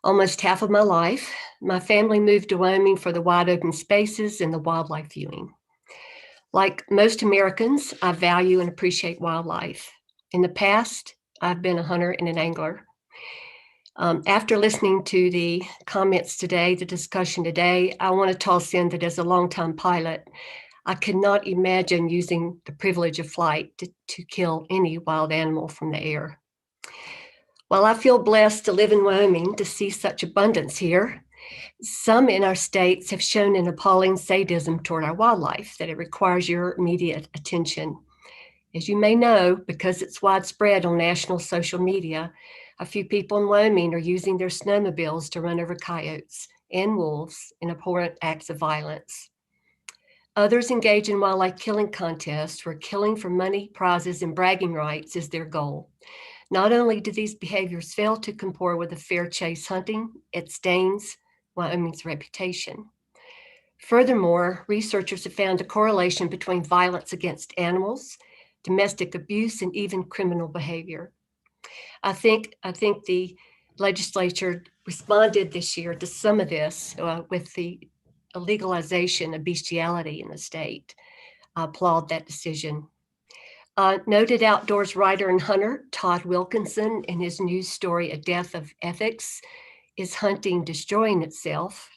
almost half of my life. My family moved to Wyoming for the wide open spaces and the wildlife viewing. Like most Americans, I value and appreciate wildlife. In the past, I've been a hunter and an angler. After listening to the comments today, the discussion today, I want to toss in that as a longtime pilot, I could not imagine using the privilege of flight to kill any wild animal from the air. While I feel blessed to live in Wyoming to see such abundance here, some in our states have shown an appalling sadism toward our wildlife that it requires your immediate attention. As you may know, because it's widespread on national social media, a few people in Wyoming are using their snowmobiles to run over coyotes and wolves in abhorrent acts of violence. Others engage in wildlife killing contests where killing for money, prizes, and bragging rights is their goal. Not only do these behaviors fail to comport with a fair chase hunting, it stains Wyoming's reputation. Furthermore, researchers have found a correlation between violence against animals, domestic abuse, and even criminal behavior. I think the legislature responded this year to some of this with the legalization of bestiality in the state. I applaud that decision. Noted outdoors writer and hunter Todd Wilkinson, in his news story, A Death of Ethics, Is Hunting Destroying Itself?,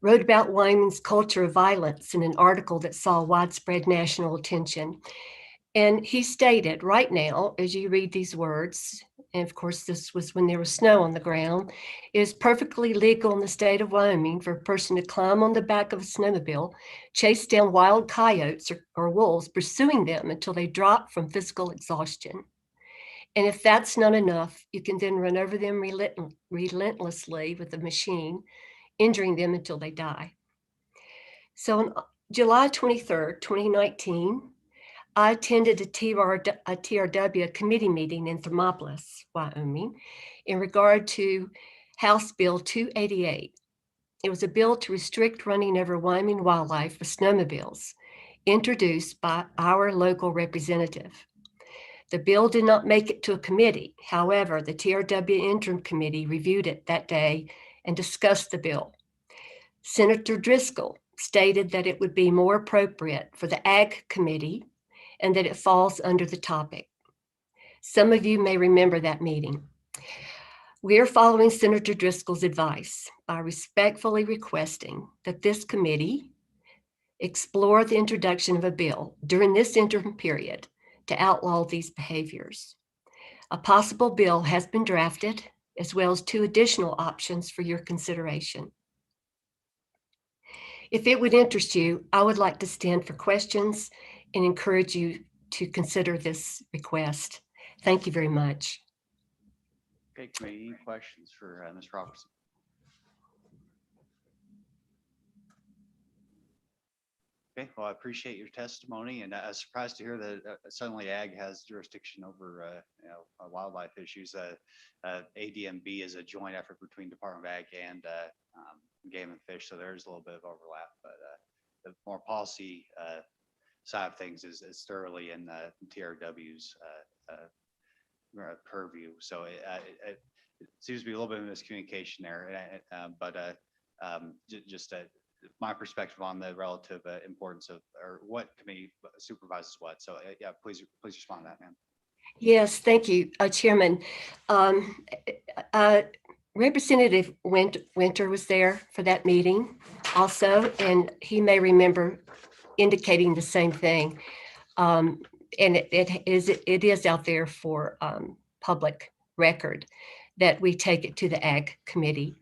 wrote about Wyoming's culture of violence in an article that saw widespread national attention. And he stated, right now, as you read these words, and of course, this was when there was snow on the ground, it is perfectly legal in the state of Wyoming for a person to climb on the back of a snowmobile, chase down wild coyotes or wolves, pursuing them until they drop from physical exhaustion. And if that's not enough, you can then run over them relentlessly with a machine, injuring them until they die. So on July 23rd, 2019, I attended a TRW committee meeting in Thermopolis, Wyoming, in regard to House Bill 288. It was a bill to restrict running over Wyoming wildlife with snowmobiles, introduced by our local representative. The bill did not make it to a committee. However, the TRW interim committee reviewed it that day and discussed the bill. Senator Driscoll stated that it would be more appropriate for the Ag Committee and that it falls under the topic. Some of you may remember that meeting. We are following Senator Driscoll's advice by respectfully requesting that this committee explore the introduction of a bill during this interim period to outlaw these behaviors. A possible bill has been drafted, as well as 2 additional options for your consideration. If it would interest you, I would like to stand for questions and encourage you to consider this request. Thank you very much. Okay, committee, any questions for Ms. Robertson? Okay, well, I appreciate your testimony, and I was surprised to hear that suddenly Ag has jurisdiction over wildlife issues. ADMB is a joint effort between Department of Ag and Game and Fish, so there's a little bit of overlap, but the more policy side of things is thoroughly in TRW's purview. So it seems to be a little bit of miscommunication there, but just my perspective on the relative importance of, or what committee supervises what. So yeah, please respond to that, ma'am. Yes, thank you, Chairman. Representative Winter was there for that meeting also, and he may remember indicating the same thing. And it is out there for public record that we take it to the Ag Committee.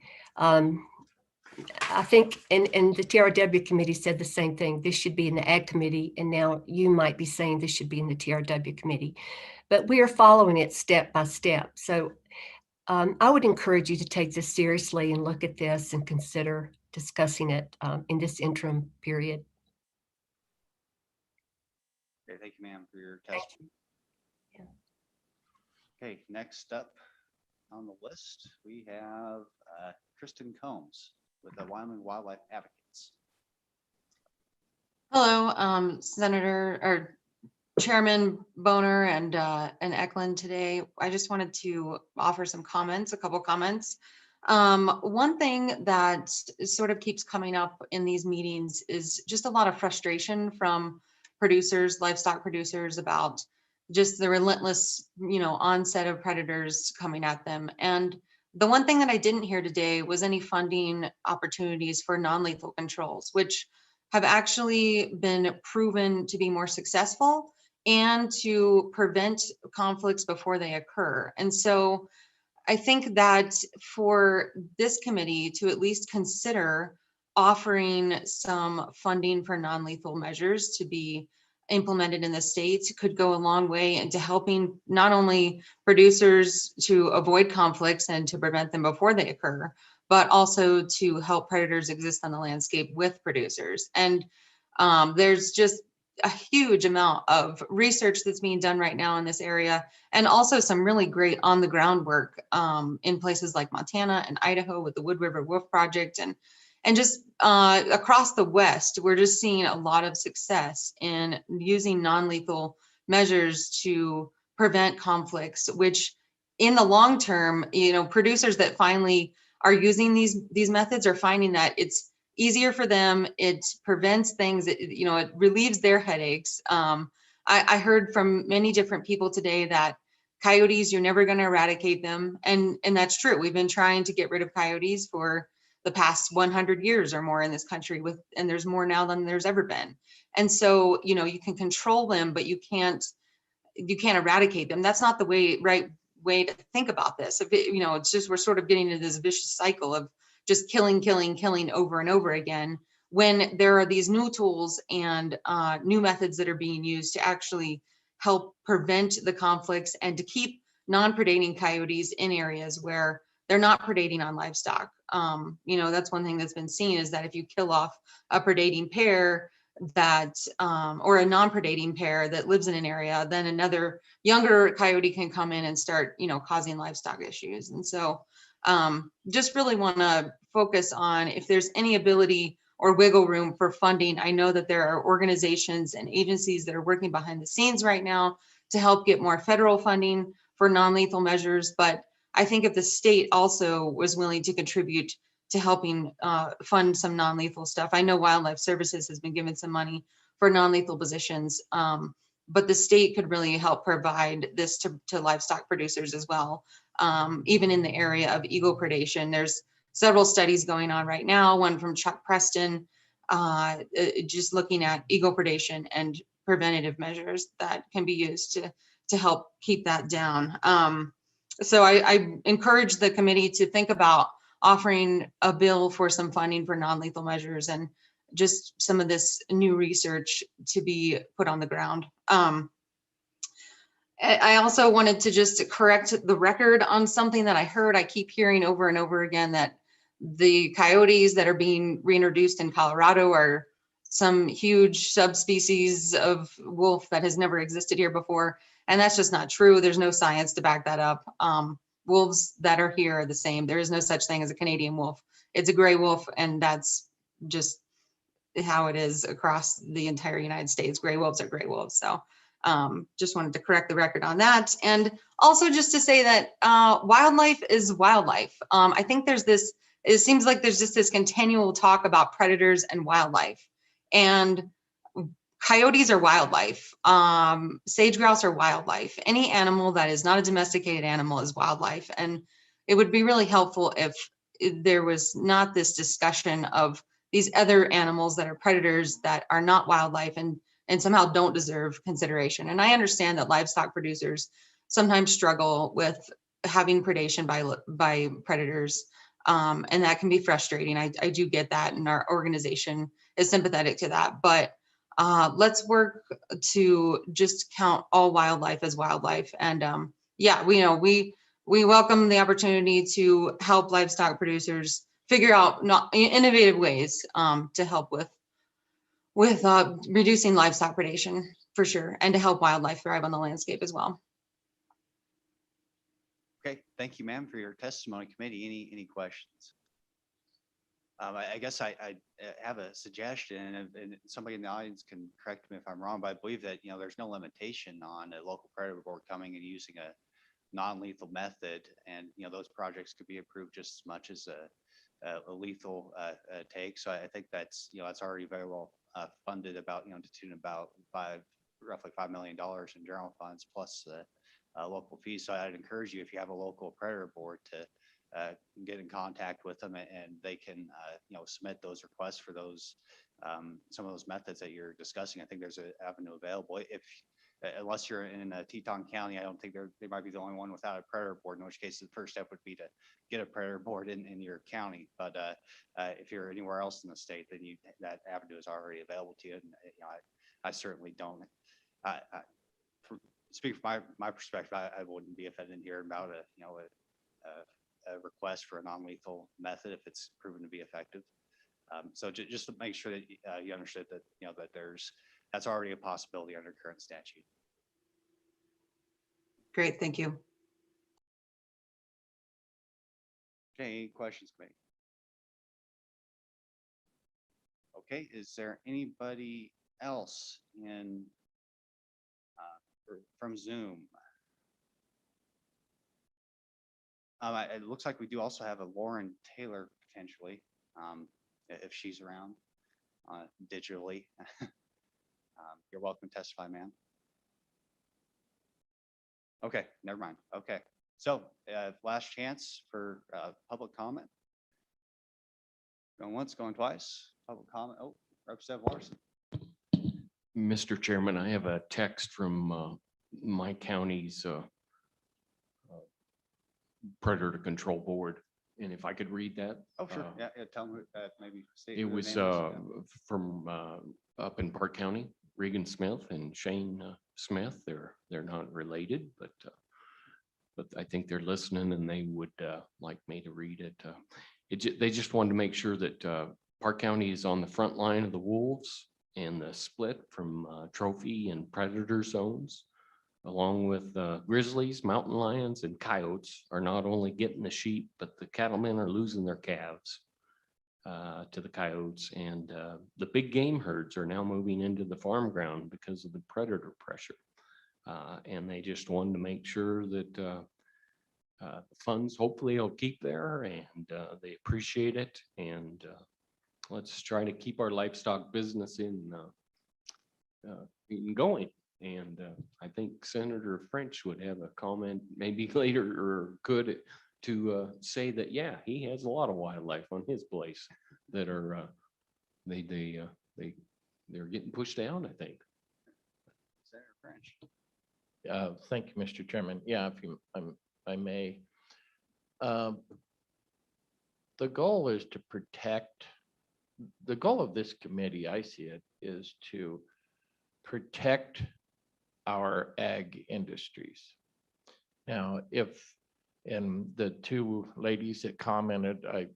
I think, and the TRW committee said the same thing. This should be in the Ag Committee, and now you might be saying this should be in the TRW committee. But we are following it step by step. So I would encourage you to take this seriously and look at this and consider discussing it in this interim period. Okay, thank you, ma'am, for your testimony. Okay, next up on the list, we have Kristen Combs with the Wyoming Wildlife Advocates. Hello, Senator or Chairman Boner and Eklund today. I just wanted to offer some comments, a couple comments. One thing that sort of keeps coming up in these meetings is just a lot of frustration from producers, livestock producers, about just the relentless, onset of predators coming at them. And the one thing that I didn't hear today was any funding opportunities for non-lethal controls, which have actually been proven to be more successful and to prevent conflicts before they occur. And so I think that for this committee to at least consider offering some funding for non-lethal measures to be implemented in the states could go a long way into helping not only producers to avoid conflicts and to prevent them before they occur, but also to help predators exist on the landscape with producers. And there's just a huge amount of research that's being done right now in this area, and also some really great on the ground work in places like Montana and Idaho with the Wood River Wolf Project, and just across the West, we're just seeing a lot of success in using non-lethal measures to prevent conflicts, which in the long term, producers that finally are using these methods are finding that it's easier for them. It prevents things, it relieves their headaches. I heard from many different people today that coyotes, you're never going to eradicate them. And that's true. We've been trying to get rid of coyotes for the past 100 years or more in this country and there's more now than there's ever been. And so, you can control them, but you can't eradicate them. That's not the right way to think about this. It's just, we're sort of getting into this vicious cycle of just killing over and over again, when there are these new tools and new methods that are being used to actually help prevent the conflicts and to keep non-predating coyotes in areas where they're not predating on livestock. That's one thing that's been seen, is that if you kill off a predating pair that or a non-predating pair that lives in an area, then another younger coyote can come in and start causing livestock issues. And so just really want to focus on if there's any ability or wiggle room for funding. I know that there are organizations and agencies that are working behind the scenes right now to help get more federal funding for non-lethal measures, but I think if the state also was willing to contribute to helping fund some non-lethal stuff. I know Wildlife Services has been given some money for non-lethal positions, but the state could really help provide this to livestock producers as well. Even in the area of eagle predation, there's several studies going on right now, one from Chuck Preston, just looking at eagle predation and preventative measures that can be used to help keep that down. So I encourage the committee to think about offering a bill for some funding for non-lethal measures and just some of this new research to be put on the ground. I also wanted to just correct the record on something that I heard. I keep hearing over and over again that the coyotes that are being reintroduced in Colorado are some huge subspecies of wolf that has never existed here before. And that's just not true. There's no science to back that up. Wolves that are here are the same. There is no such thing as a Canadian wolf. It's a gray wolf, and that's just how it is across the entire United States. Gray wolves are gray wolves. So just wanted to correct the record on that. And also just to say that wildlife is wildlife. I think it seems like there's just this continual talk about predators and wildlife. And coyotes are wildlife. Sage grouse are wildlife. Any animal that is not a domesticated animal is wildlife. And it would be really helpful if there was not this discussion of these other animals that are predators that are not wildlife and somehow don't deserve consideration. And I understand that livestock producers sometimes struggle with having predation by predators. And that can be frustrating. I do get that, and our organization is sympathetic to that. But let's work to just count all wildlife as wildlife. And yeah, we welcome the opportunity to help livestock producers figure out innovative ways to help with reducing livestock predation for sure, and to help wildlife thrive on the landscape as well. Okay, thank you, ma'am, for your testimony. Committee, any questions? I guess I have a suggestion, and somebody in the audience can correct me if I'm wrong, but I believe that, there's no limitation on a local predator board coming and using a non-lethal method, and, those projects could be approved just as much as a lethal take. So I think that's, that's already very well funded, about, to tune about roughly $5 million in general funds plus local fees. So I'd encourage you, if you have a local predator board, to get in contact with them, and they can, submit those requests for those, some of those methods that you're discussing. I think there's an avenue available. Unless you're in Teton County, I don't think they might be the only one without a predator board, in which case the first step would be to get a predator board in your county. But if you're anywhere else in the state, then that avenue is already available to you. And I certainly don't. Speak from my perspective, I wouldn't be offended here about a request for a non-lethal method if it's proven to be effective. So just to make sure that you understood that, that that's already a possibility under current statute. Great, thank you. Okay, any questions, mate? Okay, is there anybody else from Zoom? It looks like we do also have a Lauren Taylor potentially, if she's around digitally. You're welcome to testify, ma'am. Okay, never mind. Okay, so last chance for public comment. Going once, going twice. Public comment. Oh, Representative Larson. Mr. Chairman, I have a text from my county's Predator Control Board. And if I could read that. Oh, sure. Yeah, tell me, maybe. state It who the was name is. from up in Park County, Regan Smith and Shane Smith. They're not related, but I think they're listening and they would like me to read it. They just wanted to make sure that Park County is on the front line of the wolves and the split from trophy and predator zones, along with grizzlies, mountain lions, and coyotes are not only getting the sheep, but the cattlemen are losing their calves to the coyotes. And the big game herds are now moving into the farm ground because of the predator pressure. And they just wanted to make sure that funds hopefully will keep there, and they appreciate it. And let's try to keep our livestock business in going. And I think Senator French would have a comment maybe later, or could, to say that, yeah, he has a lot of wildlife on his place that are they're getting pushed down, I think. Senator French. Thank you, Mr. Chairman. Yeah, if you, I may. The goal is to protect, the goal of this committee, I see it, is to protect our ag industries. Now, and the two ladies that commented, I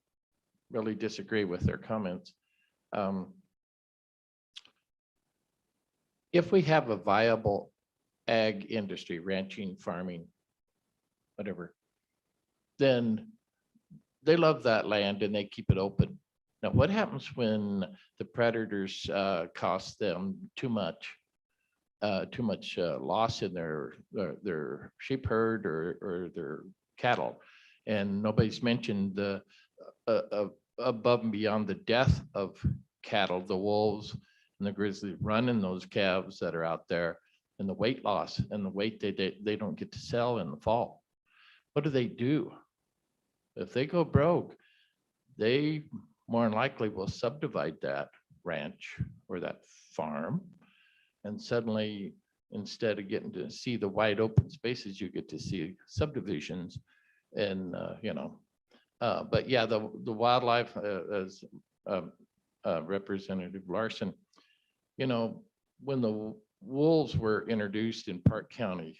really disagree with their comments. If we have a viable ag industry, ranching, farming, whatever, then they love that land and they keep it open. Now, what happens when the predators cost them too much loss in their sheep herd or their cattle? And nobody's mentioned the above and beyond the death of cattle, the wolves and the grizzlies running those calves that are out there, and the weight loss and the weight they don't get to sell in the fall. What do? If they go broke, they more than likely will subdivide that ranch or that farm. And suddenly, instead of getting to see the wide open spaces, you get to see subdivisions. And, but yeah, the wildlife, as Representative Larson, when the wolves were introduced in Park County,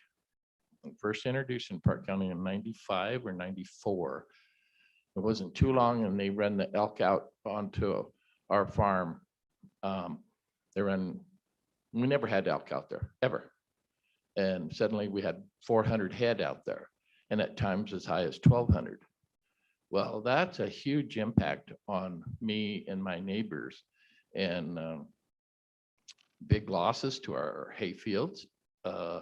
first introduced in Park County in 95 or 94, it wasn't too long and they ran the elk out onto our farm. We never had elk out there, ever. And suddenly we had 400 head out there, and at times as high as 1,200. Well, that's a huge impact on me and my neighbors, and big losses to our hay fields, a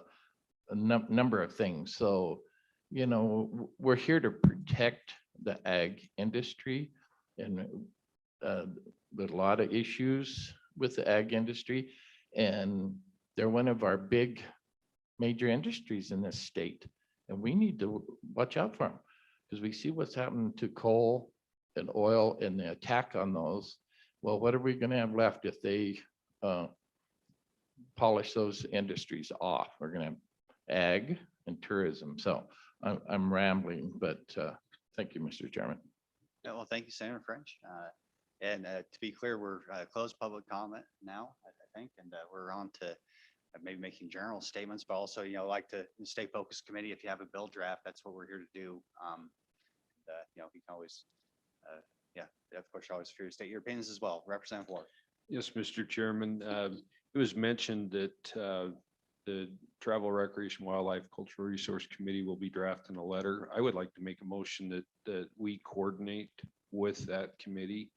number of things. So, we're here to protect the ag industry, and with a lot of issues with the ag industry, and they're one of our big major industries in this state, and we need to watch out for them because we see what's happened to coal and oil and the attack on those. Well, what are we going to have left if they polish those industries off? We're going to have ag and tourism. So I'm rambling, but thank you, Mr. Chairman. Yeah, well, thank you, Senator French. And to be clear, we're closed public comment now, I think, and we're on to maybe making general statements, but also, like to stay focused committee. If you have a bill draft, that's what we're here to do. You can always, of course, you're always free to state your opinions as well. Representative Ward. Yes, Mr. Chairman. It was mentioned that the Travel, Recreation, Wildlife, Cultural Resource Committee will be drafting a letter. I would like to make a motion that we coordinate with that committee,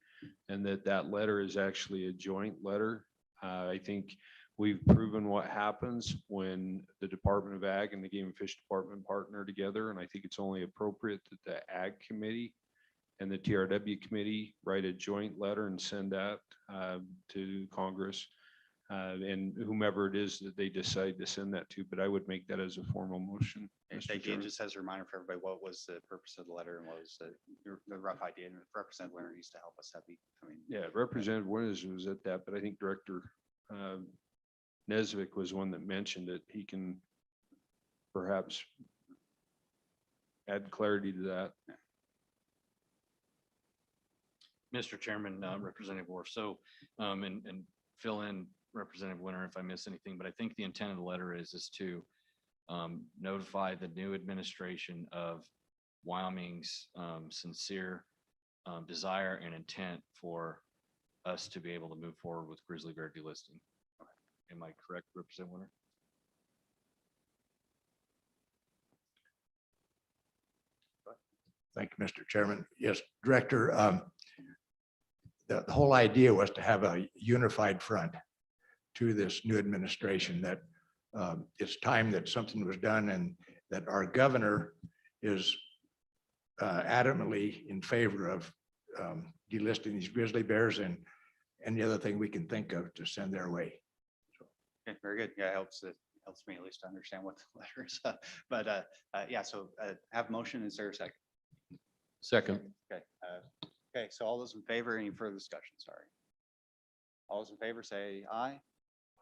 and that letter is actually a joint letter. I think we've proven what happens when the Department of Ag and the Game and Fish Department partner together, and I think it's only appropriate that the Ag Committee and the TRW Committee write a joint letter and send that to Congress and whomever it is that they decide to send that to, but I would make that as a formal motion. And Mr. thank you. And Chairman. just as a reminder for everybody, what was the purpose of the letter and what was the rough idea? And Representative Winter needs to help us. That'd be, I mean. Yeah, Representative Winters was at that, but I think Director Nesvik was one that mentioned it. He can perhaps add clarity to that. Mr. Chairman, Representative Worf, so, and fill in Representative Winter if I miss anything, but I think the intent of the letter is to notify the new administration of Wyoming's sincere desire and intent for us to be able to move forward with grizzly bear delisting. Am I correct, Representative Winter? Thank you, Mr. Chairman. Yes, Director, the whole idea was to have a unified front to this new administration, that it's time that something was done and that our governor is adamantly in favor of delisting these grizzly bears and any other thing we can think of to send their way. Okay, very good. Yeah, it helps me at least to understand what the letter is. But yeah, so have motion. Is there a second? Second. Okay. Okay, so all those in favor, any further discussion? Sorry. All those in favor say aye.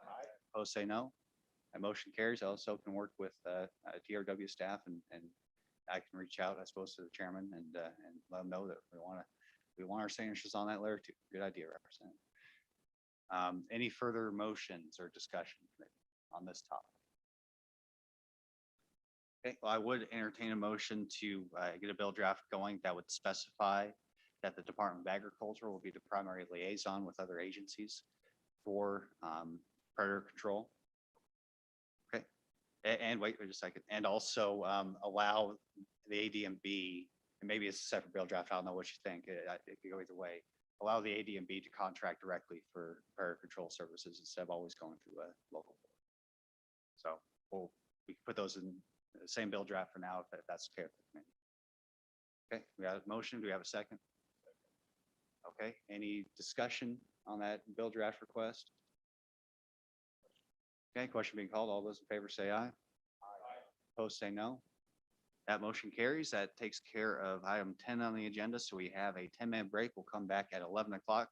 Aye. Opposed say no. That motion carries. I also can work with TRW staff and I can reach out, I suppose, to the chairman and let them know that we want our signatures on that letter too. Good idea, Representative. Any further motions or discussion on this topic? Okay, well, I would entertain a motion to get a bill draft going that would specify that the Department of Agriculture will be the primary liaison with other agencies for predator control. Okay, and wait a second, and also allow the ADMB, and maybe it's a separate bill draft, I don't know what you think, it could go either way. Allow the ADMB to contract directly for predator control services instead of always going through a local board. So we can put those in the same bill draft for now, if that's okay with the committee. Okay, we have a motion. Do we have a second? Okay, any discussion on that bill draft request? Okay, question being called. All those in favor say aye. Aye. Opposed say no. That motion carries. That takes care of item 10 on the agenda. So we have a 10-minute break. We'll come back at 11 o'clock.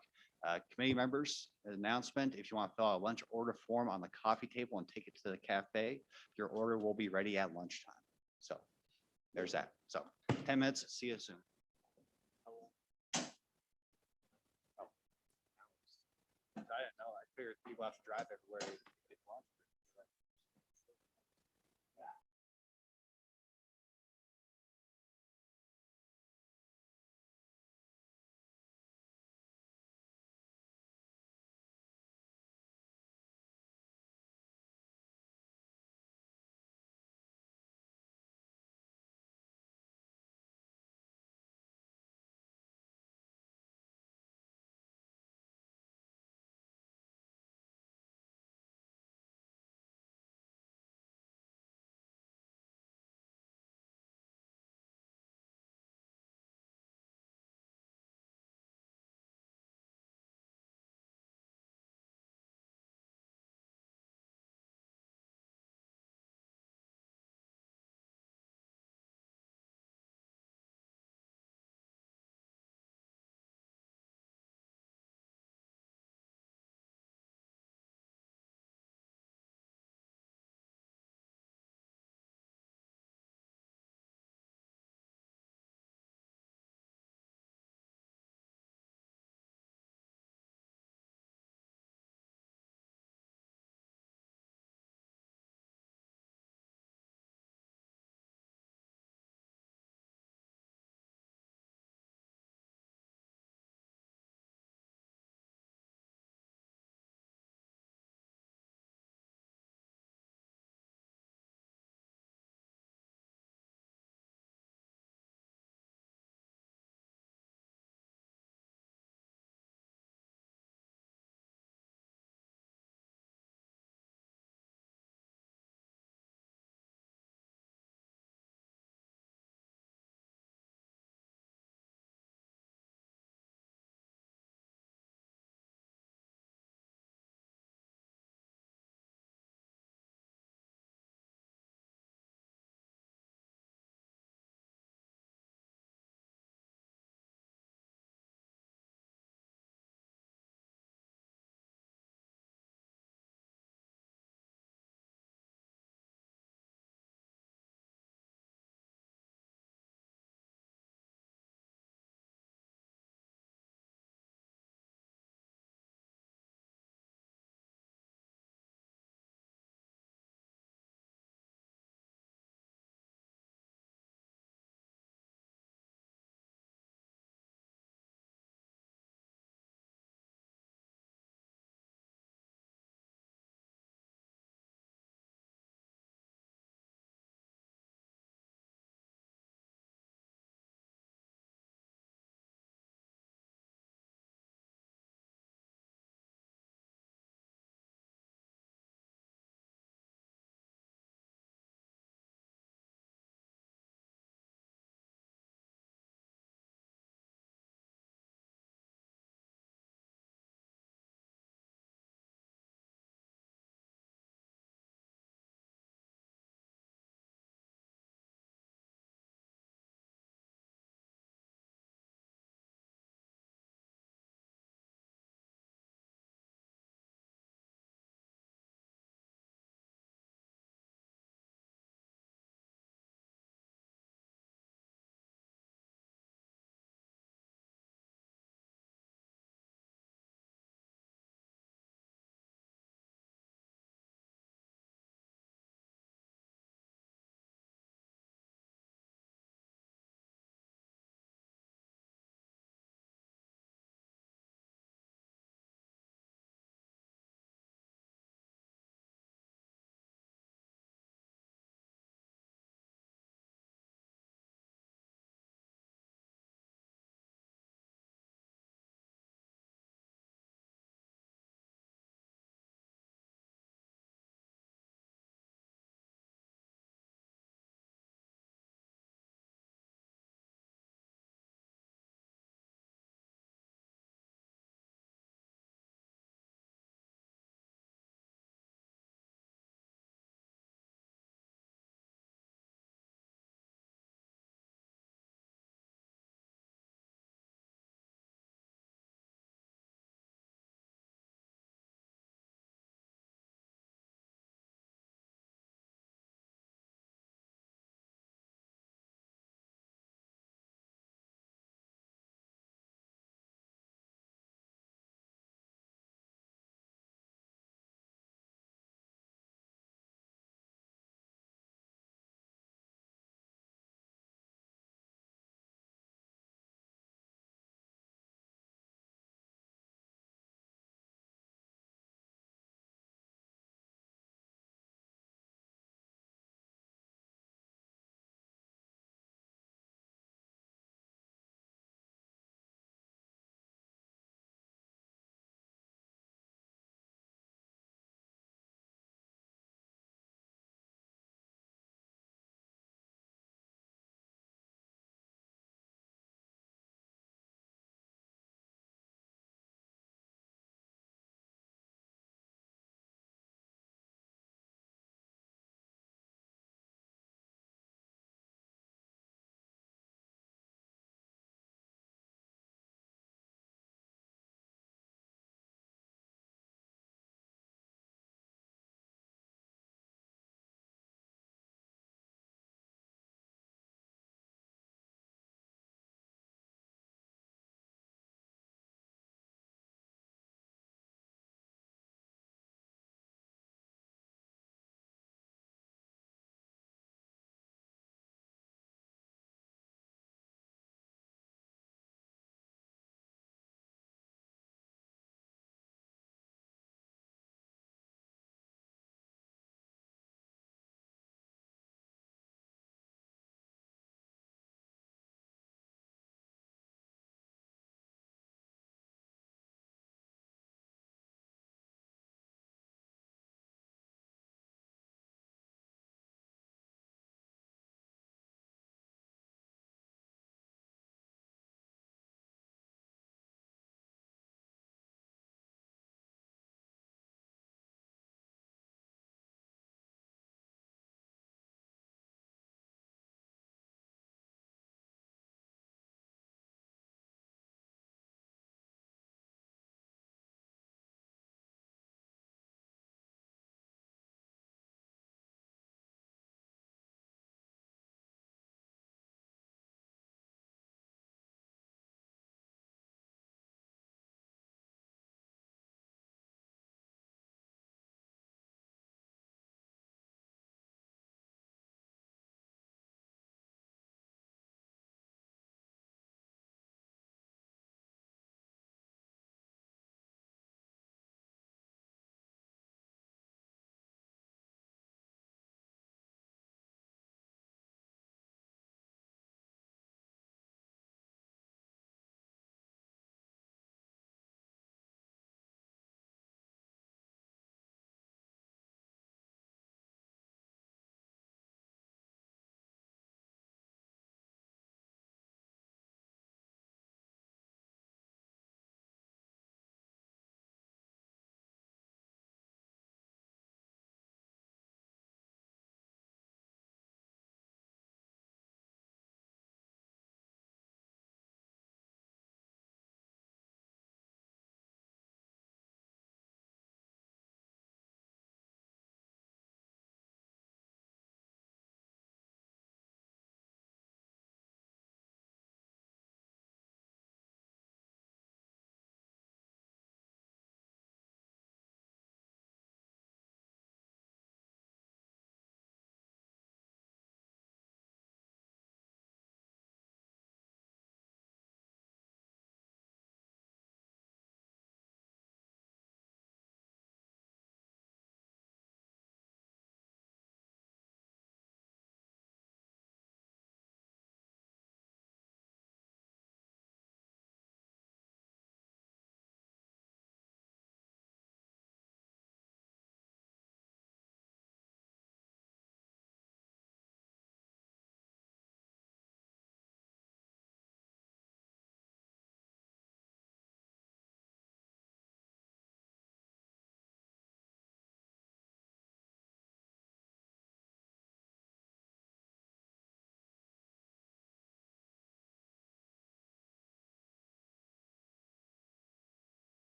Committee members, announcement, if you want to fill out a lunch order form on the coffee table and take it to the cafe, your order will be ready at lunchtime. So there's that. So 10 minutes. See you soon. I didn't know. I figured people have to drive everywhere.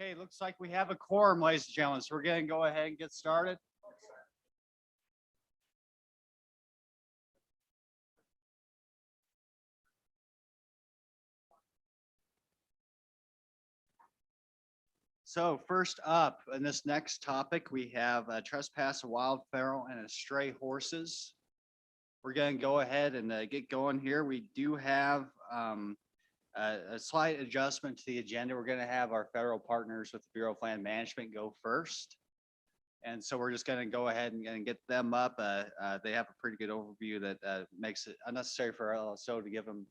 Okay, looks like we have a quorum, ladies and gentlemen, so we're gonna go ahead and get started. So first up, in this next topic, we have a trespass of wild, feral, and stray horses. We're gonna go ahead and get going here. We do have a slight adjustment to the agenda. We're gonna have our federal partners with the Bureau of Land Management go first. And so we're just gonna go ahead and get them up. They have a pretty good overview that makes it unnecessary for LSO to give an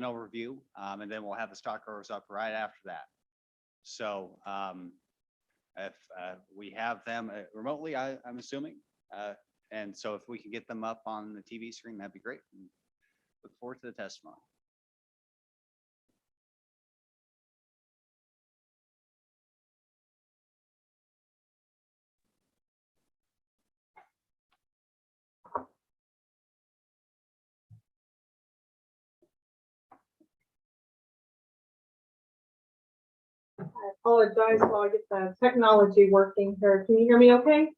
overview. And then we'll have the stock growers up right after that. So if we have them remotely, I'm assuming. And so if we can get them up on the TV screen, that'd be great. And look forward to the testimony. Apologize while I get the technology working here. Can you hear me okay?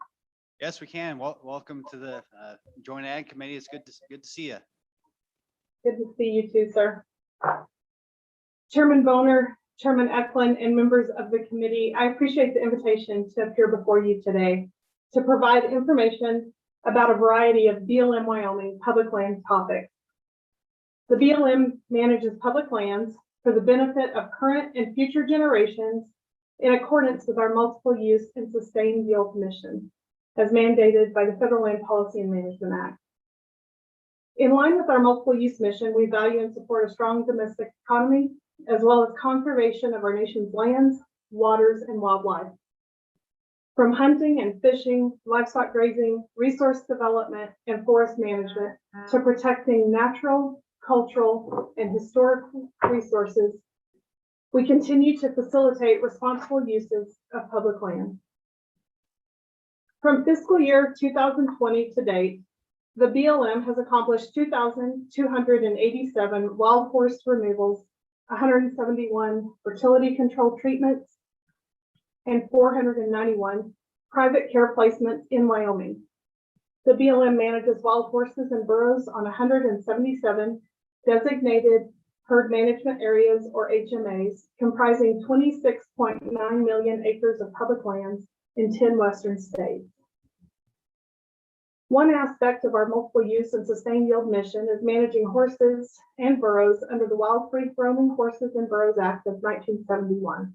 Yes, we can. Welcome to the Joint Ag Committee. It's good to see you. Good to see you too, sir. Chairman Boner, Chairman Eklund, and members of the committee, I appreciate the invitation to appear before you today to provide information about a variety of BLM Wyoming public land topics. The BLM manages public lands for the benefit of current and future generations in accordance with our multiple use and sustained yield mission, as mandated by the Federal Land Policy and Management Act. In line with our multiple use mission, we value and support a strong domestic economy, as well as conservation of our nation's lands, waters, and wildlife. From hunting and fishing, livestock grazing, resource development, and forest management, to protecting natural, cultural, and historical resources, we continue to facilitate responsible uses of public land. From fiscal year 2020 to date, the BLM has accomplished 2,287 wild horse removals, 171 fertility control treatments, and 491 private care placements in Wyoming. The BLM manages wild horses and burros on 177 designated herd management areas, or HMAs, comprising 26.9 million acres of public lands in 10 western states. One aspect of our multiple use and sustained yield mission is managing horses and burros under the Wild Free Roaming Horses and Burros Act of 1971.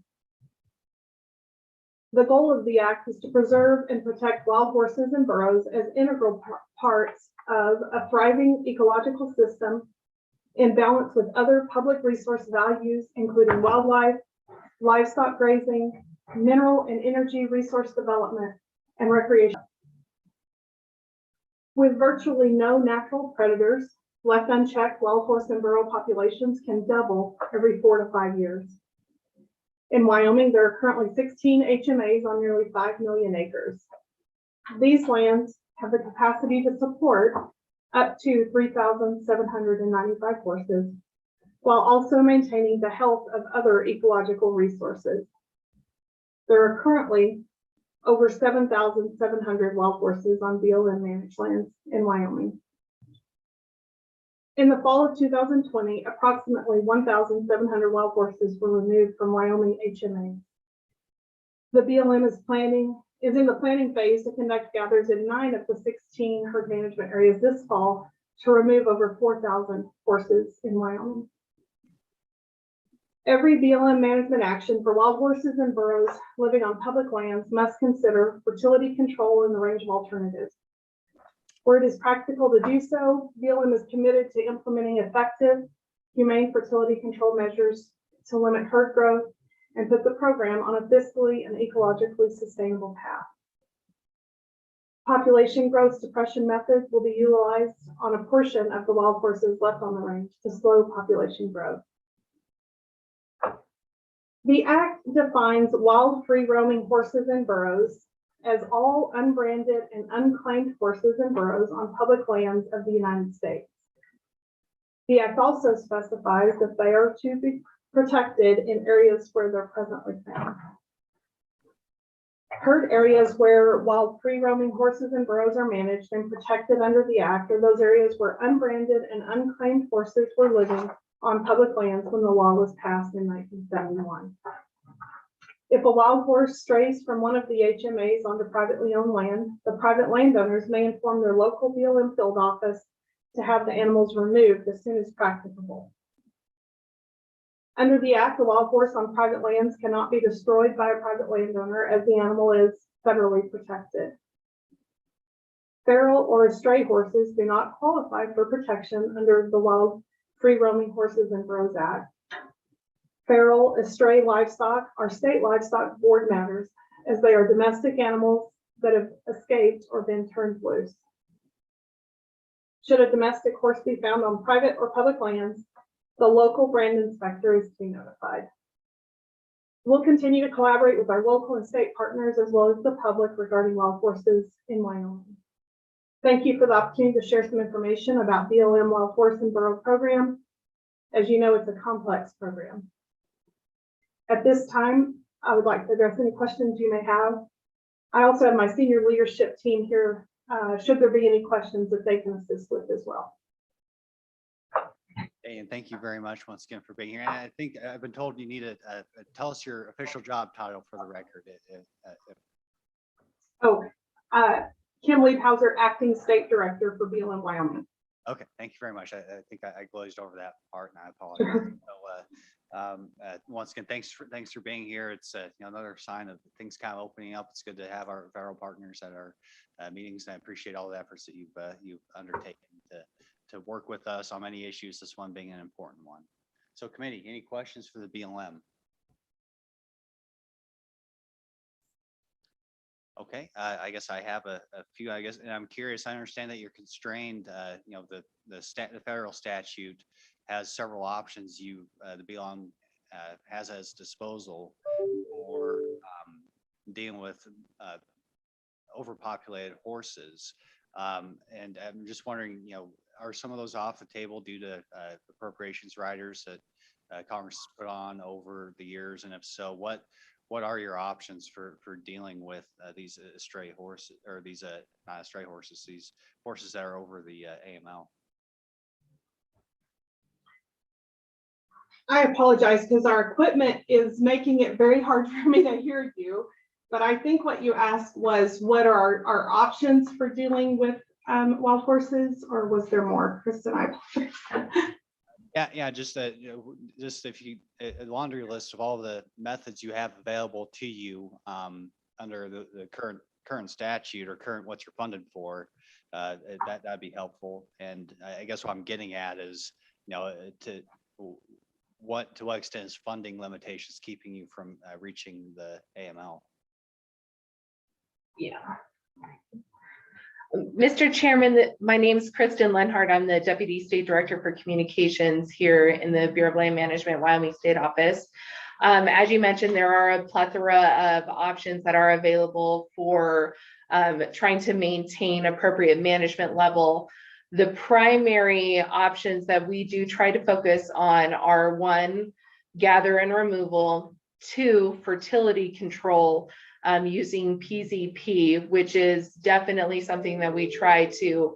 The goal of the act is to preserve and protect wild horses and burros as integral parts of a thriving ecological system in balance with other public resource values, including wildlife, livestock grazing, mineral and energy resource development, and recreation. With virtually no natural predators, left unchecked, wild horse and burro populations can double every 4 to 5 years. In Wyoming, there are currently 16 HMAs on nearly 5 million acres. These lands have the capacity to support up to 3,795 horses, while also maintaining the health of other ecological resources. There are currently over 7,700 wild horses on BLM managed lands in Wyoming. In the fall of 2020, approximately 1,700 wild horses were removed from Wyoming HMA. The BLM is in the planning phase to conduct gathers in 9 of the 16 herd management areas this fall to remove over 4,000 horses in Wyoming. Every BLM management action for wild horses and burros living on public lands must consider fertility control in the range of alternatives. Where it is practical to do so, BLM is committed to implementing effective, humane fertility control measures to limit herd growth and put the program on a fiscally and ecologically sustainable path. Population growth suppression methods will be utilized on a portion of the wild horses left on the range to slow population growth. The Act defines wild free roaming horses and burros as all unbranded and unclaimed horses and burros on public lands of the United States. The Act also specifies that they are to be protected in areas where they're presently found. Herd areas where wild free roaming horses and burros are managed and protected under the act are those areas where unbranded and unclaimed horses were living on public lands when the law was passed in 1971. If a wild horse strays from one of the HMAs onto privately owned land, the private landowners may inform their local BLM field office to have the animals removed as soon as practicable. Under the act, a wild horse on private lands cannot be destroyed by a private landowner as the animal is federally protected. Feral or stray horses do not qualify for protection under the Wild Free Roaming Horses and Burros Act. Feral, stray livestock are state livestock board matters as they are domestic animals that have escaped or been turned loose. Should a domestic horse be found on private or public lands, the local brand inspector is to be notified. We'll continue to collaborate with our local and state partners as well as the public regarding wild horses in Wyoming. Thank you for the opportunity to share some information about BLM Wild Horse and Burro program. As you know, it's a complex program. At this time, I would like to address any questions you may have. I also have my senior leadership team here, should there be any questions that they can assist with as well. Hey, and thank you very much once again for being here. And I think I've been told you need to tell us your official job title for the record. Kim Liebhauser, Acting State Director for BLM Wyoming. Okay, thank you very much. I think I glazed over that part and I apologize. So, once again, thanks for being here. It's another sign of things kind of opening up. It's good to have our federal partners at our meetings. And I appreciate all the efforts that you've undertaken to work with us on many issues, this one being an important one. So committee, any questions for the BLM? Okay, I guess I have a few, and I'm curious, I understand that you're constrained, the federal statute has several options the BLM has at its disposal for dealing with overpopulated horses. And I'm just wondering, are some of those off the table due to appropriations riders that Congress has put on over the years? And if so, what are your options for dealing with these stray horses, or these not stray horses, these horses that are over the AML? I apologize because our equipment is making it very hard for me to hear you. But I think what you asked was, what are our options for dealing with wild horses, or was there more, Kristen? Yeah, just if you a laundry list of all the methods you have available to you under the current statute or current what you're funded for, that'd be helpful. And I guess what I'm getting at is, to what extent is funding limitations keeping you from reaching the AML? Yeah. Mr. Chairman, my name is Kristen Lenhart. I'm the Deputy State Director for Communications here in the Bureau of Land Management, Wyoming State Office. As you mentioned, there are a plethora of options that are available for trying to maintain appropriate management level. The primary options that we do try to focus on are 1, gather and removal, 2, fertility control, using PZP, which is definitely something that we try to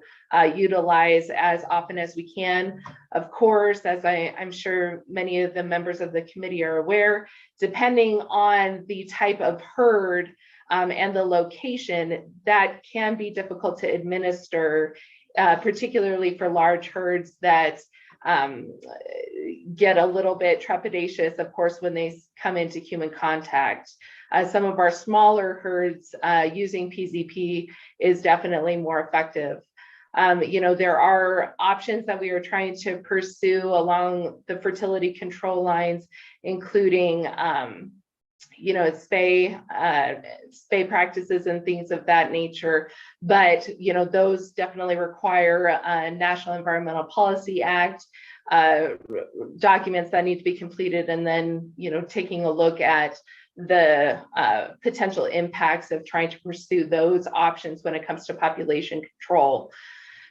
utilize as often as we can. Of course, as I'm sure many of the members of the committee are aware, depending on the type of herd and the location, that can be difficult to administer, particularly for large herds that get a little bit trepidatious, of course, when they come into human contact. Some of our smaller herds using PZP is definitely more effective. There are options that we are trying to pursue along the fertility control lines, including, spay practices and things of that nature. But, those definitely require a National Environmental Policy Act documents that need to be completed, and then, taking a look at the potential impacts of trying to pursue those options when it comes to population control.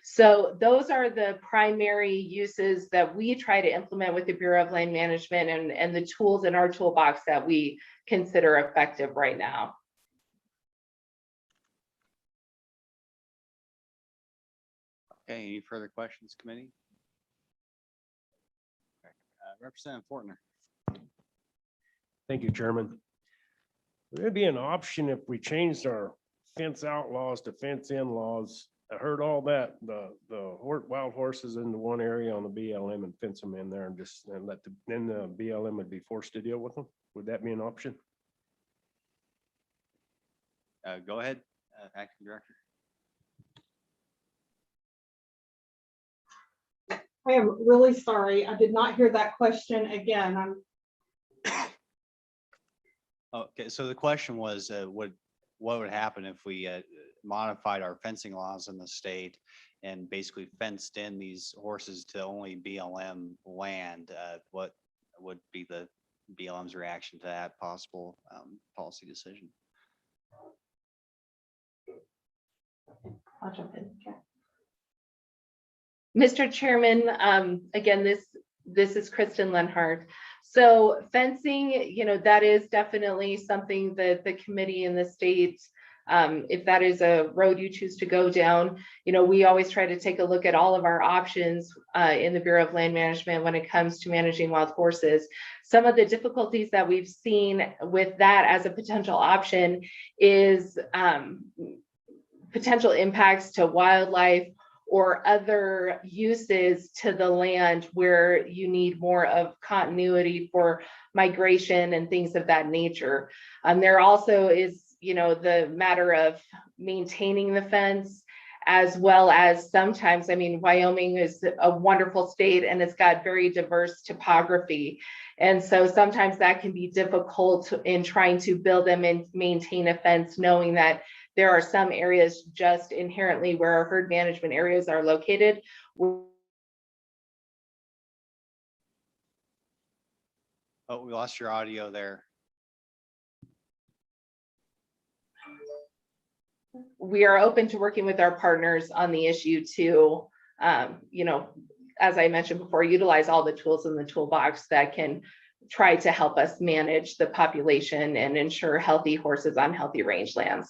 So those are the primary uses that we try to implement with the Bureau of Land Management, and the tools in our toolbox that we consider effective right now. Okay, any further questions, committee? Representative Fortner. Thank you, Chairman. Would it be an option if we changed our fence out laws to fence in laws? I heard all that, wild horses into one area on the BLM and fence them in there and just, and then the BLM would be forced to deal with them? Would that be an option? Go ahead, acting director. I am really sorry. I did not hear that question again. Okay, so the question was, what would happen if we modified our fencing laws in the state and basically fenced in these horses to only BLM land? What would be the BLM's reaction to that possible policy decision? I'll jump in. Okay. Mr. Chairman, again, this is Kristen Lenhart. So fencing, that is definitely something that the committee in the state, if that is a road you choose to go down, we always try to take a look at all of our options in the Bureau of Land Management when it comes to managing wild horses. Some of the difficulties that we've seen with that as a potential option is potential impacts to wildlife or other uses to the land where you need more of continuity for migration and things of that nature. There also is, the matter of maintaining the fence, as well as sometimes, Wyoming is a wonderful state and it's got very diverse topography. And so sometimes that can be difficult in trying to build them and maintain a fence, knowing that there are some areas just inherently where our herd management areas are located. Oh, we lost your audio there. We are open to working with our partners on the issue to, as I mentioned before, utilize all the tools in the toolbox that can try to help us manage the population and ensure healthy horses on healthy rangelands.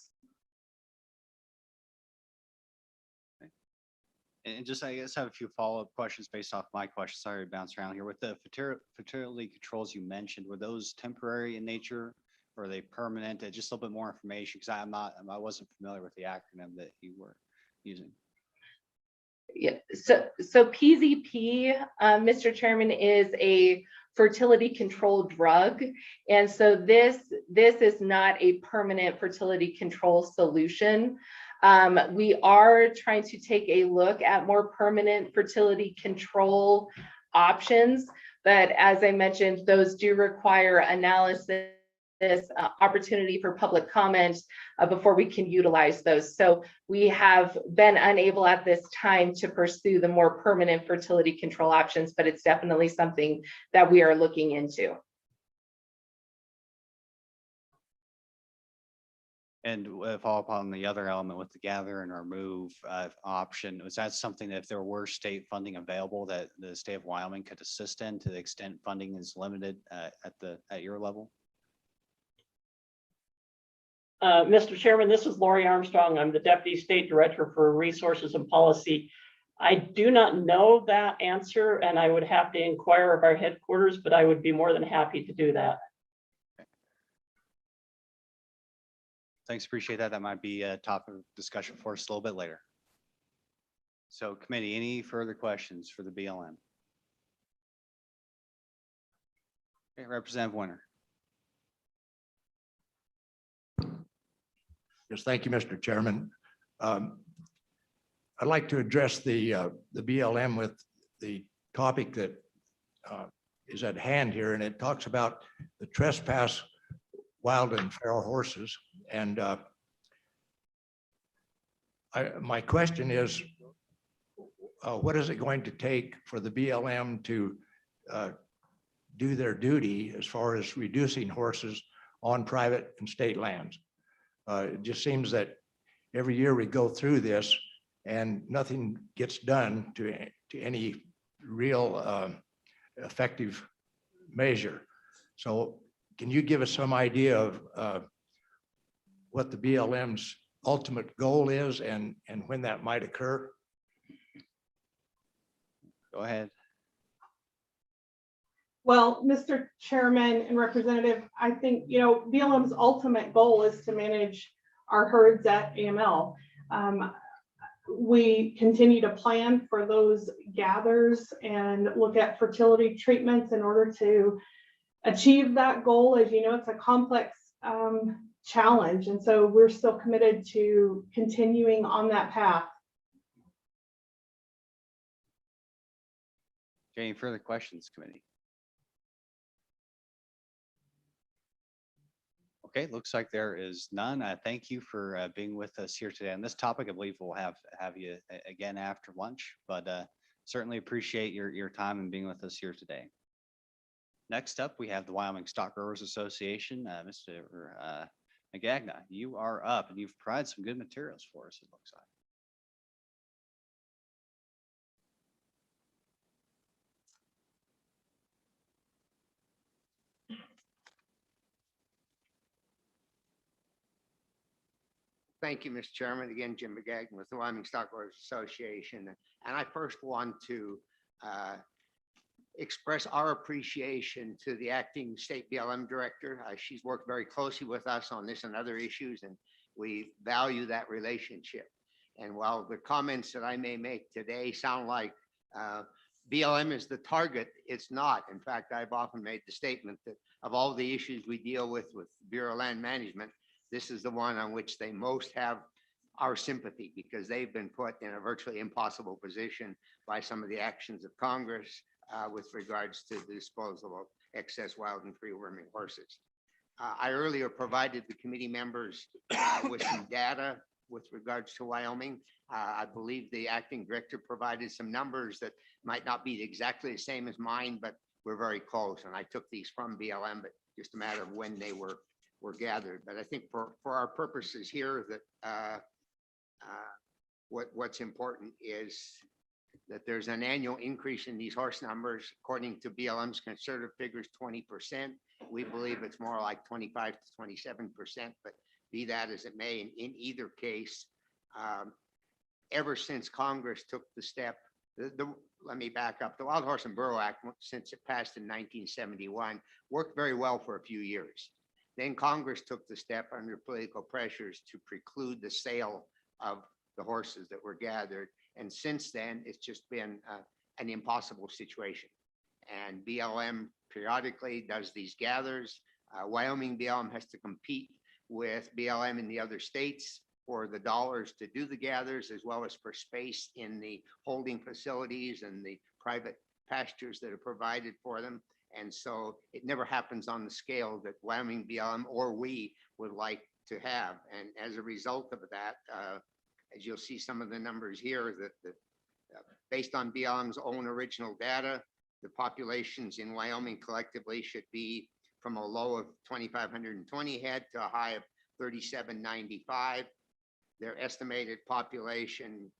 And just, I guess, I have a few follow-up questions based off my questions. Sorry to bounce around here. With the fertility controls you mentioned, were those temporary in nature or are they permanent? Just a little bit more information, because I wasn't familiar with the acronym that you were using. Yeah, so PZP, Mr. Chairman, is a fertility control drug. And so this is not a permanent fertility control solution. We are trying to take a look at more permanent fertility control options, but as I mentioned, those do require analysis, opportunity for public comment before we can utilize those. So we have been unable at this time to pursue the more permanent fertility control options, but it's definitely something that we are looking into. And follow up on the other element with the gather and remove option, was that something that if there were state funding available that the state of Wyoming could assist in to the extent funding is limited at your level? Mr. Chairman, this is Lori Armstrong. I'm the Deputy State Director for Resources and Policy. I do not know that answer, and I would have to inquire of our headquarters, but I would be more than happy to do that. Thanks, appreciate that. That might be a topic of discussion for us a little bit later. So committee, any further questions for the BLM? Okay, Representative Winter. Yes, thank you, Mr. Chairman. I'd like to address the BLM with the topic that is at hand here, and it talks about the trespass wild and feral horses. And my question is, what is it going to take for the BLM to do their duty as far as reducing horses on private and state lands? It just seems that every year we go through this and nothing gets done to any real effective measure. So can you give us some idea of what the BLM's ultimate goal is and when that might occur? Go ahead. Well, Mr. Chairman and Representative, I think, BLM's ultimate goal is to manage our herds at AML. We continue to plan for those gathers and look at fertility treatments in order to achieve that goal. As you know, it's a complex challenge. And so we're still committed to continuing on that path. Any further questions, committee? Okay, looks like there is none. Thank you for being with us here today on this topic. I believe we'll have you again after lunch, but certainly appreciate your time and being with us here today. Next up, we have the Wyoming Stock Growers Association. Mr. McGagna, you are up and you've provided some good materials for us, it looks like. Thank you, Mr. Chairman. Again, Jim McGagn with the Wyoming Stock Growers Association. And I first want to express our appreciation to the acting state BLM director. She's worked very closely with us on this and other issues, and we value that relationship. And while the comments that I may make today sound like BLM is the target, it's not. In fact, I've often made the statement that of all the issues we deal with Bureau of Land Management, this is the one on which they most have our sympathy, because they've been put in a virtually impossible position by some of the actions of Congress with regards to the disposal of excess wild and free roaming horses. I earlier provided the committee members with some data with regards to Wyoming. I believe the acting director provided some numbers that might not be exactly the same as mine, but we're very close. And I took these from BLM, but just a matter of when they were gathered. But I think for our purposes here, that what's important is that there's an annual increase in these horse numbers. According to BLM's conservative figures, 20%. We believe it's more like 25 to 27%, but be that as it may, in either case, ever since Congress took the step, let me back up. The Wild Horse and Burro Act, since it passed in 1971, worked very well for a few years. Then Congress took the step under political pressures to preclude the sale of the horses that were gathered. And since then, it's just been an impossible situation. And BLM periodically does these gathers. Wyoming BLM has to compete with BLM in the other states for the dollars to do the gathers, as well as for space in the holding facilities and the private pastures that are provided for them. And so it never happens on the scale that Wyoming BLM or we would like to have. And as a result of that, as you'll see some of the numbers here, that based on BLM's own original data, the populations in Wyoming collectively should be from a low of 2,520 head to a high of 3,795. Their estimated population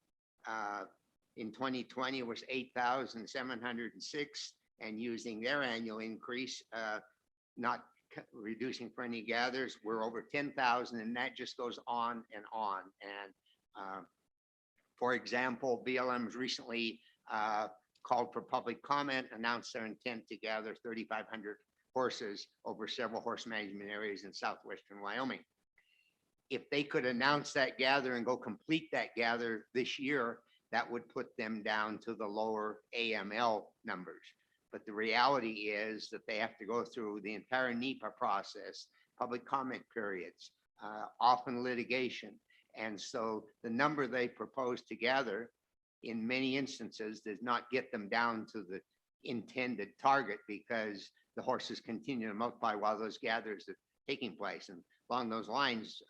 in 2020 was 8,706. And using their annual increase, not reducing for any gathers, we're over 10,000, and that just goes on and on. And for example, BLM's recently called for public comment, announced their intent to gather 3,500 horses over several horse management areas in southwestern Wyoming. If they could announce that gather and go complete that gather this year, that would put them down to the lower AML numbers. But the reality is that they have to go through the entire NEPA process, public comment periods, often litigation. And so the number they propose to gather in many instances does not get them down to the intended target, because the horses continue to multiply while those gathers are taking place. And along those lines,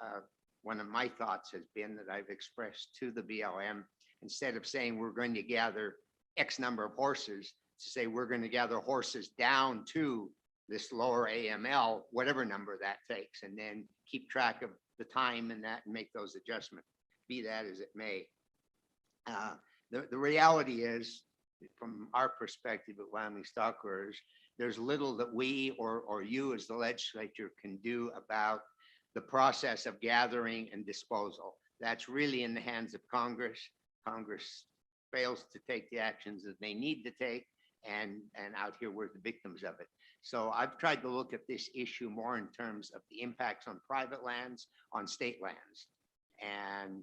one of my thoughts has been that I've expressed to the BLM, instead of saying we're going to gather X number of horses, to say we're going to gather horses down to this lower AML, whatever number that takes, and then keep track of the time and that and make those adjustments, be that as it may. The reality is, from our perspective at Wyoming Stock Growers, there's little that we or you as the legislature can do about the process of gathering and disposal. That's really in the hands of Congress. Congress fails to take the actions that they need to take, and out here we're the victims of it. So I've tried to look at this issue more in terms of the impacts on private lands, on state lands. And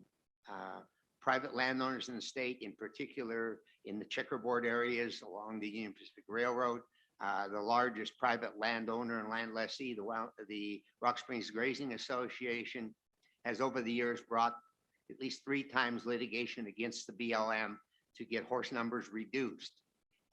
private landowners in the state, in particular in the checkerboard areas along the Union Pacific Railroad, the largest private landowner and land lessee, the Rock Springs Grazing Association, has over the years brought at least 3 times litigation against the BLM to get horse numbers reduced.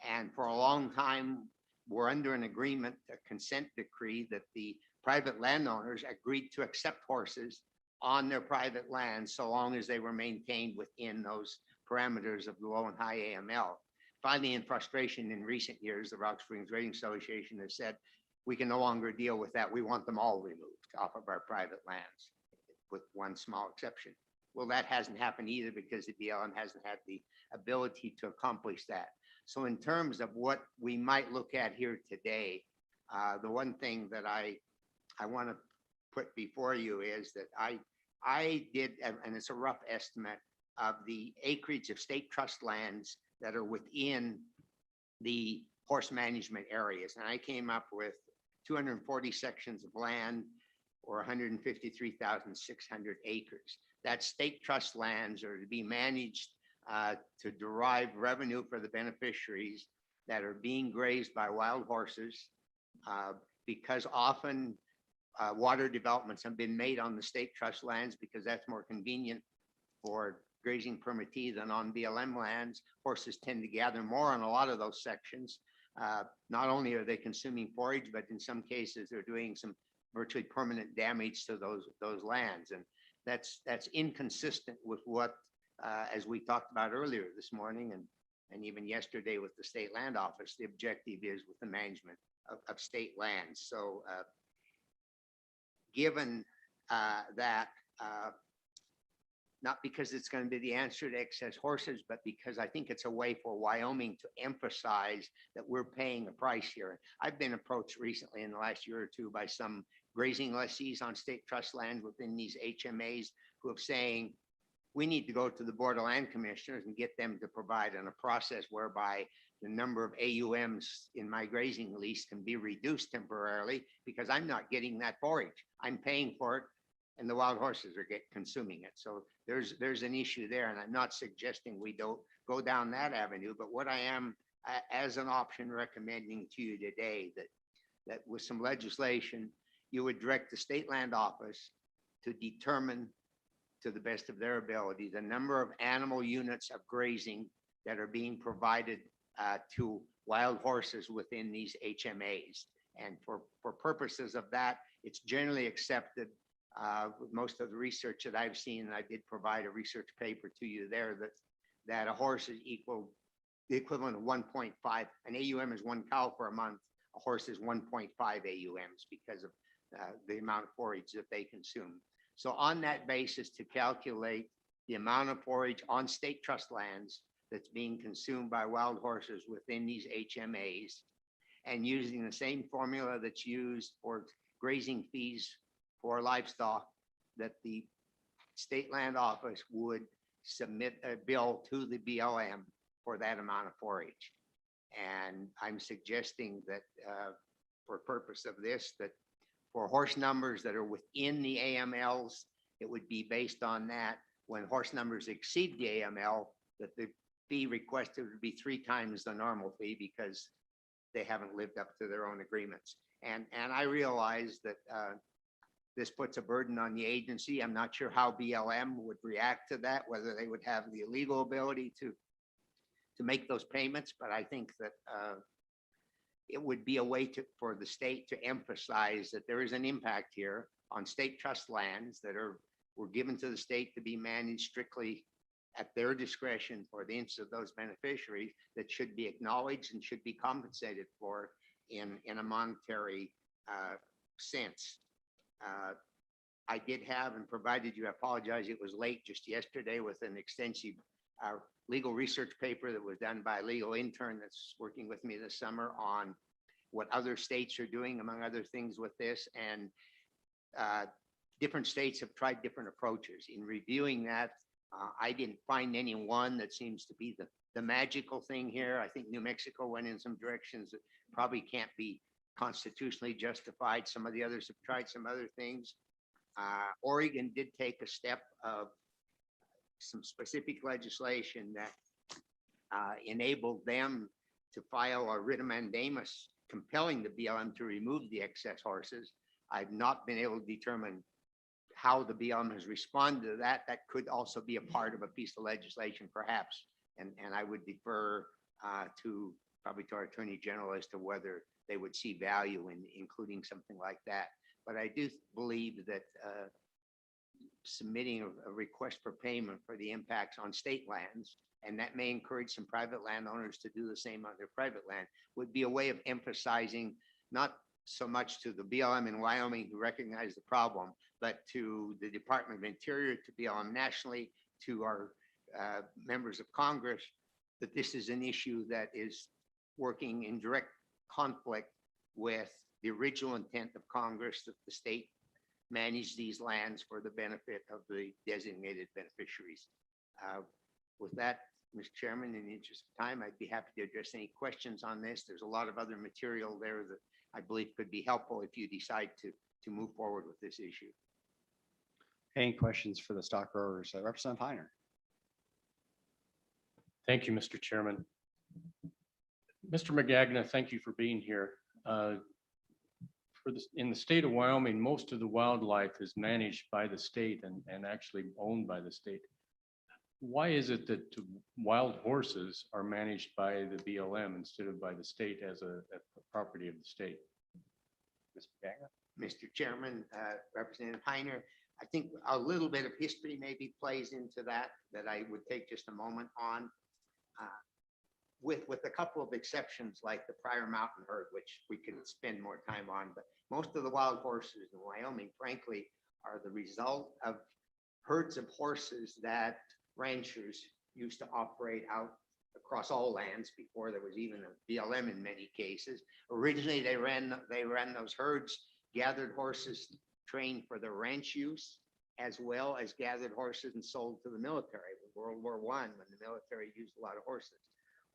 And for a long time, we're under an agreement, a consent decree, that the private landowners agreed to accept horses on their private land so long as they were maintained within those parameters of the low and high AML. Finally, in frustration in recent years, the Rock Springs Grazing Association has said, we can no longer deal with that. We want them all removed off of our private lands, with one small exception. Well, that hasn't happened either, because the BLM hasn't had the ability to accomplish that. So in terms of what we might look at here today, the one thing that I want to put before you is that I did, and it's a rough estimate of the acreage of state trust lands that are within the horse management areas. And I came up with 240 sections of land, or 153,600 acres. That state trust lands are to be managed to derive revenue for the beneficiaries that are being grazed by wild horses, because often water developments have been made on the state trust lands because that's more convenient for grazing permittee than on BLM lands. Horses tend to gather more on a lot of those sections. Not only are they consuming forage, but in some cases they're doing some virtually permanent damage to those lands. And that's inconsistent with what, as we talked about earlier this morning and even yesterday with the State Land Office, the objective is with the management of state lands. So given that, not because it's going to be the answer to excess horses, but because I think it's a way for Wyoming to emphasize that we're paying a price here. I've been approached recently in the last year or two by some grazing lessees on state trust lands within these HMAs who are saying, we need to go to the Board of Land Commissioners and get them to provide a process whereby the number of AUMs in my grazing lease can be reduced temporarily, because I'm not getting that forage. I'm paying for it, and the wild horses are consuming it. So there's an issue there, and I'm not suggesting we don't go down that avenue, but what I am as an option recommending to you today, that with some legislation, you would direct the State Land Office to determine, to the best of their ability, the number of animal units of grazing that are being provided to wild horses within these HMAs. And for purposes of that, it's generally accepted with most of the research that I've seen, and I did provide a research paper to you there, that a horse is the equivalent of 1.5. An AUM is 1 cow for a month. A horse is 1.5 AUMs because of the amount of forage that they consume. So on that basis, to calculate the amount of forage on state trust lands that's being consumed by wild horses within these HMAs, and using the same formula that's used for grazing fees for livestock, that the State Land Office would submit a bill to the BLM for that amount of forage. And I'm suggesting that for purpose of this, that for horse numbers that are within the AMLs, it would be based on that. When horse numbers exceed the AML, that the fee requested would be 3 times the normal fee, because they haven't lived up to their own agreements. And I realize that this puts a burden on the agency. I'm not sure how BLM would react to that, whether they would have the legal ability to make those payments. But I think that it would be a way for the state to emphasize that there is an impact here on state trust lands that were given to the state to be managed strictly at their discretion for the interests of those beneficiaries, that should be acknowledged and should be compensated for in a monetary sense. I did have, and provided you, I apologize, it was late just yesterday, with an extensive legal research paper that was done by a legal intern that's working with me this summer on what other states are doing, among other things, with this. And different states have tried different approaches. In reviewing that, I didn't find any one that seems to be the the magical thing here. I think New Mexico went in some directions that probably can't be constitutionally justified. Some of the others have tried some other things. Oregon did take a step of some specific legislation that enabled them to file a writ of mandamus compelling the BLM to remove the excess horses. I've not been able to determine how the BLM has responded to that. That could also be a part of a piece of legislation, perhaps. And I would defer to probably to our Attorney General as to whether they would see value in including something like that. But I do believe that submitting a request for payment for the impacts on state lands, and that may encourage some private landowners to do the same on their private land, would be a way of emphasizing not so much to the BLM in Wyoming who recognize the problem, but to the Department of Interior, to BLM nationally, to our members of Congress, that this is an issue that is working in direct conflict with the original intent of Congress, that the state manage these lands for the benefit of the designated beneficiaries. With that, Mr. Chairman, in the interest of time, I'd be happy to address any questions on this. There's a lot of other material there that I believe could be helpful if you decide to move forward with this issue. Any questions for the stock growers? Representative Heiner. Thank you, Mr. Chairman. Mr. Magagna, thank you for being here. In the state of Wyoming, most of the wildlife is managed by the state and actually owned by the state. Why is it that wild horses are managed by the BLM instead of by the state as a property of the state? Mr. Chairman, Representative Heiner, I think a little bit of history maybe plays into that I would take just a moment on. With a couple of exceptions like the Pryor Mountain herd, which we can spend more time on, but most of the wild horses in Wyoming, frankly, are the result of herds of horses that ranchers used to operate out across all lands before there was even a BLM in many cases. Originally, they ran those herds, gathered horses trained for the ranch use, as well as gathered horses and sold to the military. World War I, when the military used a lot of horses.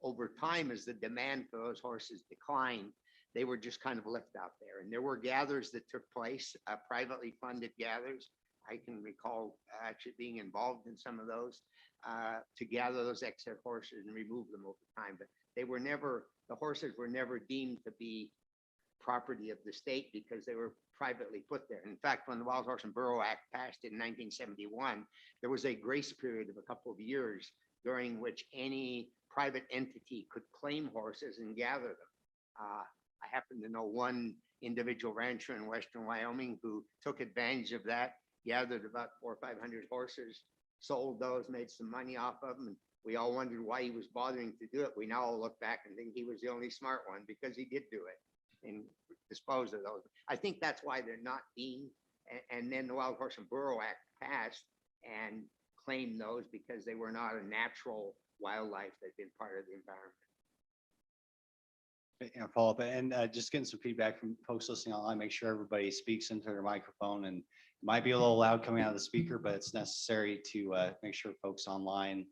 Over time, as the demand for those horses declined, they were just kind of left out there. And there were gathers that took place, privately funded gathers. I can recall actually being involved in some of those to gather those excess horses and remove them over time. But they were never, the horses were never deemed to be property of the state because they were privately put there. In fact, when the Wild Horse and Burro Act passed in 1971, there was a grace period of a couple of years during which any private entity could claim horses and gather them. I happen to know one individual rancher in Western Wyoming who took advantage of that, gathered about 400 or 500 horses, sold those, made some money off of them. And we all wondered why he was bothering to do it. We now all look back and think he was the only smart one because he did do it and dispose of those. I think that's why they're not deemed. And then the Wild Horse and Burro Act passed and claimed those because they were not a natural wildlife that'd been part of the environment. Follow up and just getting some feedback from folks listening online. Make sure everybody speaks into their microphone, and it might be a little loud coming out of the speaker, but it's necessary to make sure folks online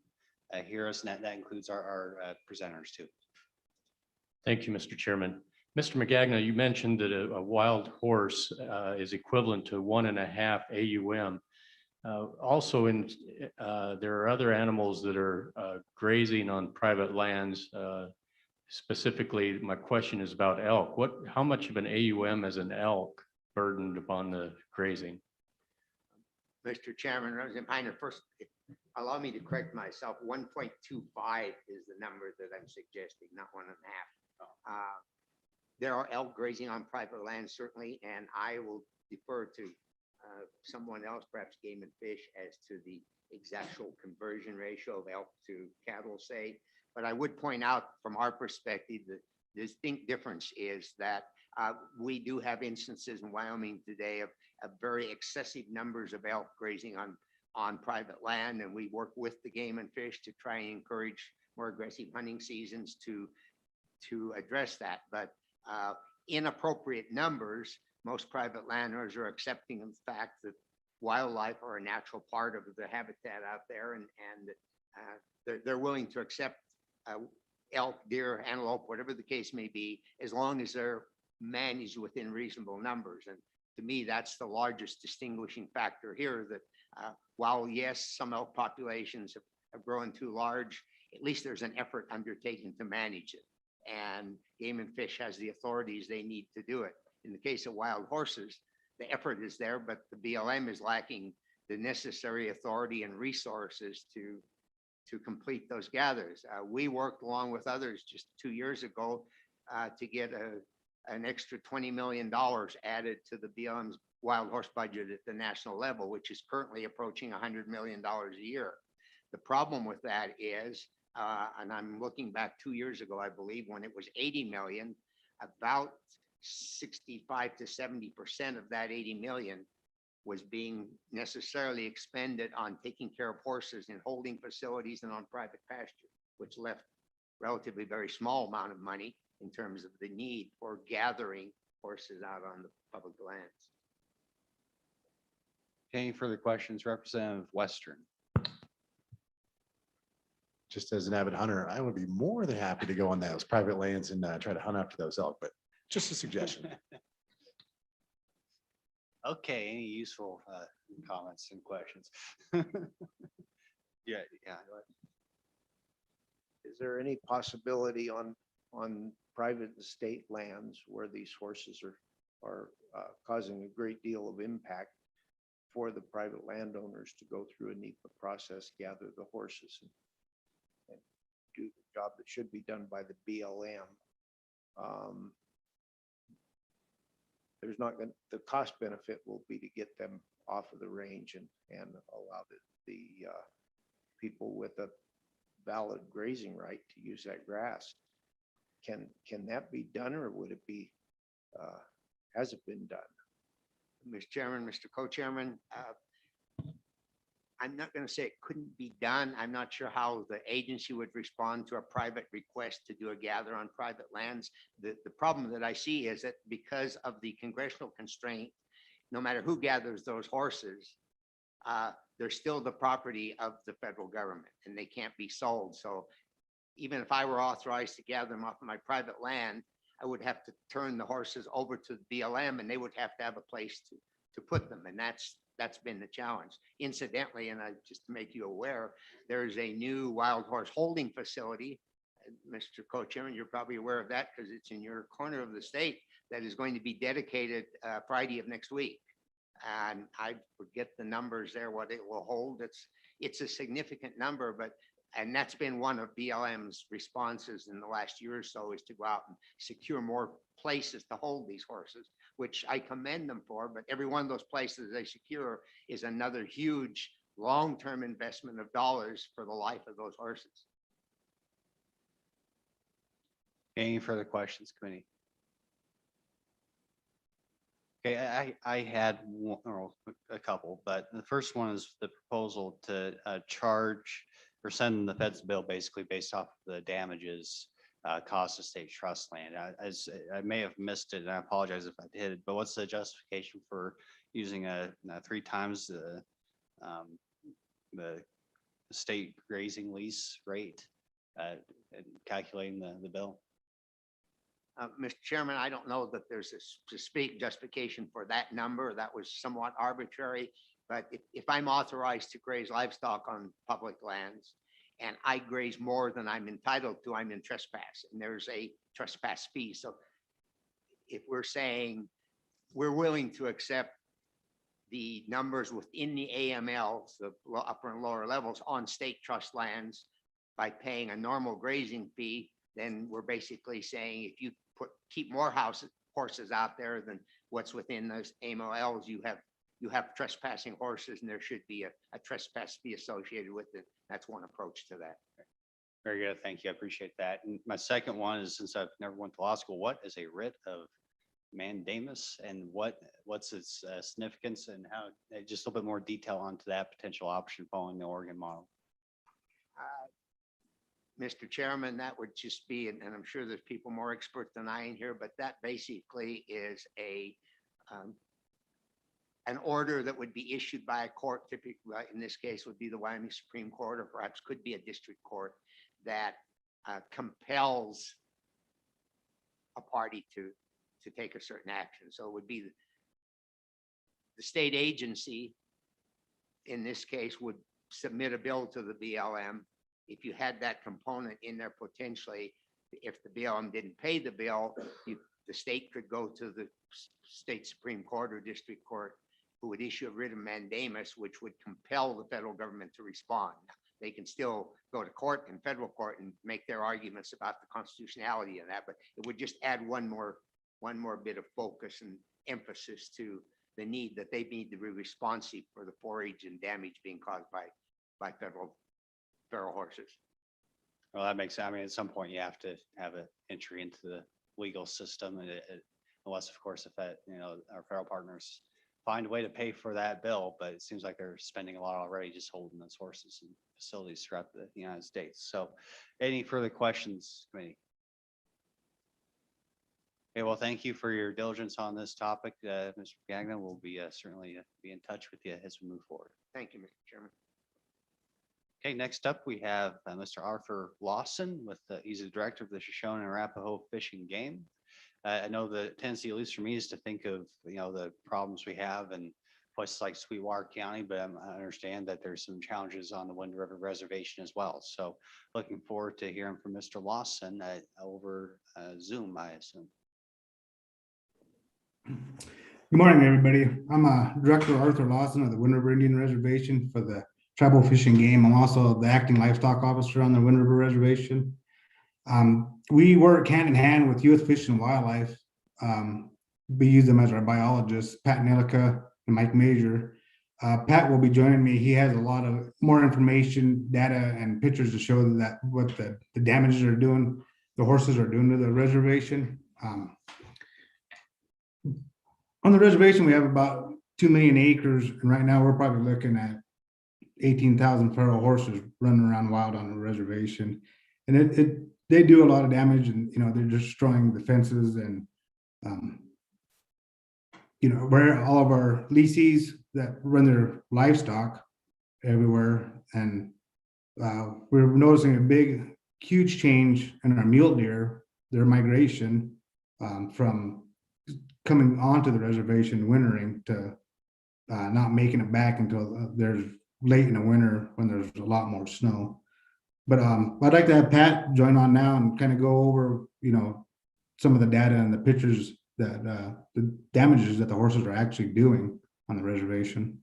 hear us, and that includes our presenters too. Thank you, Mr. Chairman. Mr. Magagna, you mentioned that a wild horse is equivalent to 1.5 AUM. Also, there are other animals that are grazing on private lands. Specifically, my question is about elk. How much of an AUM is an elk burdened upon the grazing? Mr. Chairman, Representative Heiner, first, allow me to correct myself. 1.25 is the number that I'm suggesting, not 1.5. There are elk grazing on private land, certainly, and I will defer to someone else, perhaps Game and Fish, as to the exact conversion ratio of elk to cattle, say. But I would point out from our perspective, the distinct difference is that we do have instances in Wyoming today of very excessive numbers of elk grazing on private land, and we work with the Game and Fish to try and encourage more aggressive hunting seasons to address that. But inappropriate numbers, most private landowners are accepting of the fact that wildlife are a natural part of the habitat out there, and they're willing to accept elk, deer, antelope, whatever the case may be, as long as they're managed within reasonable numbers. And to me, that's the largest distinguishing factor here, that while yes, some elk populations have grown too large, at least there's an effort undertaken to manage it. And Game and Fish has the authorities they need to do it. In the case of wild horses, the effort is there, but the BLM is lacking the necessary authority and resources to complete those gathers. We worked along with others just 2 years ago to get an extra $20 million added to the BLM's wild horse budget at the national level, which is currently approaching $100 million a year. The problem with that is, and I'm looking back 2 years ago, I believe, when it was 80 million, about 65 to 70% of that 80 million was being necessarily expended on taking care of horses in holding facilities and on private pasture, which left relatively very small amount of money in terms of the need for gathering horses out on the public lands. Any further questions, Representative Western? Just as an avid hunter, I would be more than happy to go on those private lands and try to hunt after those elk, but just a suggestion. Okay, any useful comments and questions? Yeah. Is there any possibility on private and state lands where these horses are causing a great deal of impact for the private landowners to go through a NEPA process, gather the horses and do the job that should be done by the BLM? There's not going, the cost benefit will be to get them off of the range and allow the people with a valid grazing right to use that grass. Can that be done, or would it be, has it been done? Mr. Chairman, Mr. Co-Chairman, I'm not going to say it couldn't be done. I'm not sure how the agency would respond to a private request to do a gather on private lands. The problem that I see is that because of the congressional constraint, no matter who gathers those horses, they're still the property of the federal government and they can't be sold. So even if I were authorized to gather them off of my private land, I would have to turn the horses over to the BLM and they would have to have a place to put them. And that's been the challenge. Incidentally, and just to make you aware, there's a new wild horse holding facility. Mr. Co-Chairman, you're probably aware of that because it's in your corner of the state, that is going to be dedicated Friday of next week. And I forget the numbers there, what it will hold. It's a significant number, and that's been one of BLM's responses in the last year or so, is to go out and secure more places to hold these horses, which I commend them for. But every one of those places they secure is another huge long-term investment of dollars for the life of those horses. Any further questions, committee? Okay, I had a couple, but the first one is the proposal to charge or send the feds bill basically based off the damages cost of state trust land. As I may have missed it, and I apologize if I did, but what's the justification for using a 3 times the state grazing lease rate and calculating the bill? Mr. Chairman, I don't know that there's a specific justification for that number. That was somewhat arbitrary. But if I'm authorized to graze livestock on public lands and I graze more than I'm entitled to, I'm in trespass, and there's a trespass fee. So if we're saying we're willing to accept the numbers within the AMLs, the upper and lower levels on state trust lands by paying a normal grazing fee, then we're basically saying if you keep more horses out there than what's within those AMLs, you have trespassing horses, and there should be a trespass fee associated with it. That's one approach to that. Very good. Thank you. I appreciate that. And my second one is, since I've never went to law school, what is a writ of mandamus and what's its significance, and how, just a little bit more detail onto that potential option following the Oregon model? Mr. Chairman, that would just be, and I'm sure there's people more expert than I in here, but that basically is an order that would be issued by a court, typically in this case would be the Wyoming Supreme Court, or perhaps could be a district court, that compels a party to take a certain action. So it would be the state agency, in this case, would submit a bill to the BLM. If you had that component in there potentially, if the BLM didn't pay the bill, the state could go to the state Supreme Court or district court, who would issue a writ of mandamus, which would compel the federal government to respond. They can still go to court and federal court and make their arguments about the constitutionality of that, but it would just add one more bit of focus and emphasis to the need that they need to be responsive for the forage and damage being caused by feral horses. Well, that makes, I mean, at some point you have to have an entry into the legal system, and unless, of course, if that, our federal partners find a way to pay for that bill, but it seems like they're spending a lot already just holding those horses and facilities throughout the United States. So any further questions, committee? Okay, well, thank you for your diligence on this topic, Mr. Gagnon. We'll be certainly be in touch with you as we move forward. Thank you, Mr. Chairman. Okay, next up, we have Mr. Arthur Lawson he's the director of the Shoshone and Arapaho Fish and Game. I know the tendency, at least for me, is to think of, the problems we have in places like Sweetwater County, but I understand that there's some challenges on the Wind River Reservation as well. So looking forward to hearing from Mr. Lawson over Zoom, I assume. Good morning, everybody. I'm Director Arthur Lawson of the Wind River Indian Reservation for the Tribal Fish and Game. I'm also the acting livestock officer on the Wind River Reservation. We work hand in hand with U.S. Fish and Wildlife. We use them as our biologists, Pat Nelica and Mike Major. Pat will be joining me. He has a lot of more information, data, and pictures to show that what the damages are doing, the horses are doing to the reservation. On the reservation, we have about 2 million acres, and right now we're probably looking at 18,000 feral horses running around wild on the reservation. And they do a lot of damage, and they're destroying the fences, and where all of our leases that run their livestock everywhere. And we're noticing a huge change in our mule deer, their migration from coming onto the reservation wintering to not making it back until there's late in the winter when there's a lot more snow. But I'd like to have Pat join on now and kind of go over, some of the data and the pictures that the damages that the horses are actually doing on the reservation.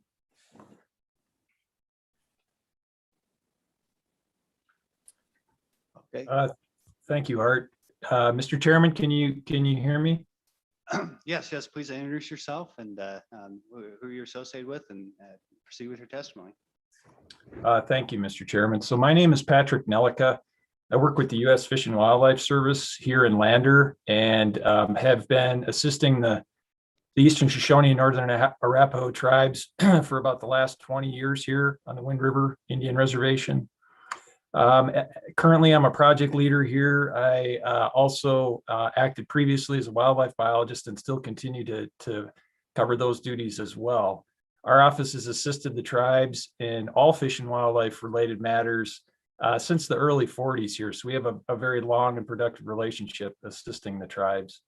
Okay. Thank you, Art. Mr. Chairman, can you hear me? Yes, please introduce yourself and who you're associated with, and proceed with your testimony. Thank you, Mr. Chairman. So my name is Patrick Nelica. I work with the U.S. Fish and Wildlife Service here in Lander, and have been assisting the Eastern Shoshone and Northern Arapaho tribes for about the last 20 years here on the Wind River Indian Reservation. Currently, I'm a project leader here. I also acted previously as a wildlife biologist and still continue to cover those duties as well. Our office has assisted the tribes in all fish and wildlife related matters since the early 40s here. So we have a very long and productive relationship assisting the tribes.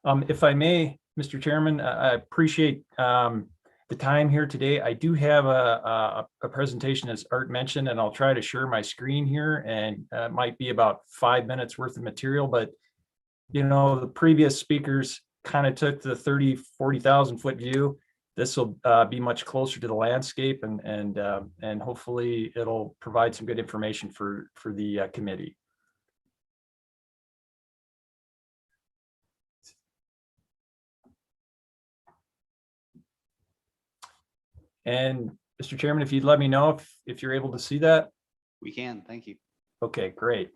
If I may, Mr. Chairman, I appreciate the time here today. I do have a presentation, as Art mentioned, and I'll try to share my screen here, and it might be about 5 minutes worth of material, but the previous speakers kind of took the 40,000 foot view. This will be much closer to the landscape, and hopefully it'll provide some good information for the committee. And Mr. Chairman, if you'd let me know if you're able to see that. We can, thank you. Okay, great.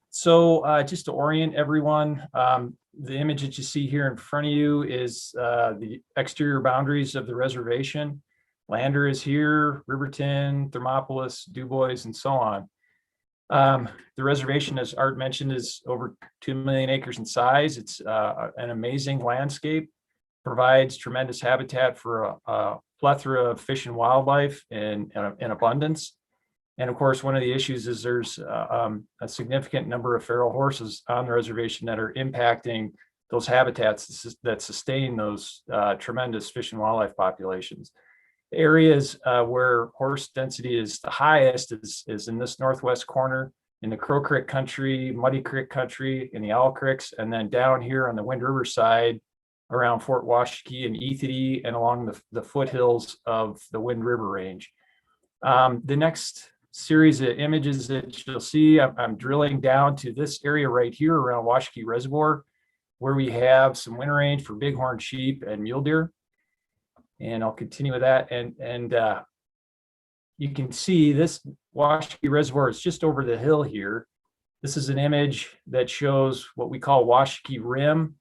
So just to orient everyone, the image that you see here in front of you is the exterior boundaries of the reservation. Lander is here, Riverton, Thermopolis, Dubois, and so on. The reservation, as Art mentioned, is over 2 million acres in size. It's an amazing landscape, provides tremendous habitat for a plethora of fish and wildlife in abundance. And of course, one of the issues is there's a significant number of feral horses on the reservation that are impacting those habitats that sustain those tremendous fish and wildlife populations. Areas where horse density is the highest is in this northwest corner, in the Crow Creek country, Muddy Creek country, in the Owl Creeks, and then down here on the Wind River side around Fort Washakie and Ethity and along the foothills of the Wind River Range. The next series of images that you'll see, I'm drilling down to this area right here around Washakie Reservoir, where we have some winter range for bighorn sheep and mule deer. And I'll continue with that. And you can see this Washakie Reservoir is just over the hill here. This is an image that shows what we call Washakie Rim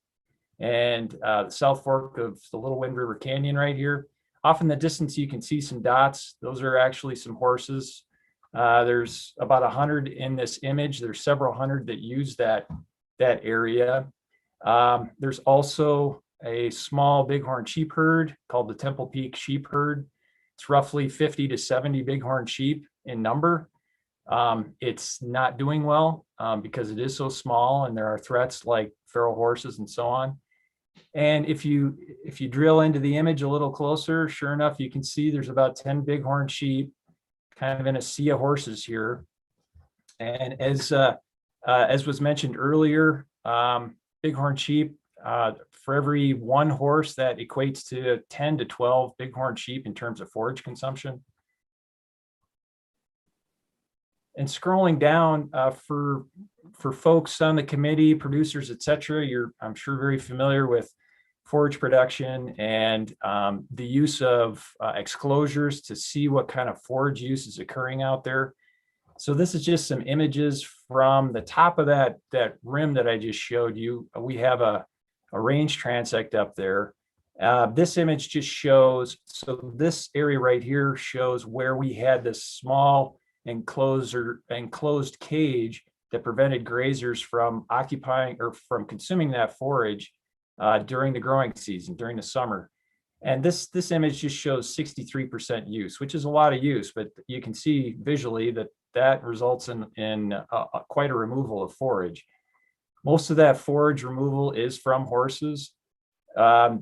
and the South Fork of the Little Wind River Canyon right here. Off in the distance, you can see some dots. Those are actually some horses. There's about 100 in this image. There's several hundred that use that area. There's also a small bighorn sheep herd called the Temple Peak Sheep Herd. It's roughly 50 to 70 bighorn sheep in number. It's not doing well because it is so small and there are threats like feral horses and so on. And if you drill into the image a little closer, sure enough, you can see there's about 10 bighorn sheep kind of in a sea of horses here. And as was mentioned earlier, bighorn sheep, for every one horse, that equates to 10 to 12 bighorn sheep in terms of forage consumption. And scrolling down for folks on the committee, producers, et cetera, you're, I'm sure, very familiar with forage production and the use of exclosures to see what kind of forage use is occurring out there. So this is just some images from the top of that rim that I just showed you. We have a range transect up there. This image just shows, so this area right here shows where we had this small enclosed cage that prevented grazers from occupying or from consuming that forage during the growing season, during the summer. And this image just shows 63% use, which is a lot of use, but you can see visually that results in quite a removal of forage. Most of that forage removal is from horses.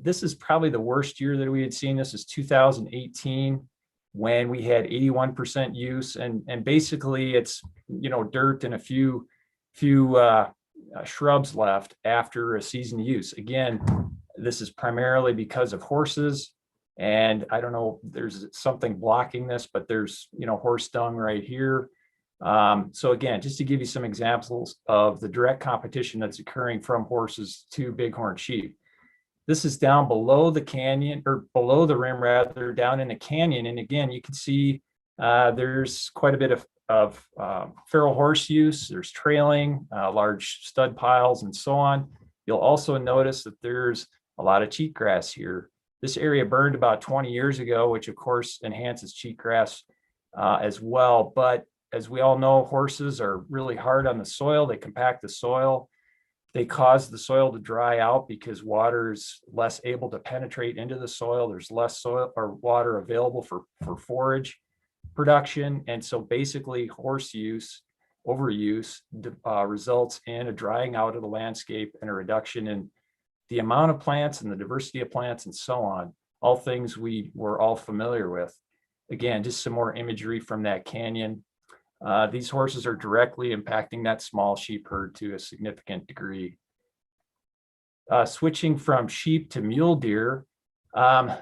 This is probably the worst year that we had seen. This is 2018, when we had 81% use, and basically it's, you know, dirt and a few shrubs left after a season use. Again, this is primarily because of horses, and I don't know, there's something blocking this, but there's, you know, horse dung right here. So again, just to give you some examples of the direct competition that's occurring from horses to bighorn sheep. This is down below the canyon, or below the rim rather, down in the canyon. And again, you can see there's quite a bit of feral horse use. There's trailing, large stud piles, and so on. You'll also notice that there's a lot of cheatgrass here. This area burned about 20 years ago, which of course enhances cheatgrass as well. But as we all know, horses are really hard on the soil. They compact the soil. They cause the soil to dry out because water is less able to penetrate into the soil. There's less soil or water available for forage production. And so basically horse use, overuse, results in a drying out of the landscape and a reduction in the amount of plants and the diversity of plants and so on, all things we were all familiar with. Again, just some more imagery from that canyon. These horses are directly impacting that small sheep herd to a significant degree. Switching from sheep to mule deer.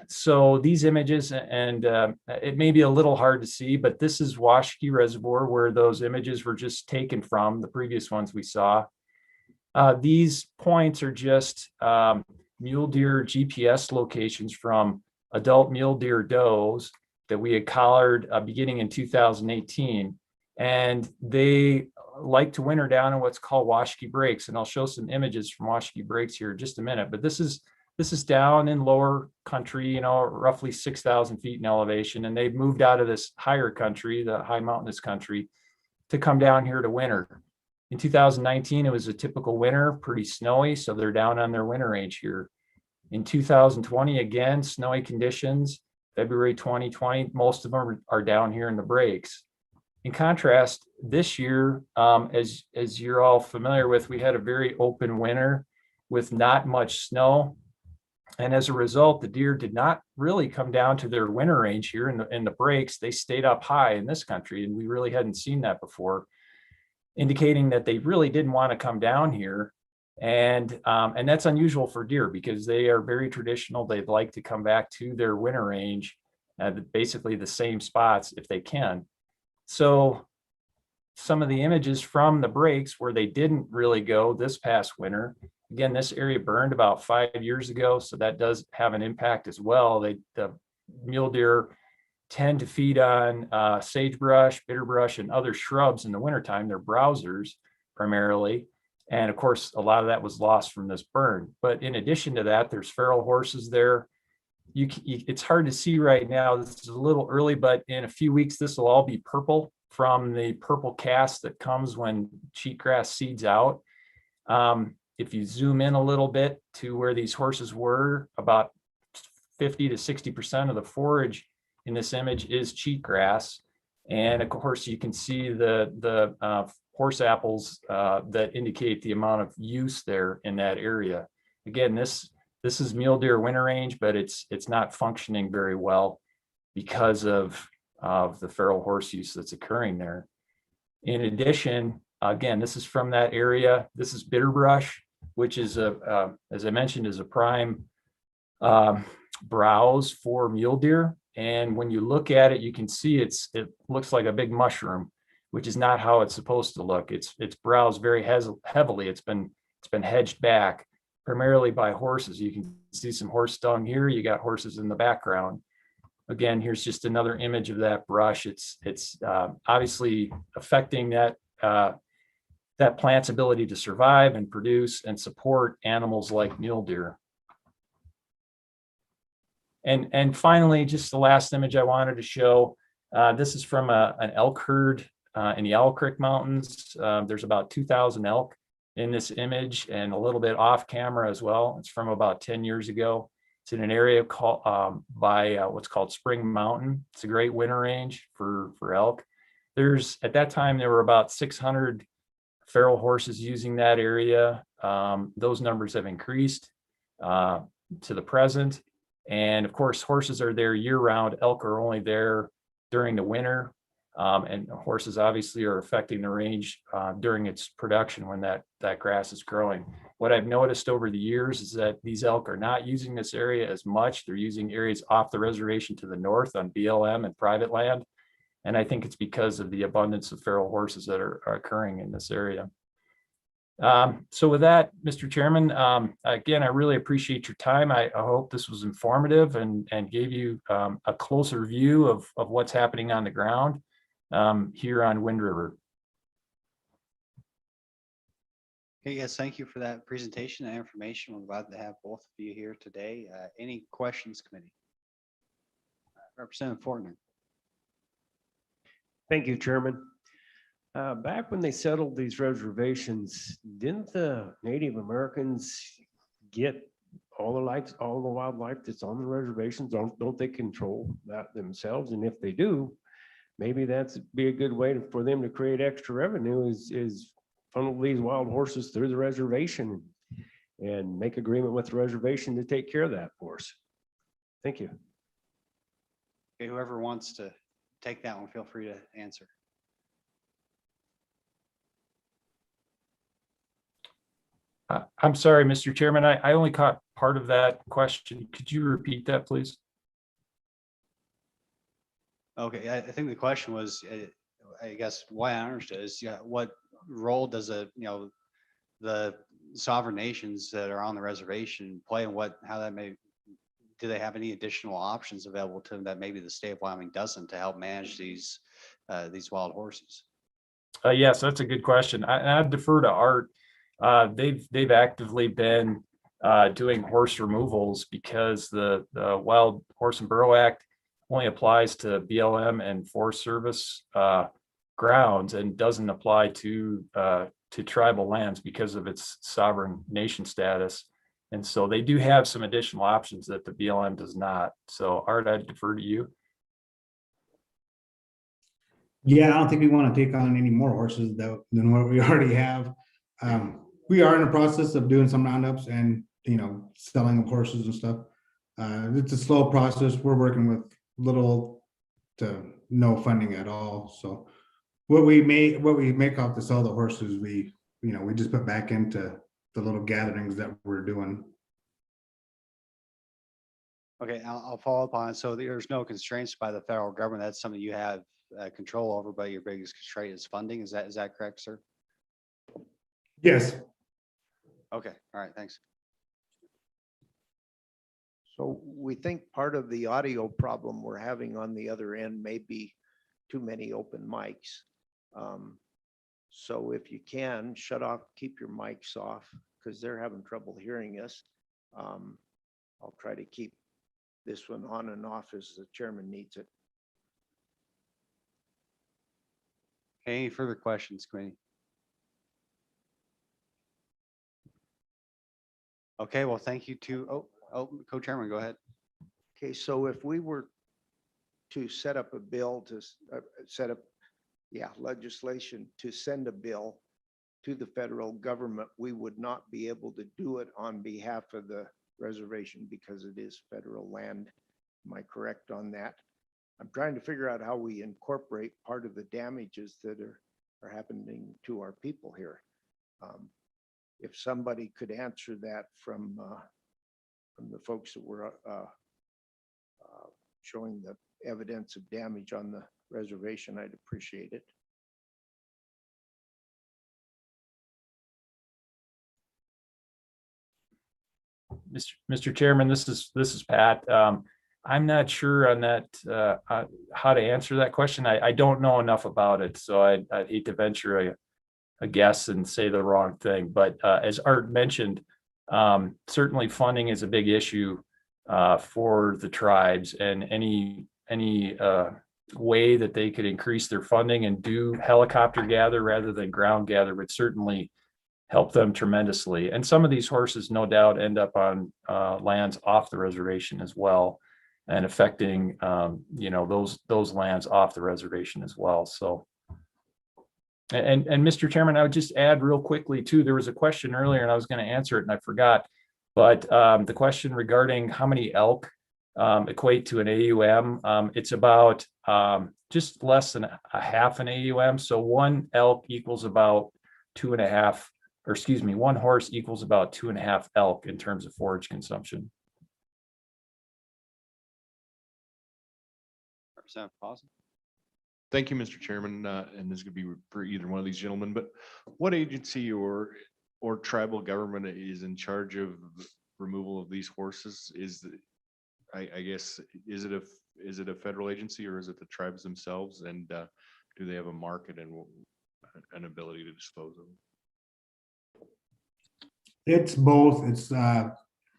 So these images, and it may be a little hard to see, but this is Washakie Reservoir, where those images were just taken from, the previous ones we saw. These points are just mule deer GPS locations from adult mule deer does that we had collared beginning in 2018. And they like to winter down in what's called Washakie Breaks. And I'll show some images from Washakie Breaks here in just a minute. But this is down in lower country, you know, roughly 6,000 feet in elevation. And they've moved out of this higher country, the high mountainous country, to come down here to winter. In 2019, it was a typical winter, pretty snowy. So they're down on their winter range here. In 2020, again, snowy conditions. February 2020, most of them are down here in the breaks. In contrast, this year, as you're all familiar with, we had a very open winter with not much snow. And as a result, the deer did not really come down to their winter range here in the breaks. They stayed up high in this country, and we really hadn't seen that before, indicating that they really didn't want to come down here. And that's unusual for deer because they are very traditional. They'd like to come back to their winter range, basically the same spots if they can. So some of the images from the breaks where they didn't really go this past winter, again, this area burned about 5 years ago, so that does have an impact as well. The mule deer tend to feed on sagebrush, bitterbrush, and other shrubs in the wintertime. They're browsers primarily. And of course, a lot of that was lost from this burn. But in addition to that, there's feral horses there. It's hard to see right now. This is a little early, but in a few weeks, this will all be purple from the purple cast that comes when cheatgrass seeds out. If you zoom in a little bit to where these horses were, about 50 to 60% of the forage in this image is cheatgrass. And of course, you can see the horse apples that indicate the amount of use there in that area. Again, this is mule deer winter range, but it's not functioning very well because of the feral horse use that's occurring there. In addition, again, this is from that area. This is bitterbrush, which is as I mentioned, is a prime browse for mule deer. And when you look at it, you can see it looks like a big mushroom, which is not how it's supposed to look. It's browsed very heavily. It's been hedged back primarily by horses. You can see some horse dung here. You got horses in the background. Again, here's just another image of that brush. It's obviously affecting that plant's ability to survive and produce and support animals like mule deer. And finally, just the last image I wanted to show. This is from an elk herd in the Owl Creek Mountains. There's about 2,000 elk in this image and a little bit off camera as well. It's from about 10 years ago. It's in an area called by what's called Spring Mountain. It's a great winter range for elk. At that time, there were about 600 feral horses using that area. Those numbers have increased to the present. And of course, horses are there year round. Elk are only there during the winter. And horses obviously are affecting the range during its production when that grass is growing. What I've noticed over the years is that these elk are not using this area as much. They're using areas off the reservation to the north on BLM and private land. And I think it's because of the abundance of feral horses that are occurring in this area. So with that, Mr. Chairman, again, I really appreciate your time. I hope this was informative and gave you a closer view of what's happening on the ground here on Wind River. Okay, yes, thank you for that presentation and information. We're glad to have both of you here today. Any questions, committee? Representative Fortner. Thank you, Chairman. Back when they settled these reservations, didn't the Native Americans get all the wildlife that's on the reservations? Don't they control that themselves? And if they do, maybe that's be a good way for them to create extra revenue is funnel these wild horses through the reservation and make agreement with the reservation to take care of that for us. Thank you. Okay, whoever wants to take that one, feel free to answer. I'm sorry, Mr. Chairman, I only caught part of that question. Could you repeat that, please? Okay, I think the question was, I guess why I understood is, what role does the sovereign nations that are on the reservation play, and do they have any additional options available to them that maybe the state of Wyoming doesn't to help manage these wild horses? Yes, that's a good question. I defer to Art. They've actively been doing horse removals because the Wild Horse and Burro Act only applies to BLM and Forest Service grounds and doesn't apply to tribal lands because of its sovereign nation status. And so they do have some additional options that the BLM does not. So Art, I'd defer to you. Yeah, I don't think we want to take on any more horses than what we already have. We are in the process of doing some roundups and, selling of horses and stuff. It's a slow process. We're working with little to no funding at all. So what we make off to sell the horses, we just put back into the little gatherings that we're doing. Okay, I'll follow up on it. So there's no constraints by the federal government. That's something you have control over, but your biggest constraint is funding. Is that correct, sir? Yes. Okay, all right, thanks. So we think part of the audio problem we're having on the other end may be too many open mics. So if you can, shut off, keep your mics off, because they're having trouble hearing us. I'll try to keep this one on and off as the chairman needs it. Any further questions, committee? Okay, well, thank you to, co-chairman, go ahead. Okay, so if we were to set up a bill to legislation to send a bill to the federal government, we would not be able to do it on behalf of the reservation because it is federal land. Am I correct on that? I'm trying to figure out how we incorporate part of the damages that are happening to our people here. If somebody could answer that from the folks that were showing the evidence of damage on the reservation, I'd appreciate it. Mr. Chairman, this is Pat. I'm not sure on that, how to answer that question. I don't know enough about it, so I'd hate to venture a guess and say the wrong thing. But as Art mentioned, certainly funding is a big issue for the tribes, and any way that they could increase their funding and do helicopter gather rather than ground gather would certainly help them tremendously. And some of these horses, no doubt, end up on lands off the reservation as well, and affecting those lands off the reservation as well. So, and Mr. Chairman, I would just add real quickly too, there was a question earlier and I was going to answer it and I forgot, but the question regarding how many elk equate to an AUM, it's about just less than a half an AUM. So one elk equals about 2.5, or excuse me, one horse equals about 2.5 elk in terms of forage consumption. Awesome. Thank you, Mr. Chairman. And this could be for either one of these gentlemen, but what agency or tribal government is in charge of removal of these horses? I guess, is it a federal agency or is it the tribes themselves? And do they have a market and an ability to dispose of them? It's both. It's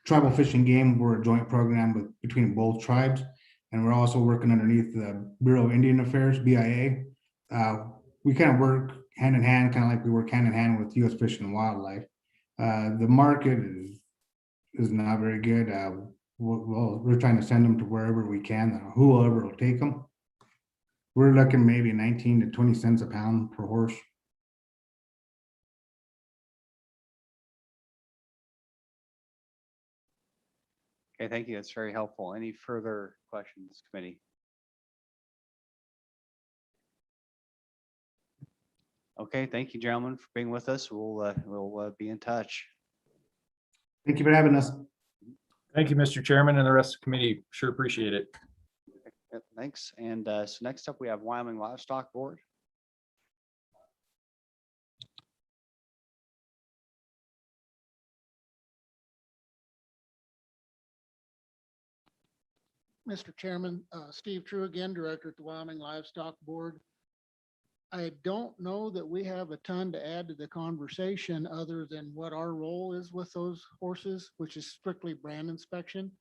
tribal fishing game. We're a joint program between both tribes. And we're also working underneath the Bureau of Indian Affairs, BIA. We kind of work hand in hand, kind of like we work hand in hand with U.S. Fish and Wildlife. The market is not very good. We're trying to send them to wherever we can, whoever will take them. We're looking maybe 19 to 20 cents a pound per horse. Okay, thank you. That's very helpful. Any further questions, committee? Okay, thank you, gentlemen, for being with us. We'll be in touch. Thank you for having us. Thank you, Mr. Chairman, and the rest of the committee. Sure appreciate it. Thanks. And so next up, we have Wyoming Livestock Board. Mr. Chairman, Steve True again, Director at the Wyoming Livestock Board. I don't know that we have a ton to add to the conversation other than what our role is with those horses, which is strictly brand inspection.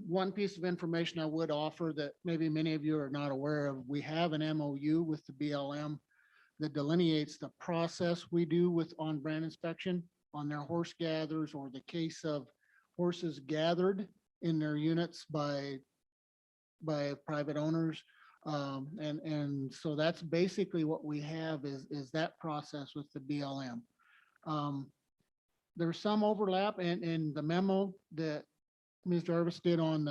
One piece of information I would offer that maybe many of you are not aware of, we have an MOU with the BLM that delineates the process we do on brand inspection on their horse gathers, or the case of horses gathered in their units by private owners. And so that's basically what we have is that process with the BLM. There's some overlap in the memo that Ms. Jarvis did on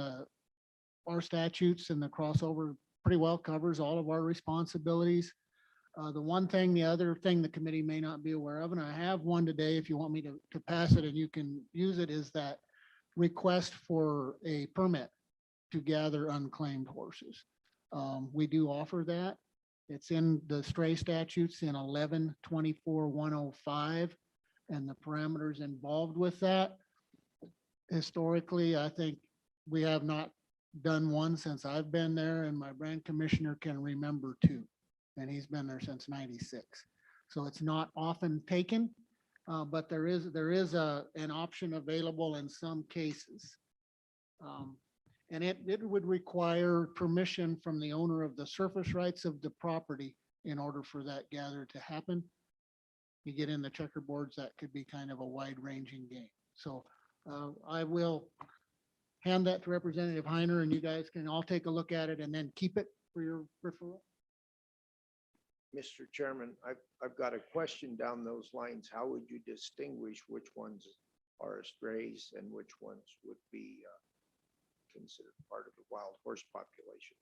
our statutes, and the crossover pretty well covers all of our responsibilities. The other thing the committee may not be aware of, and I have one today if you want me to pass it and you can use it, is that request for a permit to gather unclaimed horses. We do offer that. It's in the stray statutes in 11-24-105 and the parameters involved with that. Historically, I think we have not done one since I've been there, and my brand commissioner can remember two, and he's been there since '96. So it's not often taken, but there is an option available in some cases. And it would require permission from the owner of the surface rights of the property in order for that gather to happen. You get in the checkerboards, that could be kind of a wide ranging game. So I will hand that to Representative Heiner, and you guys can all take a look at it and then keep it for your referral. Mr. Chairman, I've got a question down those lines. How would you distinguish which ones are strays and which ones would be considered part of the wild horse population?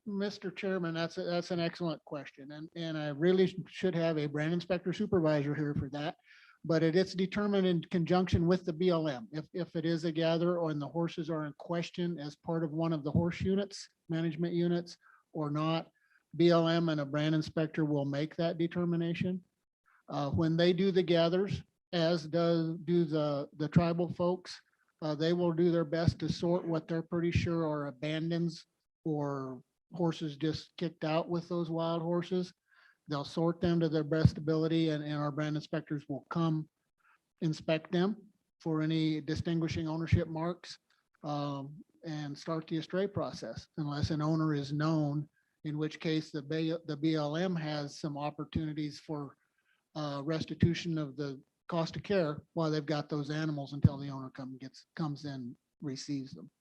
Mr. Chairman, that's an excellent question. And I really should have a brand inspector supervisor here for that. But it's determined in conjunction with the BLM. If it is a gather or the horses are in question as part of one of the horse units, management units or not, BLM and a brand inspector will make that determination. When they do the gathers, as do the tribal folks, they will do their best to sort what they're pretty sure are abandons or horses just kicked out with those wild horses. They'll sort them to their best ability, and our brand inspectors will come inspect them for any distinguishing ownership marks, and start the estray process unless an owner is known, in which case the BLM has some opportunities for restitution of the cost of care while they've got those animals until the owner comes in, receives them.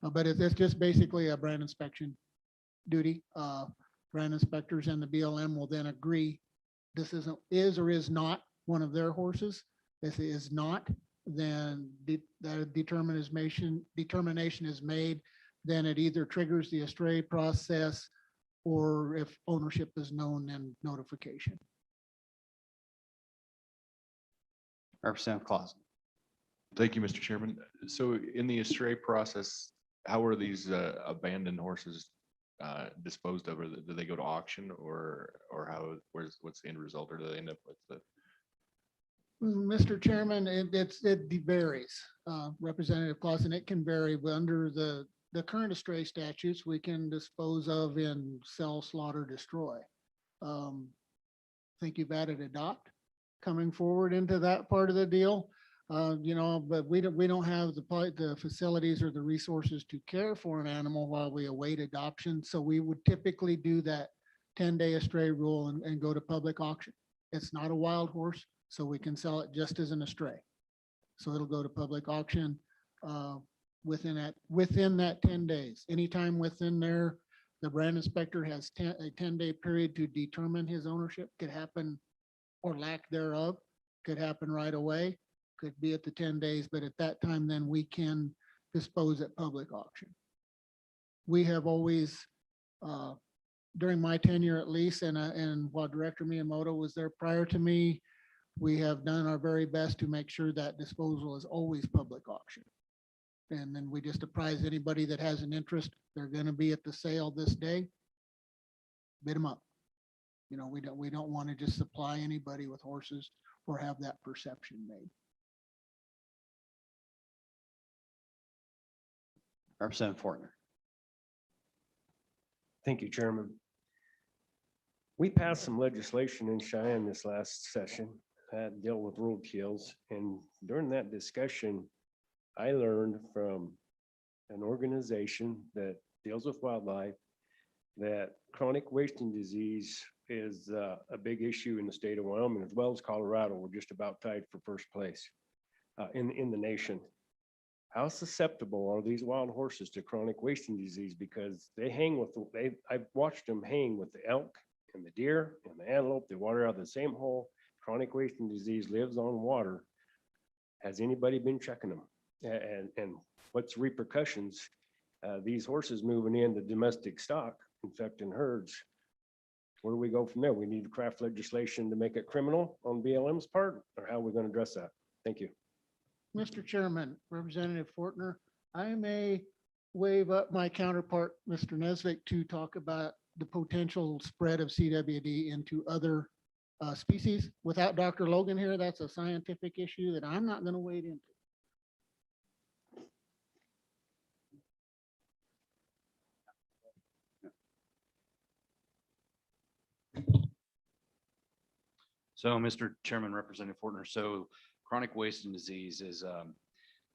But it's just basically a brand inspection duty. Brand inspectors and the BLM will then agree this is or is not one of their horses. If it is not, then that determination is made. Then it either triggers the estray process, or if ownership is known, then notification. Representative Clausen. Thank you, Mr. Chairman. So in the estray process, how are these abandoned horses disposed of? Or do they go to auction, or what's the end result, or do they end up with the? Mr. Chairman, it varies. Representative Clausen, it can vary. But under the current estray statutes, we can dispose of in sell, slaughter, destroy. I think you've added adopt coming forward into that part of the deal. But we don't have the facilities or the resources to care for an animal while we await adoption. So we would typically do that 10-day estray rule and go to public auction. It's not a wild horse, so we can sell it just as an estray. So it'll go to public auction within that 10 days. Anytime within there, the brand inspector has a 10-day period to determine his ownership. Could happen, or lack thereof, could happen right away. Could be at the 10 days, but at that time, then we can dispose at public auction. We have always, during my tenure at least, and while Director Miyamoto was there prior to me, we have done our very best to make sure that disposal is always public auction. And then we just apprise anybody that has an interest, they're going to be at the sale this day, bid them up. We don't want to just supply anybody with horses or have that perception made. Representative Fortner. Thank you, Chairman. We passed some legislation in Cheyenne this last session that dealt with roadkills. And during that discussion, I learned from an organization that deals with wildlife that chronic wasting disease is a big issue in the state of Wyoming, as well as Colorado. We're just about tied for first place in the nation. how susceptible are these wild horses to chronic wasting disease? Because they hang with, I've watched them hang with the elk and the deer and the antelope. They water out of the same hole. Chronic wasting disease lives on water. Has anybody been checking them? And what's repercussions? These horses moving into domestic stock, infecting herds. Where do we go from there? We need to craft legislation to make it criminal on BLM's part, or how are we going to address that? Thank you. Mr. Chairman, Representative Fortner, I may wave up my counterpart, Mr. Nesvik, to talk about the potential spread of CWD into other species. Without Dr. Logan here, that's a scientific issue that I'm not going to wade into. So, Mr. Chairman, Representative Fortner, so chronic wasting disease is,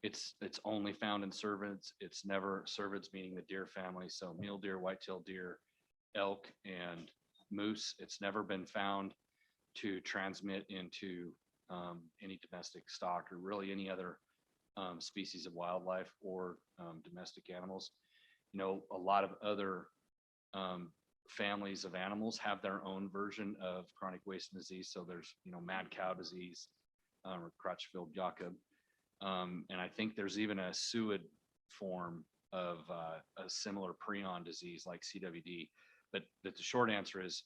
it's only found in cervids. It's never cervids, meaning the deer family. So mule deer, white-tailed deer, elk, and moose. It's never been found to transmit into any domestic stock or really any other species of wildlife or domestic animals. You know, a lot of other families of animals have their own version of chronic wasting disease. So there's, you know, mad cow disease or Crutchfield Jakob. And I think there's even a suid form of a similar prion disease like CWD. But the short answer is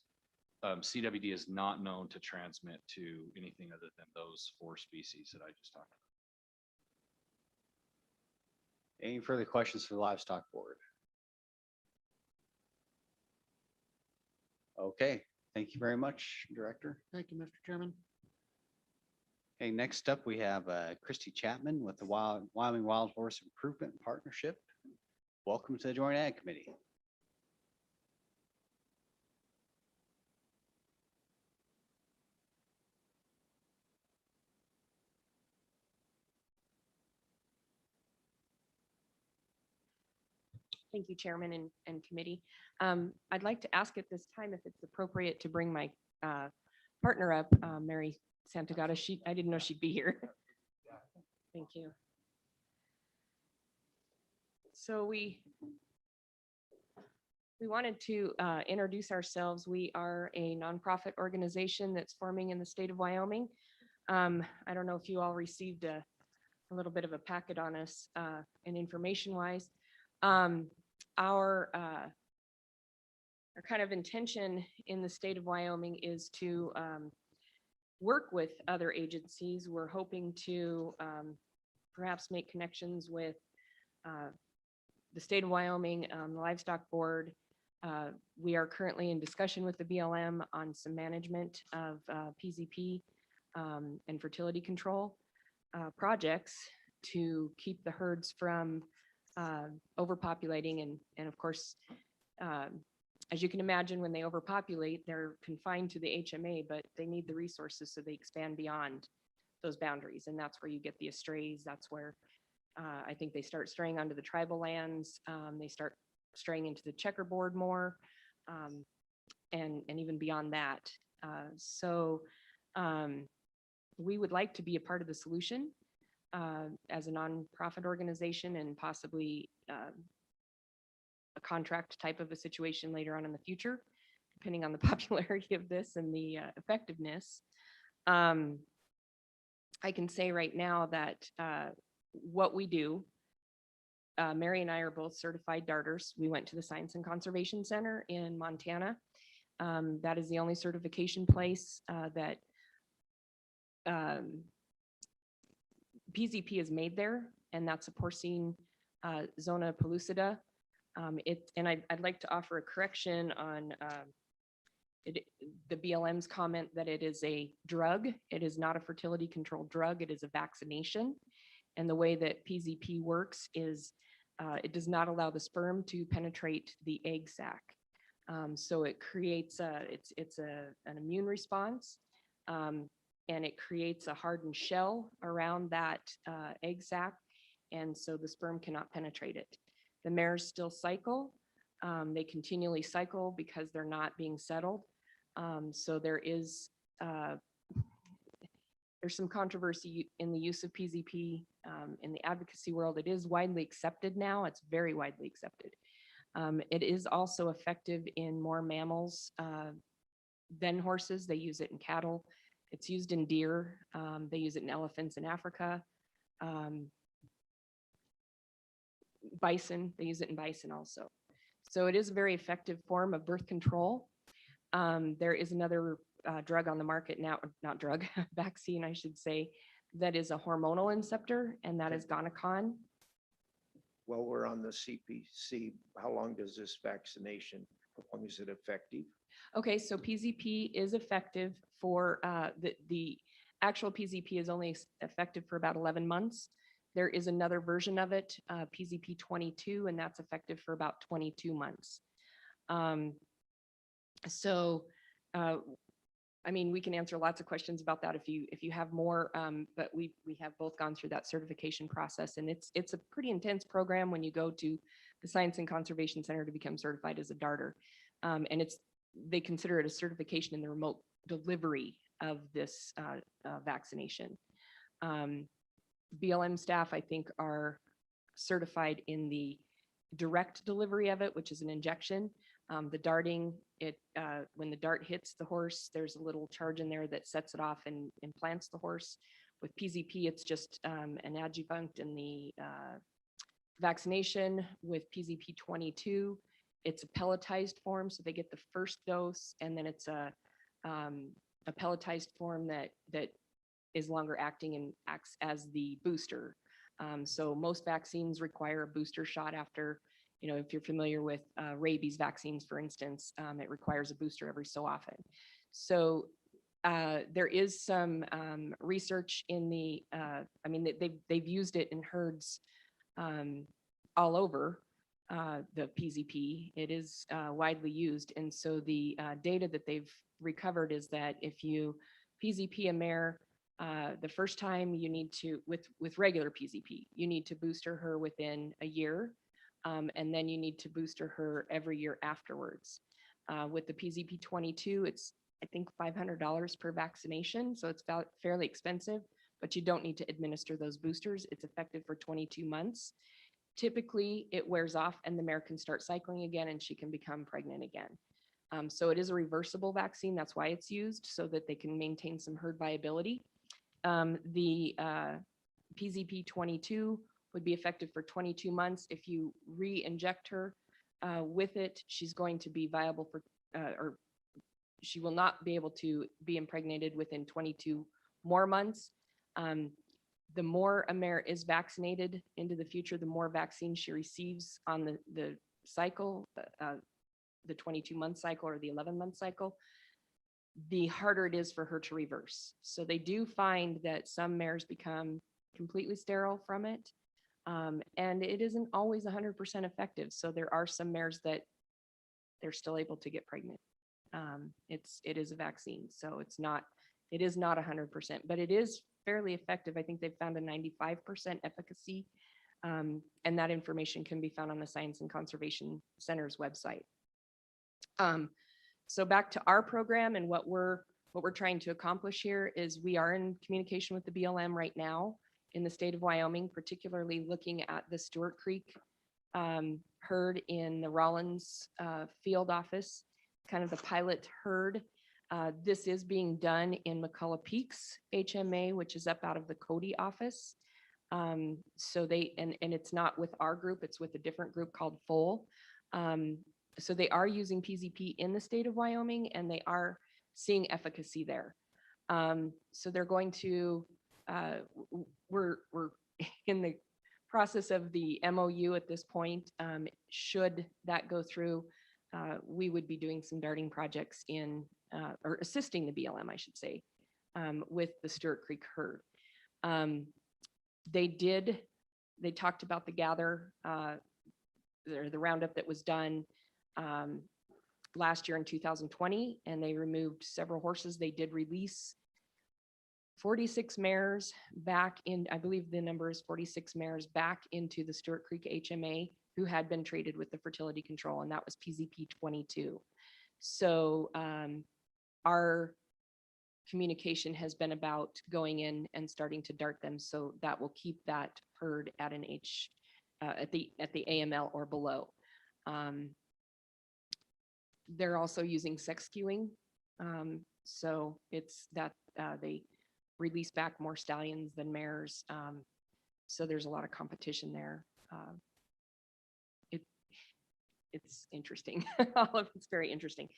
CWD is not known to transmit to anything other than those 4 species that I just talked about. Any further questions for the livestock board? Okay, thank you very much, Director. Thank you, Mr. Chairman. Okay, next up, we have Christy Chapman with the Wyoming Wild Horse Improvement Partnership. Welcome to the Joint Ag Committee. Thank you, Chairman and committee. I'd like to ask at this time if it's appropriate to bring my partner up, Mary Santagata. I didn't know she'd be here. Thank you. So we wanted to introduce ourselves. We are a nonprofit organization that's forming in the state of Wyoming. I don't know if you all received a little bit of a packet on us and information-wise. Our kind of intention in the state of Wyoming is to work with other agencies. We're hoping to perhaps make connections with the state of Wyoming, the Livestock Board. We are currently in discussion with the BLM on some management of PZP and fertility control projects to keep the herds from overpopulating. And of course, as you can imagine, when they overpopulate, they're confined to the HMA, but they need the resources so they expand beyond those boundaries. And that's where you get the estrays. That's where I think they start straying onto the tribal lands. They start straying into the checkerboard more, and even beyond that. So we would like to be a part of the solution as a nonprofit organization, and possibly a contract type of a situation later on in the future, depending on the popularity of this and the effectiveness. I can say right now that what we do, Mary and I are both certified darters. We went to the Science and Conservation Center in Montana. That is the only certification place that PZP is made there, and that's a porcine zona pellucida. And I'd like to offer a correction on the BLM's comment that it is a drug. It is not a fertility control drug. It is a vaccination. And the way that PZP works is it does not allow the sperm to penetrate the egg sac. So it creates an immune response, and it creates a hardened shell around that egg sac. And so the sperm cannot penetrate it. The mares still cycle. They continually cycle because they're not being settled. So there is there's some controversy in the use of PZP in the advocacy world. It is widely accepted now. It's very widely accepted. It is also effective in more mammals than horses. They use it in cattle. It's used in deer. They use it in elephants in Africa. Bison, they use it in bison also. So it is a very effective form of birth control. There is another drug on the market now, not drug, vaccine, I should say, that is a hormonal inceptor, and that is Gonacon. While we're on the CPC, how long does this vaccination, how long is it effective? Okay, so PZP is effective for the actual PZP is only effective for about 11 months. There is another version of it, PZP 22, and that's effective for about 22 months. I mean, we can answer lots of questions about that if you have more, but we have both gone through that certification process, and it's a pretty intense program when you go to the Science and Conservation Center to become certified as a darter, and they consider it a certification in the remote delivery of this vaccination. BLM staff, I think, are certified in the direct delivery of it, which is an injection. The darting, when the dart hits the horse, there's a little charge in there that sets it off and implants the horse. With PZP, it's just an adjuvant in the vaccination. With PZP 22, it's a pelletized form, so they get the first dose, and then it's a pelletized form that is longer acting and acts as the booster. So most vaccines require a booster shot after, if you're familiar with rabies vaccines, for instance, it requires a booster every so often. So there is some research in the, they've used it in herds all over the PZP. It is widely used. And so the data that they've recovered is that if you PZP a mare, the first time you need to, with regular PZP, you need to booster her within a year, and then you need to booster her every year afterwards. With the PZP 22, it's, I think, $500 per vaccination, so it's fairly expensive, but you don't need to administer those boosters. It's effective for 22 months. Typically, it wears off and the mare can start cycling again and she can become pregnant again. So it is a reversible vaccine. That's why it's used, so that they can maintain some herd viability. The PZP 22 would be effective for 22 months. If you re-inject her with it, she's going to be viable for, or she will not be able to be impregnated within 22 more months. The more a mare is vaccinated into the future, the more vaccine she receives on the cycle, the 22-month cycle or the 11-month cycle, the harder it is for her to reverse. So they do find that some mares become completely sterile from it, and it isn't always 100% effective. So there are some mares that they're still able to get pregnant. It is a vaccine, so it is not 100%, but it is fairly effective. I think they've found a 95% efficacy, and that information can be found on the Science and Conservation Center's website. So back to our program and what we're trying to accomplish here is we are in communication with the BLM right now in the state of Wyoming, particularly looking at the Stewart Creek herd in the Rollins field office, kind of the pilot herd. This is being done in McCullough Peaks HMA, which is up out of the Cody office. So and it's not with our group, it's with a different group called FOAL. So they are using PZP in the state of Wyoming, and they are seeing efficacy there. So they're going to, we're in the process of the MOU at this point. Should that go through, we would be doing some darting projects in, or assisting the BLM, I should say, with the Stewart Creek herd. They talked about the gather, the roundup that was done last year in 2020, and they removed several horses. They did release 46 mares back in, I believe the number is 46 mares back into the Stewart Creek HMA who had been treated with the fertility control, and that was PZP 22. So our communication has been about going in and starting to dart them. So that will keep that herd at an at the AML or below. They're also using sex cueing. So it's that they release back more stallions than mares. So there's a lot of competition there. It's interesting. All of it's very interesting.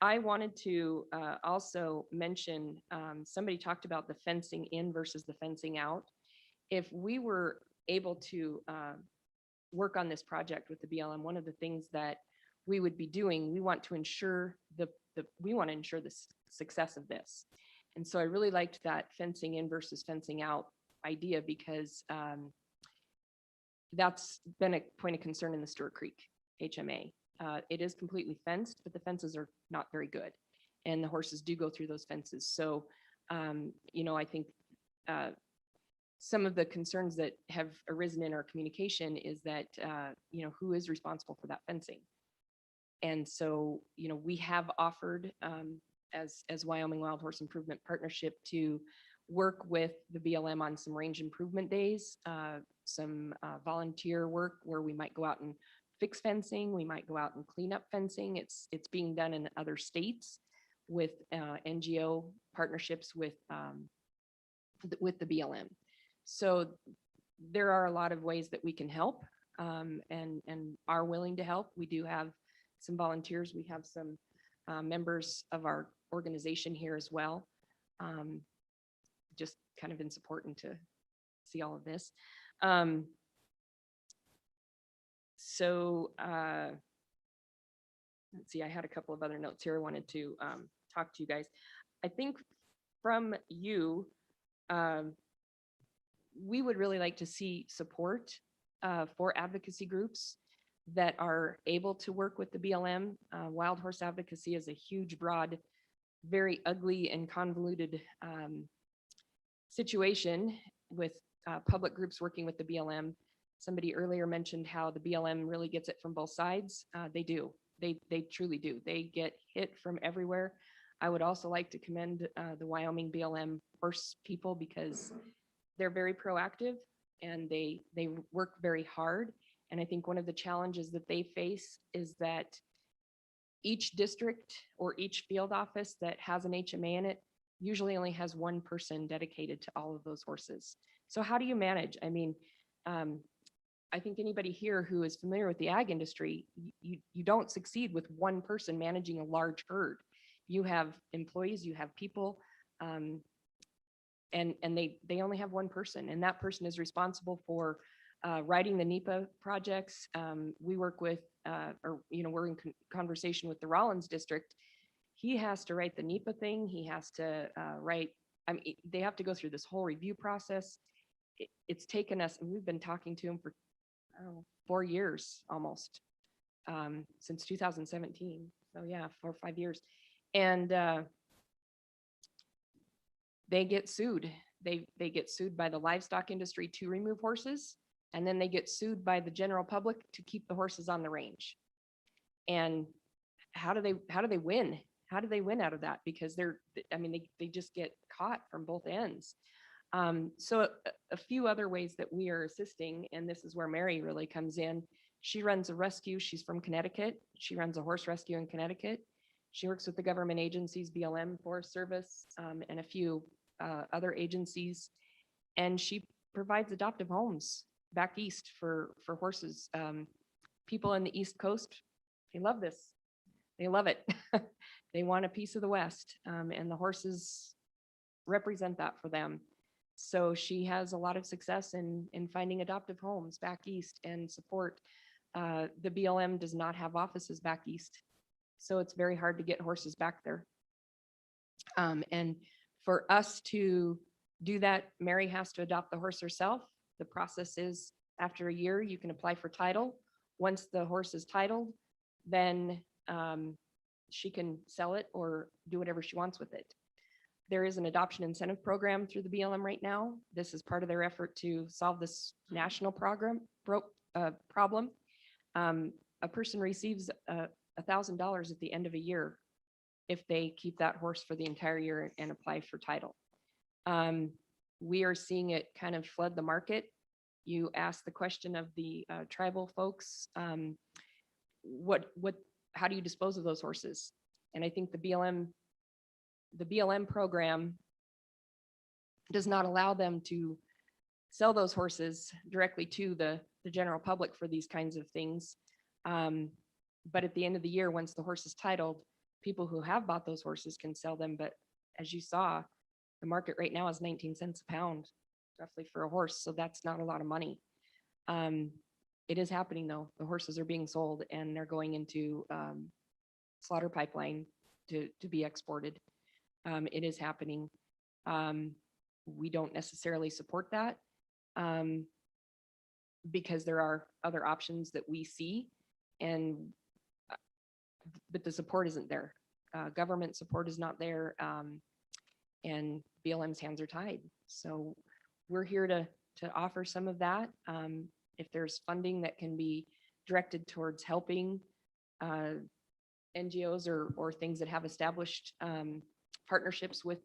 I wanted to also mention, somebody talked about the fencing in versus the fencing out. If we were able to work on this project with the BLM, one of the things that we would be doing, we want to ensure the success of this. And so I really liked that fencing in versus fencing out idea, because that's been a point of concern in the Stewart Creek HMA. It is completely fenced, but the fences are not very good, and the horses do go through those fences. So, I think some of the concerns that have arisen in our communication is that, who is responsible for that fencing? And so, we have offered, as Wyoming Wild Horse Improvement Partnership, to work with the BLM on some range improvement days, some volunteer work where we might go out and fix fencing. We might go out and clean up fencing. It's being done in other states with NGO partnerships with the BLM. So there are a lot of ways that we can help, and are willing to help. We do have some volunteers. We have some members of our organization here as well. Just kind of in support and to see all of this. Let's see, I had a couple of other notes here I wanted to talk to you guys. I think from you, we would really like to see support for advocacy groups that are able to work with the BLM. Wild horse advocacy is a huge, broad, very ugly and convoluted situation with public groups working with the BLM. Somebody earlier mentioned how the BLM really gets it from both sides. They do. They truly do. They get hit from everywhere. I would also like to commend the Wyoming BLM horse people, because they're very proactive and they work very hard. And I think one of the challenges that they face is that each district or each field office that has an HMA in it usually only has one person dedicated to all of those horses. So how do you manage? I mean, I think anybody here who is familiar with the ag industry, you don't succeed with one person managing a large herd. You have employees, you have people, and they only have one person, and that person is responsible for writing the NEPA projects. We work with, we're in conversation with the Rollins district. He has to write the NEPA thing. He has to write, they have to go through this whole review process. It's taken us, and we've been talking to him for, 4 years almost, since 2017. So yeah, 4 or 5 years. And they get sued. They get sued by the livestock industry to remove horses, and then they get sued by the general public to keep the horses on the range. And how do they win? How do they win out of that? Because they just get caught from both ends. So a few other ways that we are assisting, and this is where Mary really comes in. She runs a rescue. She's from Connecticut. She runs a horse rescue in Connecticut. She works with the government agencies, BLM, Forest Service, and a few other agencies. And she provides adoptive homes back east for horses. People in the East Coast, they love this. They love it. They want a piece of the West, and the horses represent that for them. So she has a lot of success in finding adoptive homes back east and support. The BLM does not have offices back east, so it's very hard to get horses back there. And for us to do that, Mary has to adopt the horse herself. The process is, after a year, you can apply for title. Once the horse is titled, then she can sell it or do whatever she wants with it. There is an adoption incentive program through the BLM right now. This is part of their effort to solve this national problem. A person receives $1,000 at the end of a year if they keep that horse for the entire year and apply for title. We are seeing it kind of flood the market. You asked the question of the tribal folks, how do you dispose of those horses? And I think the BLM program does not allow them to sell those horses directly to the general public for these kinds of things. But at the end of the year, once the horse is titled, people who have bought those horses can sell them. But as you saw, the market right now is 19 cents a pound, roughly, for a horse. So that's not a lot of money. It is happening though. The horses are being sold and they're going into slaughter pipeline to be exported. It is happening. We don't necessarily support that because there are other options that we see, but the support isn't there. Government support is not there, and BLM's hands are tied. So we're here to offer some of that. If there's funding that can be directed towards helping NGOs or things that have established partnerships with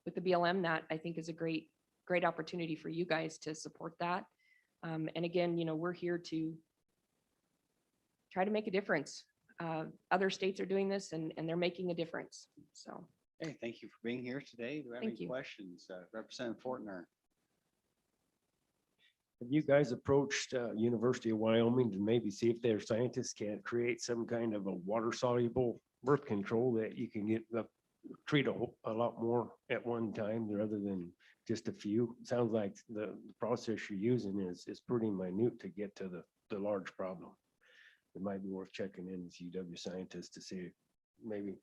the BLM, that I think is a great opportunity for you guys to support that. And again, we're here to try to make a difference. Other states are doing this and they're making a difference. So. Hey, thank you for being here today. Do we have any questions? Representative Fortner. Have you guys approached University of Wyoming to maybe see if their scientists can't create some kind of a water soluble birth control that you can treat a lot more at one time rather than just a few? Sounds like the process you're using is pretty minute to get to the large problem. It might be worth checking in with UW scientists to see maybe,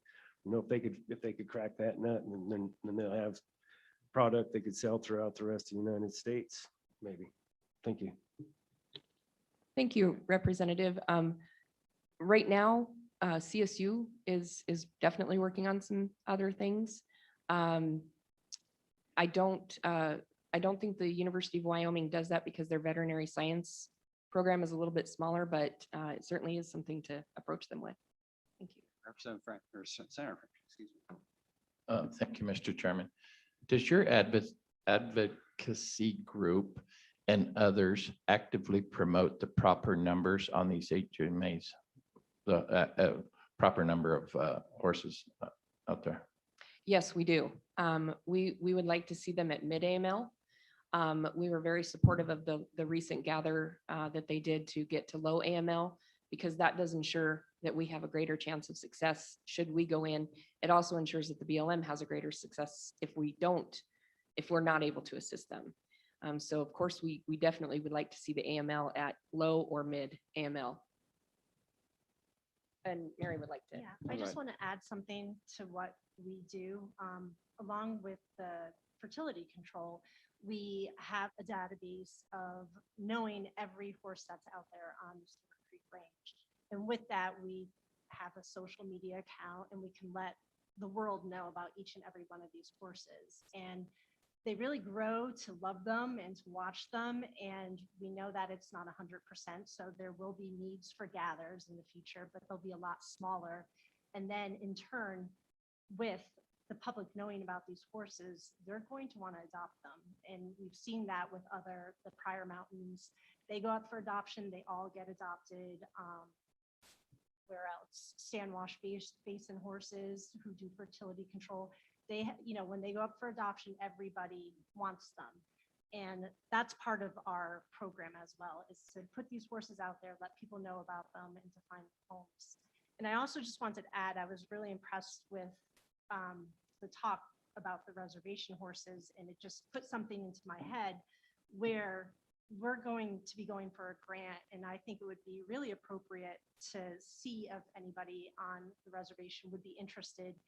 if they could crack that nut, and then they'll have product they could sell throughout the rest of the United States, maybe. Thank you. Thank you, Representative. Right now, CSU is definitely working on some other things. I don't think the University of Wyoming does that because their veterinary science program is a little bit smaller, but it certainly is something to approach them with. Thank you. Representative Frank, or Senator Frank, excuse me. Thank you, Mr. Chairman. Does your advocacy group and others actively promote the proper numbers on these HMAs, the proper number of horses out there? Yes, we do. We would like to see them at mid AML. We were very supportive of the recent gather that they did to get to low AML, because that does ensure that we have a greater chance of success should we go in. It also ensures that the BLM has a greater success if we're not able to assist them. So of course, we definitely would like to see the AML at low or mid AML. And Mary would like to. Yeah, I just want to add something to what we do. Along with the fertility control, we have a database of knowing every horse that's out there on the Silver Creek Range. And with that, we have a social media account and we can let the world know about each and every one of these horses. And they really grow to love them and to watch them. And we know that it's not 100%. So there will be needs for gathers in the future, but they'll be a lot smaller. And then in turn, with the public knowing about these horses, they're going to want to adopt them. And we've seen that with the prior mountains. They go up for adoption, they all get adopted. Where else? Stand wash basin horses who do fertility control. When they go up for adoption, everybody wants them. And that's part of our program as well, is to put these horses out there, let people know about them and to find homes. And I also just wanted to add, I was really impressed with the talk about the reservation horses, and it just put something into my head where we're going to be going for a grant, and I think it would be really appropriate to see if anybody on the reservation would be interested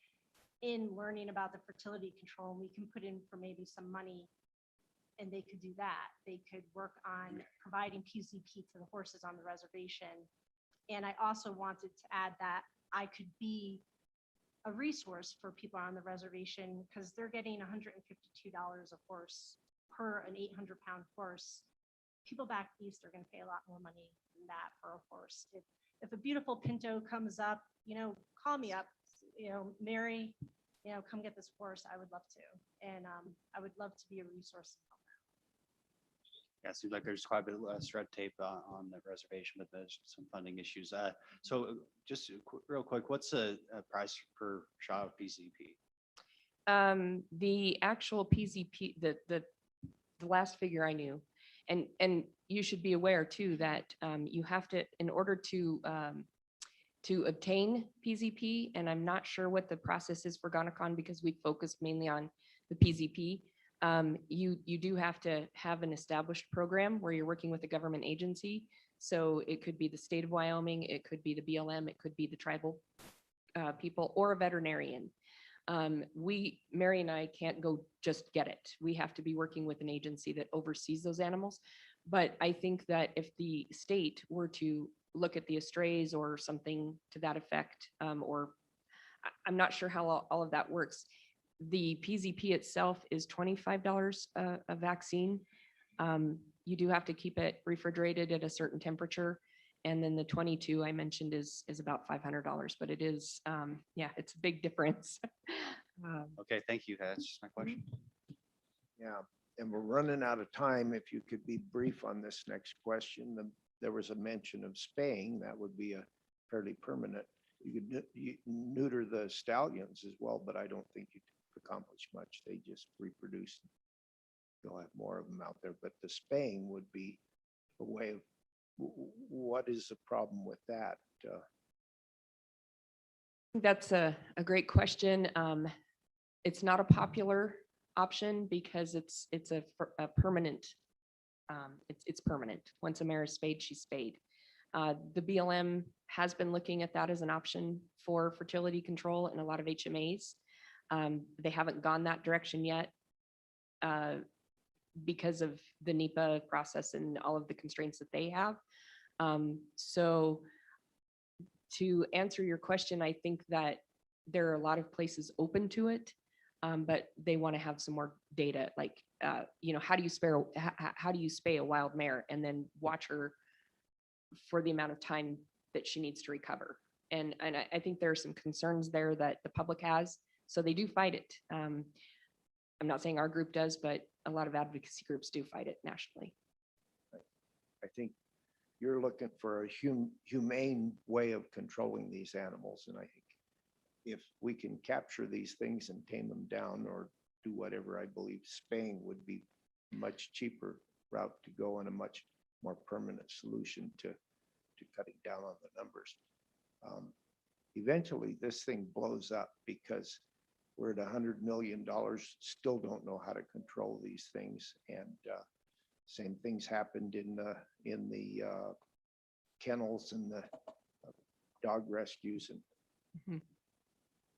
in learning about the fertility control. We can put in for maybe some money and they could do that. They could work on providing PCP to the horses on the reservation. And I also wanted to add that I could be a resource for people on the reservation because they're getting $152 a horse per an 800-pound horse. People back east are going to pay a lot more money than that for a horse. If a beautiful pinto comes up, call me up. Mary, come get this horse, I would love to. And I would love to be a resource. Yeah, it seems like there's quite a bit less red tape on the reservation, but there's some funding issues. So just real quick, what's the price per shot of PCP? The actual PZP, the last figure I knew, and you should be aware too, that you have to, in order to obtain PZP, and I'm not sure what the process is for Gonacon because we focus mainly on the PZP. You do have to have an established program where you're working with a government agency. So it could be the state of Wyoming, it could be the BLM, it could be the tribal people, or a veterinarian. Mary and I can't go just get it. We have to be working with an agency that oversees those animals. But I think that if the state were to look at the estrays or something to that effect, or I'm not sure how all of that works. The PZP itself is $25 a vaccine. You do have to keep it refrigerated at a certain temperature. And then the 22 I mentioned is about $500, but it is, yeah, it's a big difference. Okay, thank you. That's just my question. Yeah, and we're running out of time. If you could be brief on this next question. There was a mention of spaying. That would be a fairly permanent. You could neuter the stallions as well, but I don't think you accomplish much. They just reproduce. You'll have more of them out there, but the spaying would be a way of, what is the problem with that? That's a great question. It's not a popular option because it's a permanent, it's permanent. Once a mare is spayed, she's spayed. The BLM has been looking at that as an option for fertility control in a lot of HMAs. They haven't gone that direction yet because of the NEPA process and all of the constraints that they have. So to answer your question, I think that there are a lot of places open to it, but they want to have some more data, like, how do you spay a wild mare and then watch her for the amount of time that she needs to recover. And I think there are some concerns there that the public has, so they do fight it. I'm not saying our group does, but a lot of advocacy groups do fight it nationally. I think you're looking for a humane way of controlling these animals. And I think if we can capture these things and tame them down or do whatever, I believe spaying would be a much cheaper route to go and a much more permanent solution to cutting down on the numbers. Eventually, this thing blows up because we're at $100 million, still don't know how to control these things. And same things happened in the kennels and the dog rescues, and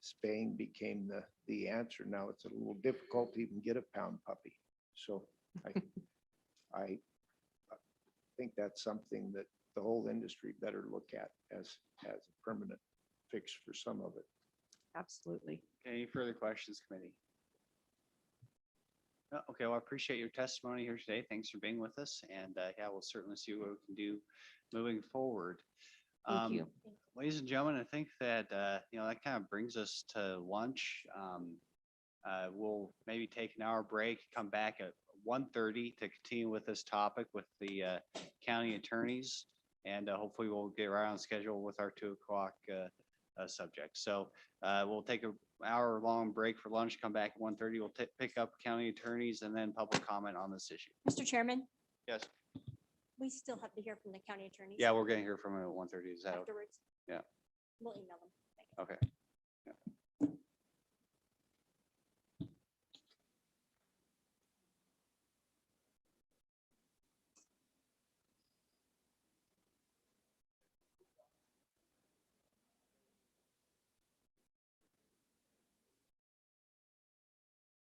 spaying became the answer. Now it's a little difficult to even get a pound puppy. So I think that's something that the whole industry better look at as a permanent fix for some of it. Absolutely. Any further questions, committee? No? Okay, well, I appreciate your testimony here today. Thanks for being with us. And yeah, we'll certainly see what we can do moving forward. Thank you. Ladies and gentlemen, I think that, that kind of brings us to lunch. We'll maybe take an hour break, come back at 1:30 to continue with this topic with the county attorneys. And hopefully we'll get right on schedule with our 2 o'clock subject. So we'll take an hour-long break for lunch, come back at 1:30. We'll pick up county attorneys and then public comment on this issue. Mr. Chairman, Yes. we still have to hear from the county attorneys. Yeah, we're going to hear from him at 1:30. Is that afterwards. Yeah. We'll email them. Thank you. Okay.